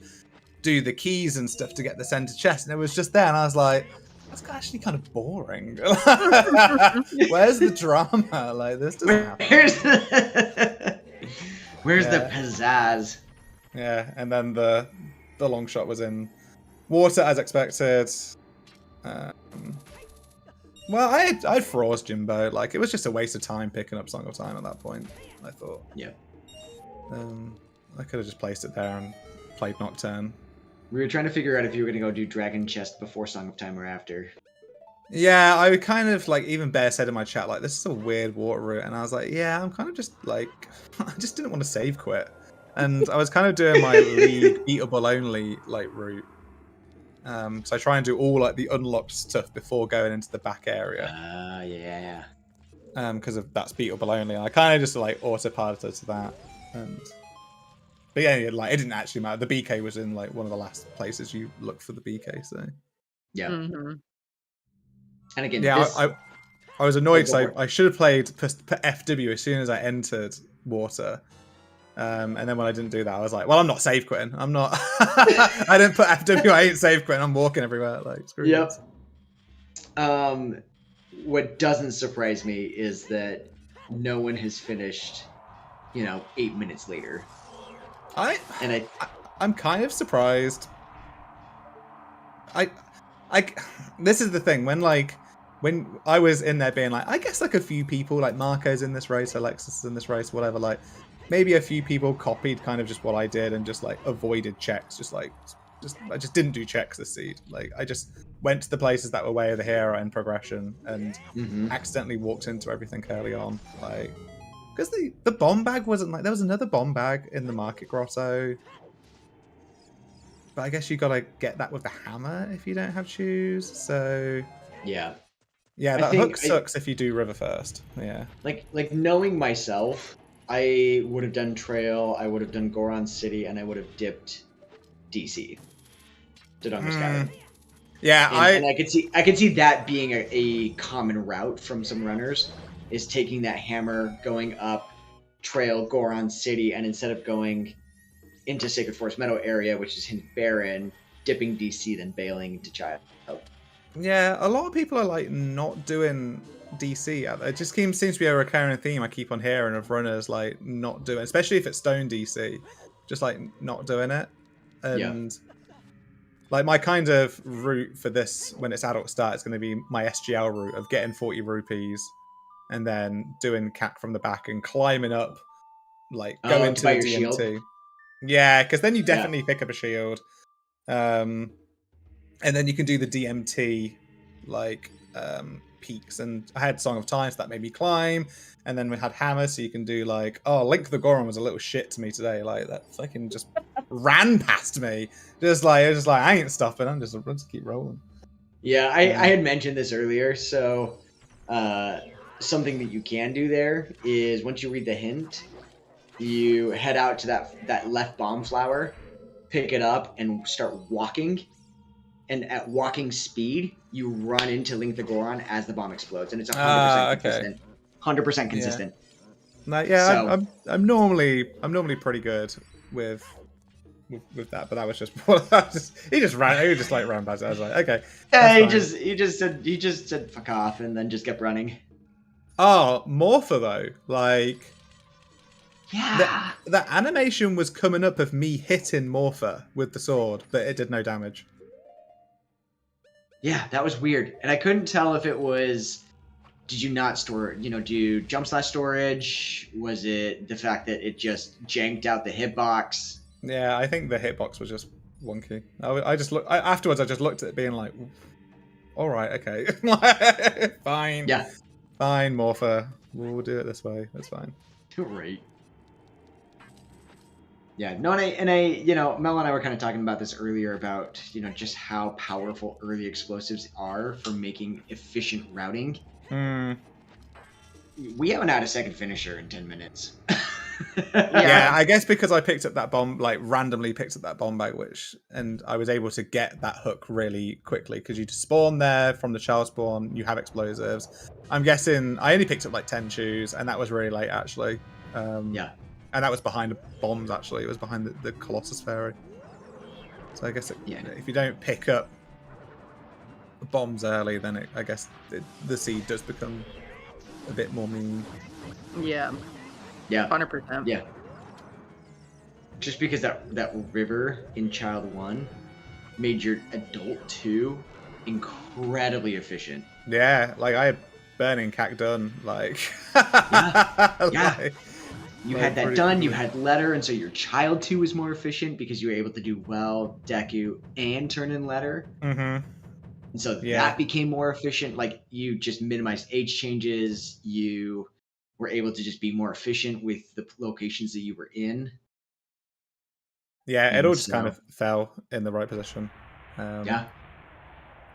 do the keys and stuff to get the center chest. And it was just there. And I was like, that's actually kind of boring. Where's the drama? Like this doesn't happen. Where's the pizzazz? Yeah, and then the long shot was in water as expected. Well, I'd froze Jimbo. Like it was just a waste of time picking up Song of Time at that point. I thought. Yeah. I could have just placed it there and played Nocturne. We were trying to figure out if you were gonna go do Dragon Chest before Song of Time or after. Yeah, I would kind of like even Bear said in my chat like this is a weird water route, and I was like, yeah, I'm kind of just like I just didn't want to save quit, and I was kind of doing my league beatable only like route. So I try and do all like the unlocked stuff before going into the back area. Yeah. Because of that's beatable only, and I kind of just like autopiloted to that. But yeah, like it didn't actually matter. The BK was in like one of the last places you look for the BK. So yeah. Mm-hmm. And again, yeah, I was annoyed because I should have put FW as soon as I entered water. And then when I didn't do that, I was like, well, I'm not save quitting. I'm not. I didn't put FW. I ain't save quitting. I'm walking everywhere. Like, screw yep. it. What doesn't surprise me is that no one has finished, 8 minutes later. I'm kind of surprised. This is the thing, when I was in there being like, I guess like a few people, like Marco's in this race, Alexis is in this race, whatever, like maybe a few people copied kind of just what I did and just like avoided checks, I just didn't do checks this seed. Like I just went to the places that were way over here in progression and accidentally walked into everything early on. Like, because the bomb bag wasn't like, there was another bomb bag in the market grotto. But I guess you gotta get that with the hammer if you don't have shoes. So yeah, that hook sucks if you do river first. Yeah, like knowing myself, I would have done trail, I would have done Goron City, and I would have dipped DC to Dunga Skyrim. Yeah, and I could see that being a common route from some runners, is taking that hammer, going up trail Goron City, and instead of going into Sacred Forest Meadow area, which is Hint Barren, dipping DC, then bailing to Child. Yeah, a lot of people are like not doing DC. It just seems to be a recurring theme I keep on hearing of runners like not doing, especially if it's stone DC, just like not doing it. And like my kind of route for this when it's adult start is going to be my SGL route of getting 40 rupees and then doing CAC from the back and climbing up, like go into the DMT. Shield? Yeah, because then you definitely pick up a shield. And then you can do the DMT, like, peaks. And I had Song of Time, so that made me climb. And then we had Hammer, so you can do, like... Oh, Link the Goron was a little shit to me today. Like, that fucking just ran past me. I was just like, I ain't stopping. I'm just keep rolling. Yeah, I had mentioned this earlier. So, something that you can do there is once you read the hint... You head out to that left bomb flower, pick it up, and start walking. And at walking speed, you run into Link the Goron as the bomb explodes, and it's 100% consistent. 100% consistent. I'm normally pretty good with that, but that was just he just ran past it. I was like, okay. Yeah, he just said fuck off, and then just kept running. Oh, Morpher though, like. Yeah. The animation was coming up of me hitting Morpher with the sword, but it did no damage. Yeah, that was weird. And I couldn't tell if it was, did you not store, do you jump slash storage? Was it the fact that it just janked out the hitbox? Yeah, I think the hitbox was just wonky. Afterwards I just looked at it being like, all right, okay. Fine. Yeah. Fine, Morpher. We'll do it this way. That's fine. Right. Yeah, no, and I, Mel and I were kind of talking about this earlier about, just how powerful early explosives are for making efficient routing. We haven't had a second finisher in 10 minutes. Yeah, I guess because I picked up that bomb, like randomly picked up that bomb bag, and I was able to get that hook really quickly because you just spawn there from the child spawn, you have explosives. I'm guessing I only picked up like 10 shoes, and that was really late actually. Yeah. And that was behind the bombs, actually. It was behind the Colossus Fairy. So I guess if you don't pick up the bombs early, then I guess the seed does become a bit more mean. Yeah. Yeah. 100%. Yeah. Just because that river in Child 1 made your Adult 2 incredibly efficient. Yeah, like I had Burning Cac done, like... Yeah. You had that done, you had letter, and so your Child 2 was more efficient because you were able to do well, Deku, and turn in letter. Mm-hmm. And so that became more efficient. Like, you just minimized age changes, you were able to just be more efficient with the locations that you were in. Yeah, it all just kind of fell in the right position. Yeah.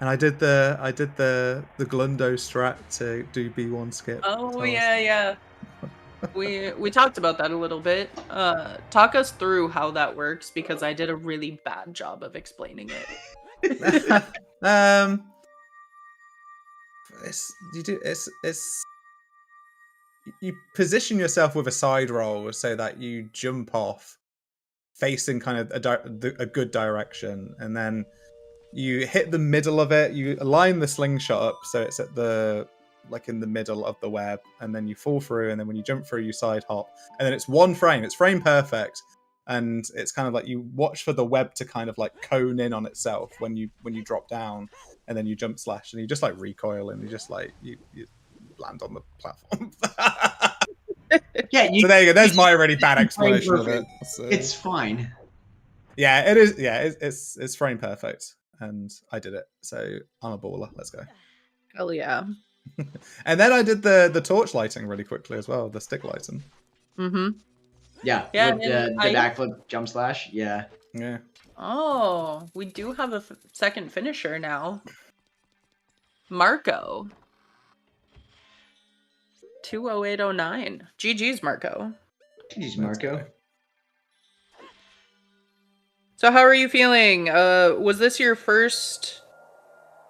And I did the Glundo strat to do B1 skip. Oh, yeah. We talked about that a little bit. Talk us through how that works, because I did a really bad job of explaining it. You position yourself with a side roll so that you jump off facing kind of a good direction, and then you hit the middle of it. You align the slingshot up so it's at in the middle of the web, and then you fall through, and then when you jump through you side hop, and then it's one frame. It's frame perfect, and it's kind of like you watch for the web to kind of like cone in on itself when you drop down, and then you jump slash and you just like recoil and you just like you land on the platform. Yeah, So there you go. There's my really bad explanation of it. perfect. So, It's fine. yeah, it is. Yeah, it's frame perfect, and I did it. So I'm a baller. Let's go. Hell yeah. And then I did the torch lighting really quickly as well, the stick lighting. Mm-hmm. Yeah, Yeah, with and the backflip jump slash. Yeah. Yeah. Oh, we do have a second finisher now. Marco. 20809. GG's, Marco. Jeez, Marco. So how are you feeling? Was this your first...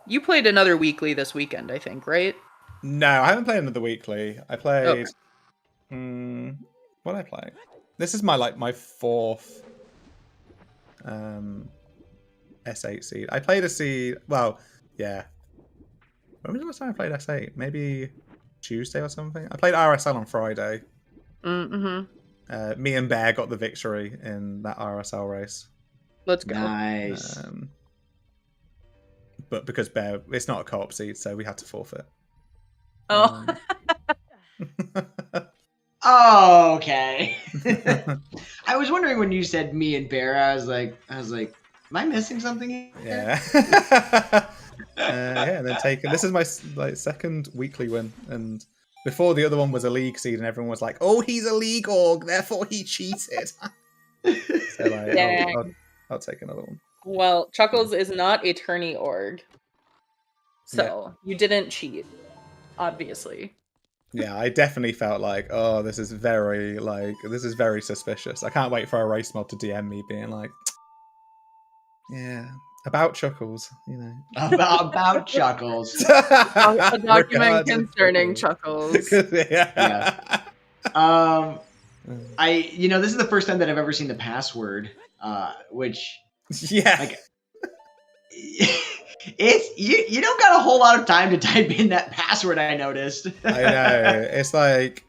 You played another weekly this weekend, I think, right? No, I haven't played another weekly. I played. Okay. What did I play? This is my fourth S8 seed. I played a seed. Well, yeah. When was the last time I played S8? Maybe Tuesday or something. I played RSL on Friday. Mm-hmm. Me and Bear got the victory in that RSL race. Let's go. Nice. But because Bear, it's not a co-op seed, so we had to forfeit. Oh. Oh, okay. I was wondering when you said me and Bear, I was like, am I missing something here? Yeah. Yeah, and then taken. This is my second weekly win, and before the other one was a league seed, and everyone was like, "Oh, he's a league org, therefore he cheated." So I'll take another one. Well, Chuckles is not a tourney org. So, you didn't cheat, obviously. Yeah, I definitely felt like, oh, this is very suspicious. I can't wait for a race mod to DM me being like, yeah, about Chuckles, you know. About Chuckles. A document concerning Chuckles. Yeah. This is the first time that I've ever seen the password, which yeah, like it's you don't got a whole lot of time to type in that password. I noticed. I know. It's like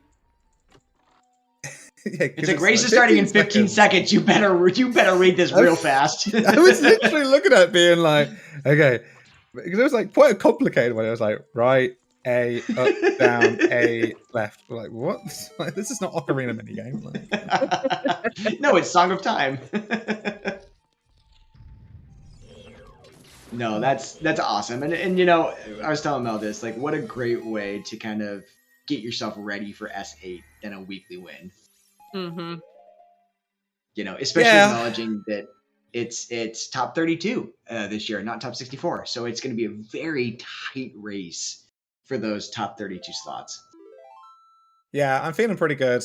yeah, it's like race is starting in 15 seconds. You better read this real fast. I was literally looking at it being like, okay, because it was like quite a complicated one. It was like right, A, up, down, A, left. We're like, what? This is not Ocarina minigame. Like... No, it's Song of Time. No, that's awesome. And you know, I was telling Mel this, like, what a great way to kind of get yourself ready for S8 than a weekly win. Mm-hmm. You know, especially acknowledging that it's top 32 this year, not top 64. So it's going to be a very tight race for those top 32 slots. Yeah, I'm feeling pretty good.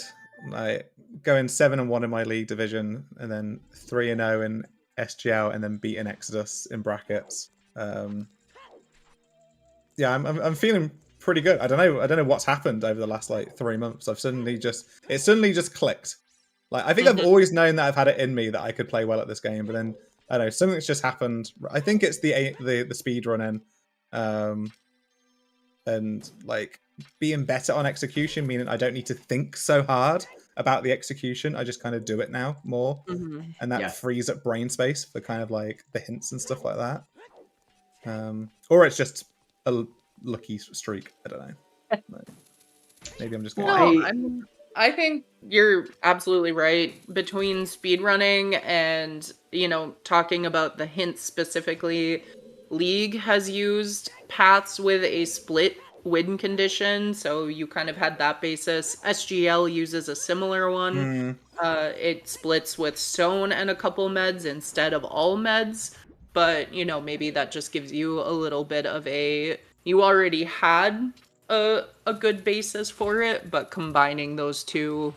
Like going 7-1 in my league division, and then 3-0 in SGL, and then beating Exodus in brackets. Yeah, I'm feeling pretty good. I don't know what's happened over the last like 3 months. It suddenly just clicked. Like I think I've always known that I've had it in me that I could play well at this game, but then I don't know, something's just happened. I think it's the speed run in, and like being better on execution, meaning I don't need to think so hard about the execution. I just kind of do it now more, and that frees up brain space for kind of like the hints and stuff like that. Or it's just a lucky streak. I don't know. Like, maybe I'm just going. I think you're absolutely right. Between speedrunning and, talking about the hints specifically, League has used paths with a split win condition, so you kind of had that basis. SGL uses a similar one. It splits with stone and a couple meds instead of all meds, but, maybe that just gives you a little bit of you already had a good basis for it, but combining those two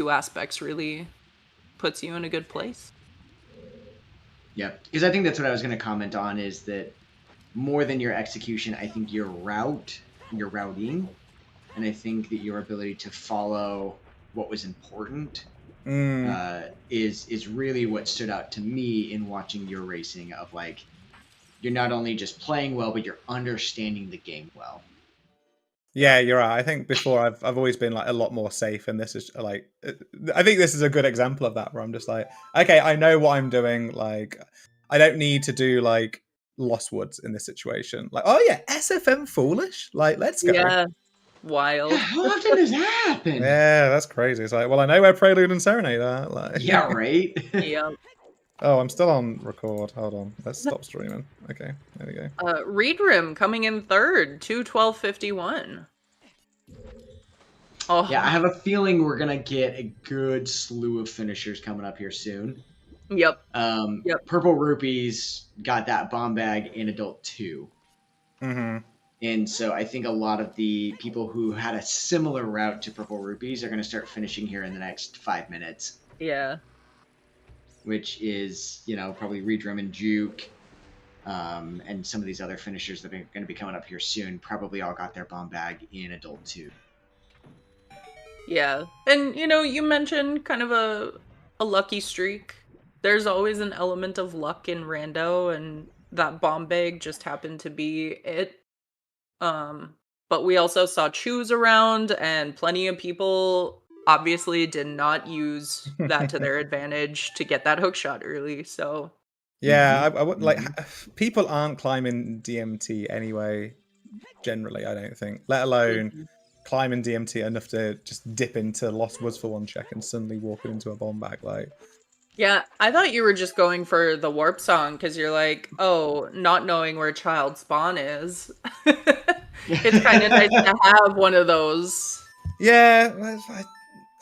aspects really puts you in a good place. Yeah, because I think that's what I was going to comment on, is that more than your execution, I think your routing, and I think that your ability to follow what was important is really what stood out to me in watching your racing, of like, you're not only just playing well, but you're understanding the game well. Yeah, you're right. I think before I've always been like a lot more safe, and this is like I think this is a good example of that where I'm just like, okay, I know what I'm doing. Like, I don't need to do like Lost Woods in this situation. Like, oh yeah, SFM foolish. Like, let's go. Yeah, wild. How often does that happen? Yeah, that's crazy. It's like, well, I know where Prelude and Serenade are. Like, Yeah, right. Yeah. Oh, I'm still on record. Hold on. Let's stop streaming. Okay, there we go. Reed Rim coming in third, 2:12:51. Oh Yeah, I have a feeling we're gonna get a good slew of finishers coming up here soon. Yep. Yep. Purple Rupees got that bomb bag in Adult 2. Mm-hmm. And so I think a lot of the people who had a similar route to Purple Rupees are going to start finishing here in the next 5 minutes. Yeah. Which is, probably Redrum and Juke, and some of these other finishers that are going to be coming up here soon probably all got their bomb bag in Adult 2. Yeah. And, you mentioned kind of a lucky streak. There's always an element of luck in Rando, and that bomb bag just happened to be it. But we also saw Chews around, and plenty of people obviously did not use that to their advantage to get that hook shot early. So yeah, I would like people aren't climbing DMT anyway. Generally, I don't think, let alone climbing DMT enough to just dip into Lost Woods for one check and suddenly walking into a bomb bag. Like, yeah, I thought you were just going for the warp song because you're like, oh, not knowing where child spawn is. It's kind of nice to have one of those. Yeah,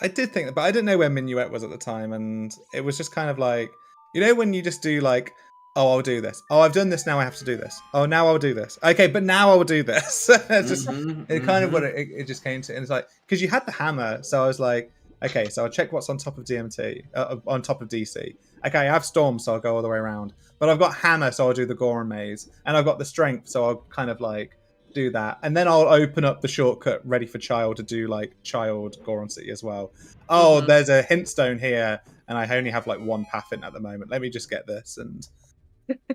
I did think that, but I didn't know where Minuet was at the time, and it was just kind of like, when you just do like, oh, I'll do this. Oh, I've done this, now I have to do this. Oh, now I'll do this. Okay, but now I'll do this. It's just kind of what it just came to, and it's like, because you had the hammer, so I was like, okay, so I'll check what's on top of DMT, on top of DC. Okay, I have Storm, so I'll go all the way around. But I've got Hammer, so I'll do the Goron Maze. And I've got the Strength, so I'll kind of like do that. And then I'll open up the shortcut ready for Child to do like Child Goron City as well. Oh, there's a hint stone here, and I only have like one path in at the moment. Let me just get this. And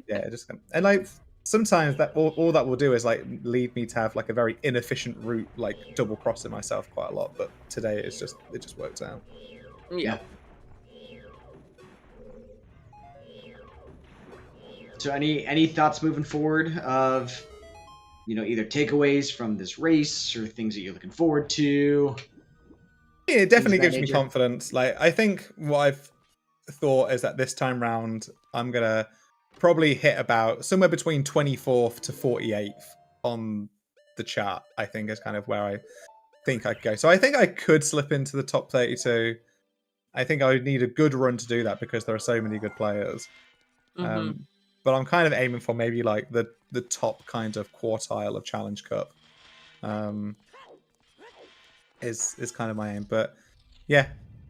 yeah, and like sometimes that all that will do is like lead me to have like a very inefficient route, like double crossing myself quite a lot. But today it just worked out. Yeah. So any thoughts moving forward of either takeaways from this race or things that you're looking forward to? Yeah, it definitely gives me confidence. Like, I think what I've thought is that this time round I'm gonna probably hit about somewhere between 24th to 48th on the chart. I think is kind of where I think I could go. So I think I could slip into the top 32. I think I would need a good run to do that because there are so many good players. But I'm kind of aiming for maybe like the top kind of quartile of Challenge Cup. Is kind of my aim. But yeah,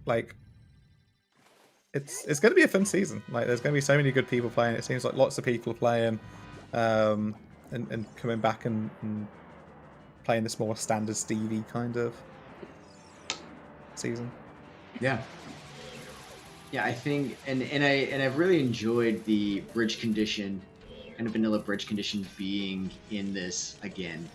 like it's going to be a fun season. Like there's going to be so many good people playing. It seems like lots of people playing, and coming back and playing this more standard Stevie kind of season. Yeah. Yeah, I think, and I've really enjoyed the bridge condition, kind of vanilla bridge condition being in this again.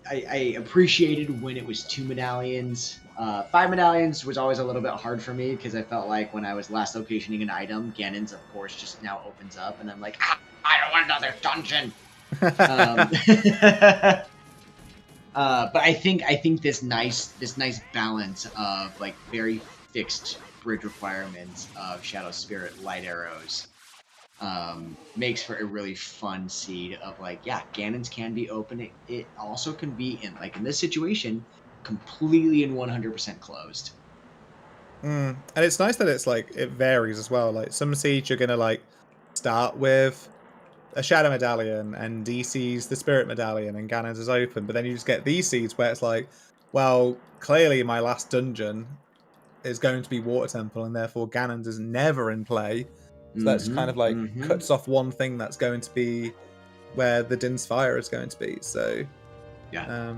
I appreciated when it was 2 medallions. 5 medallions was always a little bit hard for me because I felt like when I was last locationing an item, Ganon's of course just now opens up, and I'm like, I don't want another dungeon. But I think this nice balance of like very fixed bridge requirements of Shadow Spirit light arrows makes for a really fun seed of like, yeah, Ganon's can be open. It also can be in this situation completely and 100% closed. And it's nice that it's like it varies as well. Like some seeds you're gonna like start with a Shadow Medallion, and DC's the Spirit Medallion, and Ganon's is open. But then you just get these seeds where it's like, well, clearly my last dungeon is going to be Water Temple, and therefore Ganon's is never in play. So that's kind of like cuts off one thing that's going to be where the Din's Fire is going to be. So yeah,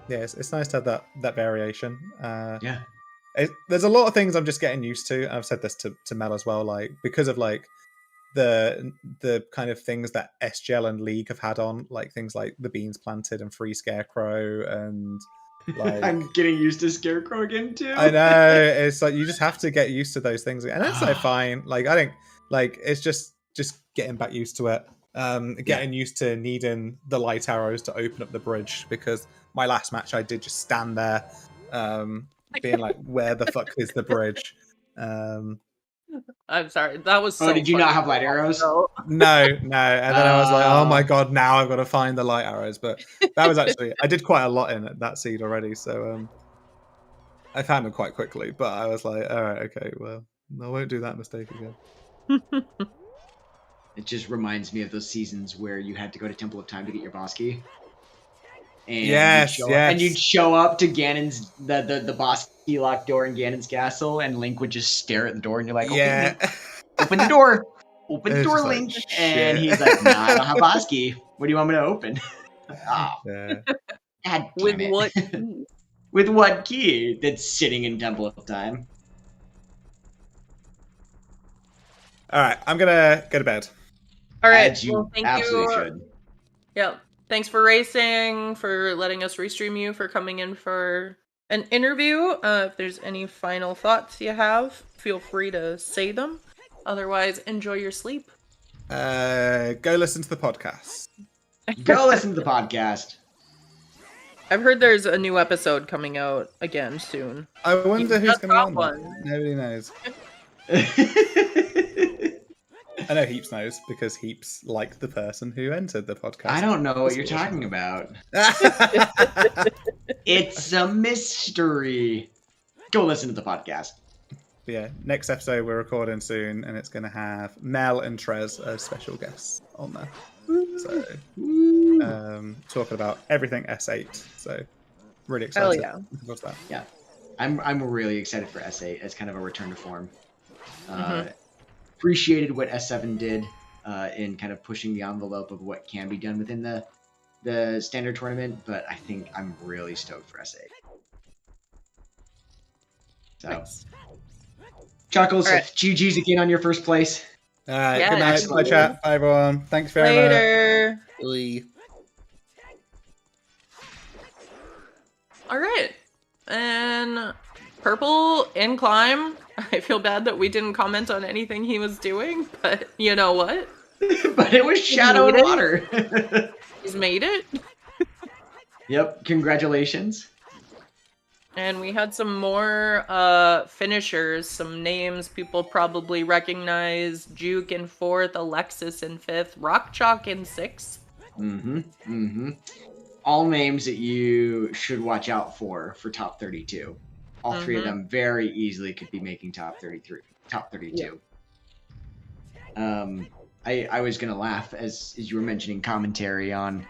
it's nice to have that variation. There's a lot of things I'm just getting used to, and I've said this to Mel as well. Like because of like the kind of things that SGL and League have had on, like things like the Beans Planted and Free Scarecrow, and like I'm getting used to Scarecrow again too. I know, it's like you just have to get used to those things, and it's like fine. Like I think like it's just getting back used to it. Getting used to needing the light arrows to open up the bridge, because my last match I did just stand there, being like, where the fuck is the bridge? I'm sorry, that was so Oh, did you not funny. have light arrows? No. And then I was like, oh my god, now I've got to find the light arrows. But that was actually, I did quite a lot in that seed already, so I found them quite quickly. But I was like, all right, okay, well, I won't do that mistake again. It just reminds me of those seasons where you had to go to Temple of Time to get your boss key. And and you'd show up to Ganon's the boss key locked door in Ganon's castle, and Link would just stare at the door, and you're like, okay, Link, open the door, open the door, Link. Like, and he's like, nah, I don't have boss key. What do you want me to open? Oh, God damn it. What key? With what key that's sitting in Temple of Time? All right, I'm gonna go to bed. All right, As you well, thank absolutely you. should. Yeah, thanks for racing, for letting us restream you, for coming in for an interview. If there's any final thoughts you have, feel free to say them. Otherwise, enjoy your sleep. Go listen to the podcast. Go listen to the podcast. I've heard there's a new episode coming out again soon. I wonder who's just going to got be on one. that. Nobody knows. I know Heaps knows, because Heaps liked the person who entered the podcast. I don't know what you're talking about. It's a mystery. Go listen to the podcast. Yeah, next episode we're recording soon, and it's going to have Mel and Trez as special guests on there. So, talking about everything S8. So, really excited. Hell yeah. What's that? Yeah, I'm really excited for S8 as kind of a return to form. Appreciated what S7 did in kind of pushing the envelope of what can be done within the standard tournament, but I think I'm really stoked for S8. So, Nice. Chuckles, All right. GG's again on your first place. All right, Yeah, good night. absolutely. Bye, chat. Bye, everyone. Thanks very Later. much. All right. And Purple in climb. I feel bad that we didn't comment on anything he was doing, but you know what? But it was Shadow and Water. He's made it. Yep, congratulations. And we had some more finishers, some names people probably recognize. Juke in 4th, Alexis in 5th, Rock Chalk in 6th. All names that you should watch out for top 32. All three of them very easily could be making top 33, top 32. Yeah. I was gonna laugh as you were mentioning commentary on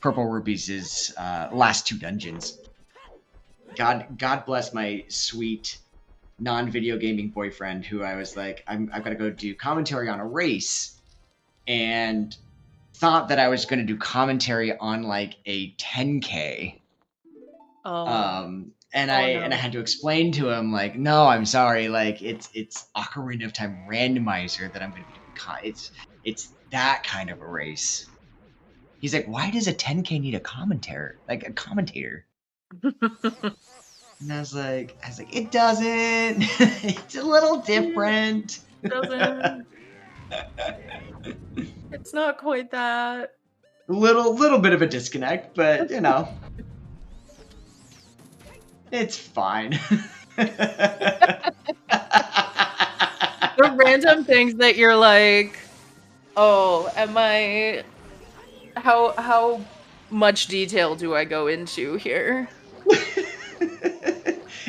Purple Rupees' last 2 dungeons. God bless my sweet non-video gaming boyfriend, who I was like, I've got to go do commentary on a race, and thought that I was going to do commentary on like a 10K. And I had to explain to him, like, no, I'm sorry, like it's Ocarina of Time Randomizer that I'm going to be doing. It's that kind of a race. He's like, why does a 10K need a commentator? And I was like, it doesn't. It's a little different. It doesn't. It's not quite that. Little bit of a disconnect, but you know, it's fine. The random things that you're like, oh, am I? How much detail do I go into here?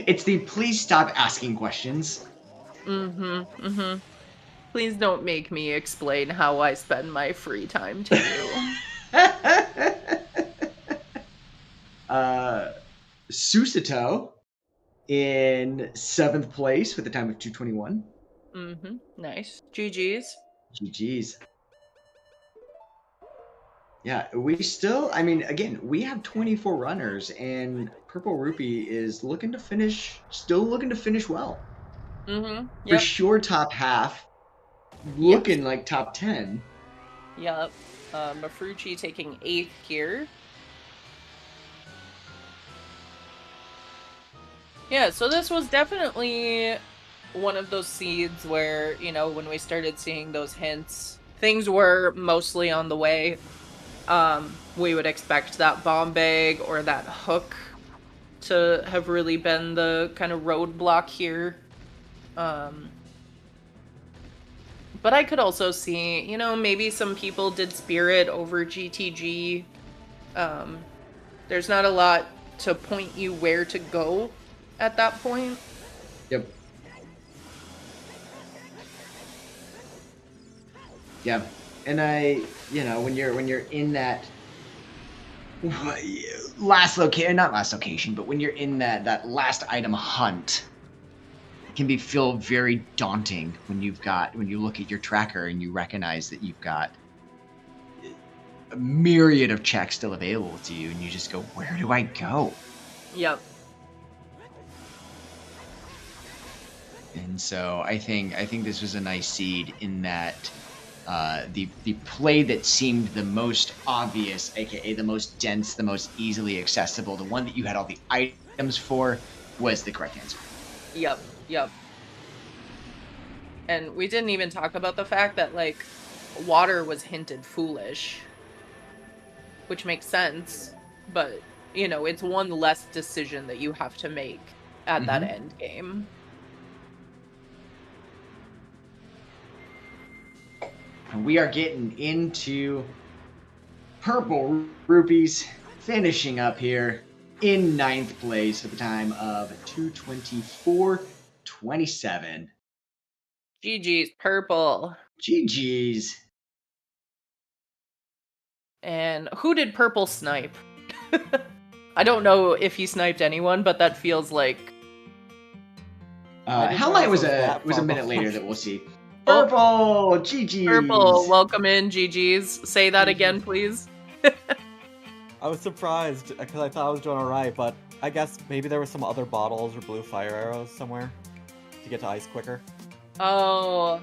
It's the please stop asking questions. Please don't make me explain how I spend my free time to you. Susato in 7th place with a time of 2:21. Nice. GG's. GG's. Yeah, we still, I mean, again, we have 24 runners, and Purple Rupee is still looking to finish well. Yep. For sure, top half. looking like top 10. Yep. Mafrucci taking 8th here. Yeah, so this was definitely one of those seeds where, you know, when we started seeing those hints, things were mostly on the way. We would expect that bomb bag or that hook to have really been the kind of roadblock here. But I could also see, you know, maybe some people did Spirit over GTG. There's not a lot to point you where to go at that point. Yep. Yeah, and when you're in that last location, not last location, but when you're in that last item hunt, it can feel very daunting when you look at your tracker and you recognize that you've got a myriad of checks still available to you, and you just go, where do I go? Yep. And so I think this was a nice seed in that the play that seemed the most obvious, aka the most dense, the most easily accessible, the one that you had all the items for, was the correct answer. Yep. And we didn't even talk about the fact that, like, water was hinted foolish, which makes sense, but, you know, it's one less decision that you have to make at that end game. We are getting into purple rupees, finishing up here in 9th place at the time of 2:24:27. GG's purple. GG's. And who did purple snipe? I don't know if he sniped anyone, but that feels like... Helllight was a minute later that we'll see. Purple! GG's! Purple, welcome in, GG's. Say that again, please. I was surprised, because I thought I was doing alright, but I guess maybe there were some other bottles or blue fire arrows somewhere to get to ice quicker. Oh,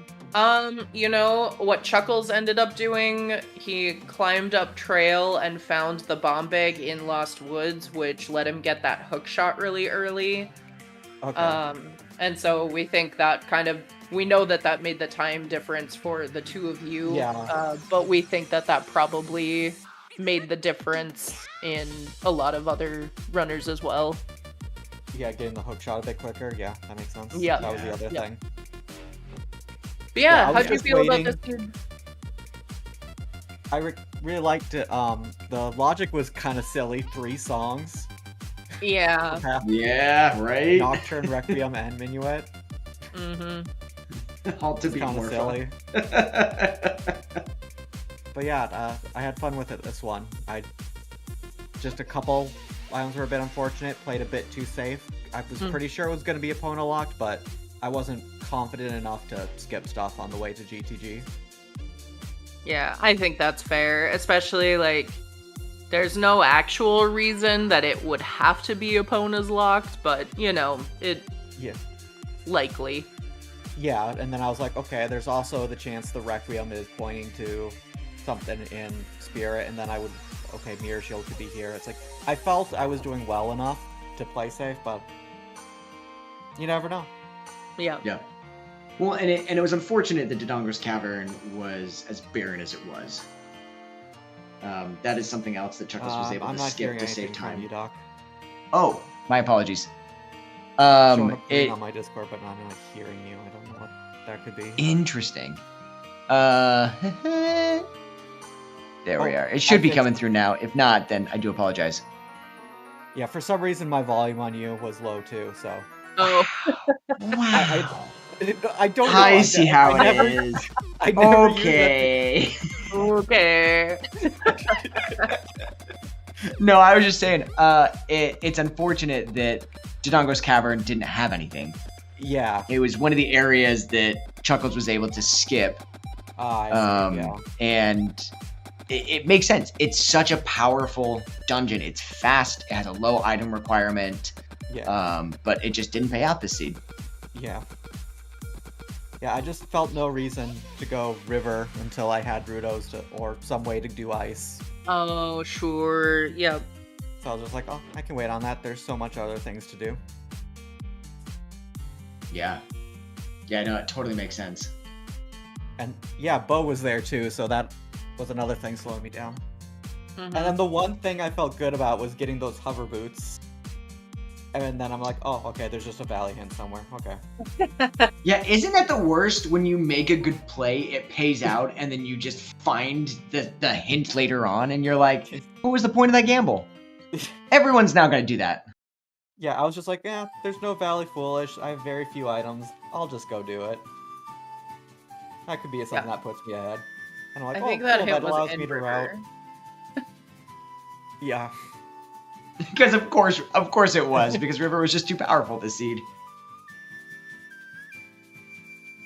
you know, what Chuckles ended up doing, he climbed up trail and found the bomb bag in Lost Woods, which let him get that hook shot really early. Okay. And so we think that we know that made the time difference for the two of you. Yeah. But we think that probably made the difference in a lot of other runners as well. Yeah, getting the hook shot a bit quicker. Yeah, that makes sense. Yeah. That was the other thing. But yeah, I was how'd you just feel waiting. about this dude? I really liked it. The logic was kind of silly. 3 songs. Yeah. Yeah, right? Nocturne, Requiem, and Minuet. All to It's be kind more of silly. fun. But yeah, I had fun with it this one. Just a couple items were a bit unfortunate, played a bit too safe. I was pretty sure it was going to be opponent locked, but I wasn't confident enough to skip stuff on the way to GTG. Yeah, I think that's fair, especially, like, there's no actual reason that it would have to be opponents locked, but, you know, Yeah. likely. Yeah, and then I was like, okay, there's also the chance the Requiem is pointing to something in Spirit, and then I would, okay, Mirror Shield could be here. It's like, I felt I was doing well enough to play safe, but you never know. Yeah. Yeah. Well, and it was unfortunate that Dodongo's Cavern was as barren as it was. That is something else that Chuckles was able I'm to not skip hearing to save anything from time. you, Doc. Oh, my apologies. Showing up green on my Discord, but I'm not hearing you. I don't know what that could be. Interesting. There we are. It should be coming through now. If not, then I do apologize. Yeah, for some reason my volume on you was low too, so. Oh. Wow. I don't know. I see how it is. I never Okay. Okay. No, I was just saying, it's unfortunate that Dodongo's Cavern didn't have anything. Yeah. It was one of the areas that Chuckles was able to skip. I see, yeah. And it makes sense. It's such a powerful dungeon. It's fast. It has a low item requirement. Yeah. But it just didn't pay out this seed. Yeah. Yeah, I just felt no reason to go river until I had Rudos or some way to do ice. Oh, sure. Yep. So I was just like, oh, I can wait on that. There's so much other things to do. Yeah. Yeah, no, it totally makes sense. And yeah, Bo was there too, so that was another thing slowing me down. Mhm. And then the one thing I felt good about was getting those hover boots. And then I'm like, oh, okay, there's just a valley hint somewhere. Okay. Yeah, isn't that the worst when you make a good play, it pays out, and then you just find the hint later on, and you're like, what was the point of that gamble? Everyone's now gonna do that. Yeah, I was just like, yeah, there's no Valley Foolish. I have very few items. I'll just go do it. That could be something that puts me ahead. And I'm like, I oh, think that cool, hit that was allows in me to route. river. Yeah. Because of course it was, because River was just too powerful to seed.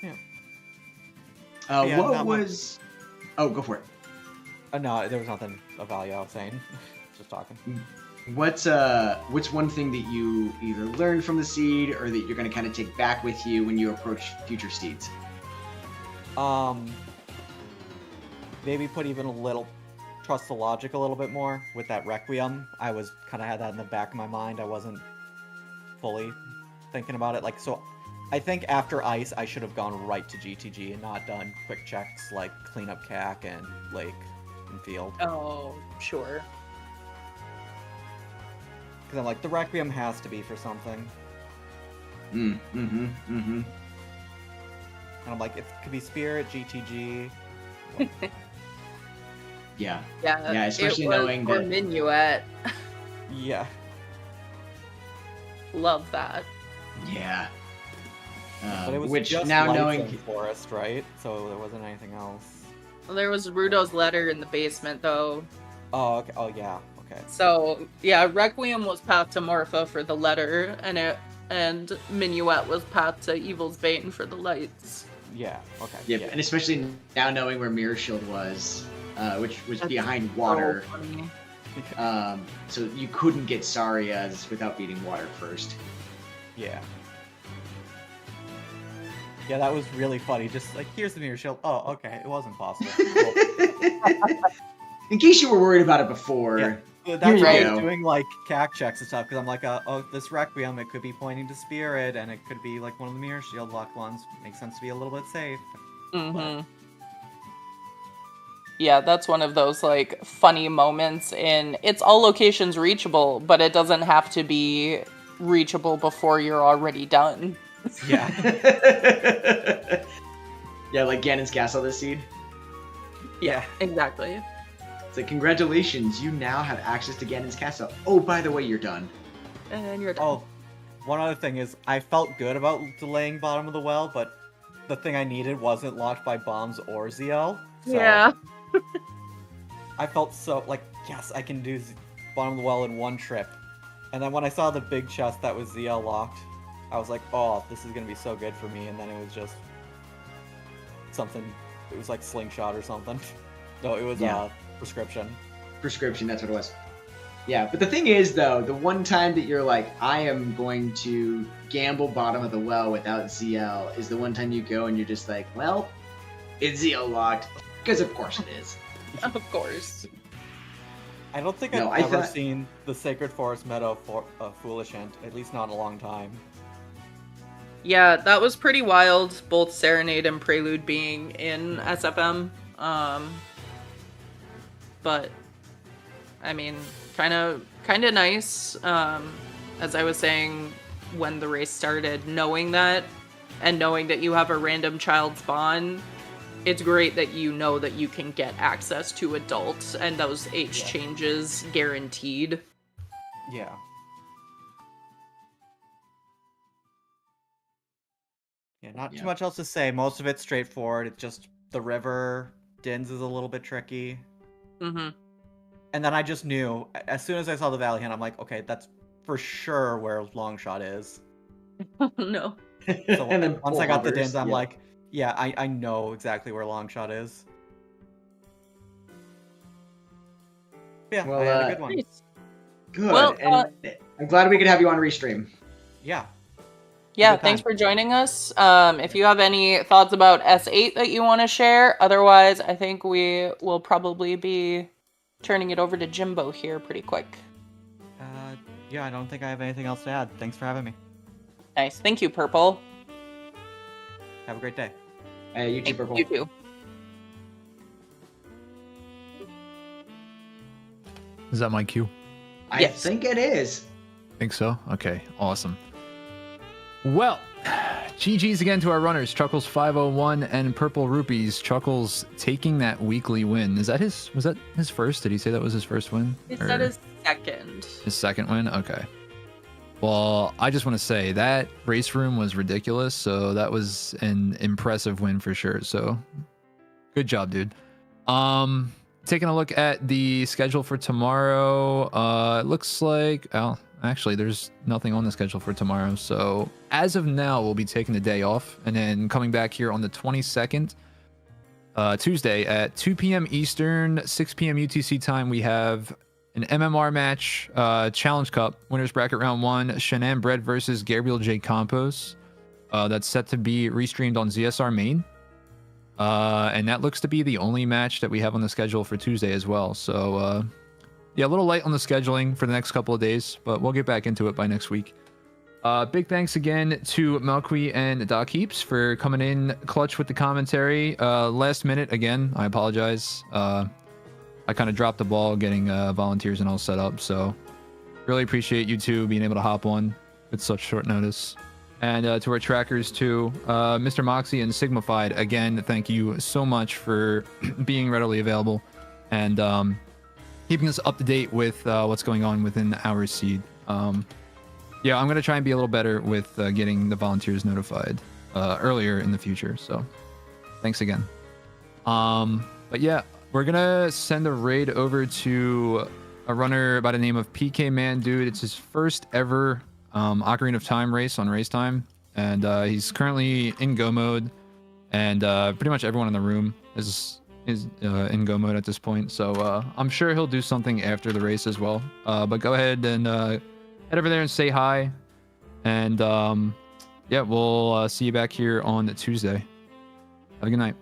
Yeah. What not much. was... Oh, go for it. No, there was nothing of value I was saying. Just talking. What's one thing that you either learned from the seed or that you're going to kind of take back with you when you approach future seeds? Maybe put even a little... trust the logic a little bit more with that Requiem. I was kind of had that in the back of my mind. I wasn't fully thinking about it. Like, so I think after Ice, I should have gone right to GTG and not done quick checks like clean up CAC and Lake and Field. Oh, sure. Because I'm like, the Requiem has to be for something. Mm-hmm. And I'm like, it could be Spirit, GTG. Yeah. Yeah, especially it was knowing for that... Minuet. Yeah. Love that. Yeah. But it was Which, just now lights knowing... and forest, right? So there wasn't anything else. Well, there was Rudo's letter in the basement, though. Oh, okay. Oh, yeah. Okay. So, yeah, Requiem was path to Morpha for the letter, and Minuet was path to Evil's Bane for the lights. Yeah. Okay. Yep, Yeah. and especially now knowing where Mirror Shield was, which was That's behind water. So funny. So you couldn't get Saria's without beating water first. Yeah. Yeah, that was really funny. Just like, here's the mirror shield. Oh, okay. It wasn't possible. Cool. In case you were worried about it before, Yeah. That's Here you why I go. was doing like CAC checks and stuff because I'm like, oh, this Requiem, it could be pointing to Spirit, and it could be like one of the mirror shield locked ones. Makes sense to be a little bit safe. Mm-hmm. Yeah, that's one of those like funny moments in it's all locations reachable, but it doesn't have to be reachable before you're already done. Yeah. yeah, like Ganon's Castle this seed. Yeah. Exactly. It's like, congratulations, you now have access to Ganon's Castle. Oh, by the way, you're done. And you're done. Oh, one other thing is, I felt good about delaying bottom of the well, but the thing I needed wasn't locked by bombs or ZL. So Yeah. I felt so like, yes, I can do bottom of the well in one trip. And then when I saw the big chest that was ZL locked, I was like, oh, this is gonna be so good for me. And then it was just something. It was like slingshot or something. No, it was prescription. Prescription, that's what it was. Yeah, but the thing is, though, the one time that you're like, I am going to gamble bottom of the well without ZL is the one time you go and you're just like, well, it's ZL locked. Because of course it is. Of course. I don't think No, I've I ever thought- seen the Sacred Forest Meadow for Foolish Hint, at least not in a long time. Yeah, that was pretty wild, both Serenade and Prelude being in SFM. But I mean, kind of nice. As I was saying when the race started, knowing that and knowing that you have a random child spawn, it's great that you know that you can get access to adults and those H changes guaranteed. Yeah. Yeah, not Yeah. too much else to say. Most of it's straightforward. It's just the river. Dins is a little bit tricky. Mm-hmm. And then I just knew, as soon as I saw the Valley Hand, I'm like, okay, that's for sure where Longshot is. Oh no. So And then once I got the Plovers, Dins, I'm yeah. like, yeah, I know exactly where Longshot is. Yeah, Well, I had a good one. Nice. Good. Well, and I'm glad we could have you on Restream. Yeah. Yeah, good thanks time. for joining us. If you have any thoughts about S8 that you want to share, otherwise, I think we will probably be turning it over to Jimbo here pretty quick. Yeah, I don't think I have anything else to add. Thanks for having me. Nice. Thank you, Purple. Have a great day. You too, Purple. You too. Is that my cue? I Yes. think it is. Think so? Okay, awesome. Well, GG's again to our runners, Chuckles 501 and Purple Rupees. Chuckles taking that weekly win. Was that his first? Did he say that was his first win? He said his second. His second win? Okay. Well, I just want to say that race room was ridiculous, so that was an impressive win for sure. So good job, dude. Taking a look at the schedule for tomorrow, it looks like, oh, actually, there's nothing on the schedule for tomorrow. So as of now, we'll be taking the day off and then coming back here on the 22nd, Tuesday at 2 p.m. Eastern, 6 p.m. UTC time. We have an MMR match, Challenge Cup, Winners Bracket Round 1, Shanann Bread versus Gabriel J. Campos. That's set to be restreamed on ZSR Main. And that looks to be the only match that we have on the schedule for Tuesday as well. So, yeah, a little light on the scheduling for the next couple of days, but we'll get back into it by next week. Big thanks again to Malqui and Doc Heaps for coming in clutch with the commentary. Last minute, again, I apologize. I kind of dropped the ball getting volunteers and all set up, so really appreciate you two being able to hop on with such short notice. And to our trackers too, Mr. Moxie and Sigmified, again, thank you so much for being readily available and keeping us up to date with what's going on within our seed. Yeah, I'm going to try and be a little better with getting the volunteers notified earlier in the future. So thanks again. But yeah, we're going to send a raid over to a runner by the name of PK Man Dude. It's his first ever Ocarina of Time race on Race Time, and he's currently in go mode, and pretty much everyone in the room is in go mode at this point, so I'm sure he'll do something after the race as well. But go ahead and head over there and say hi, and yeah, we'll see you back here on Tuesday. Have a good night.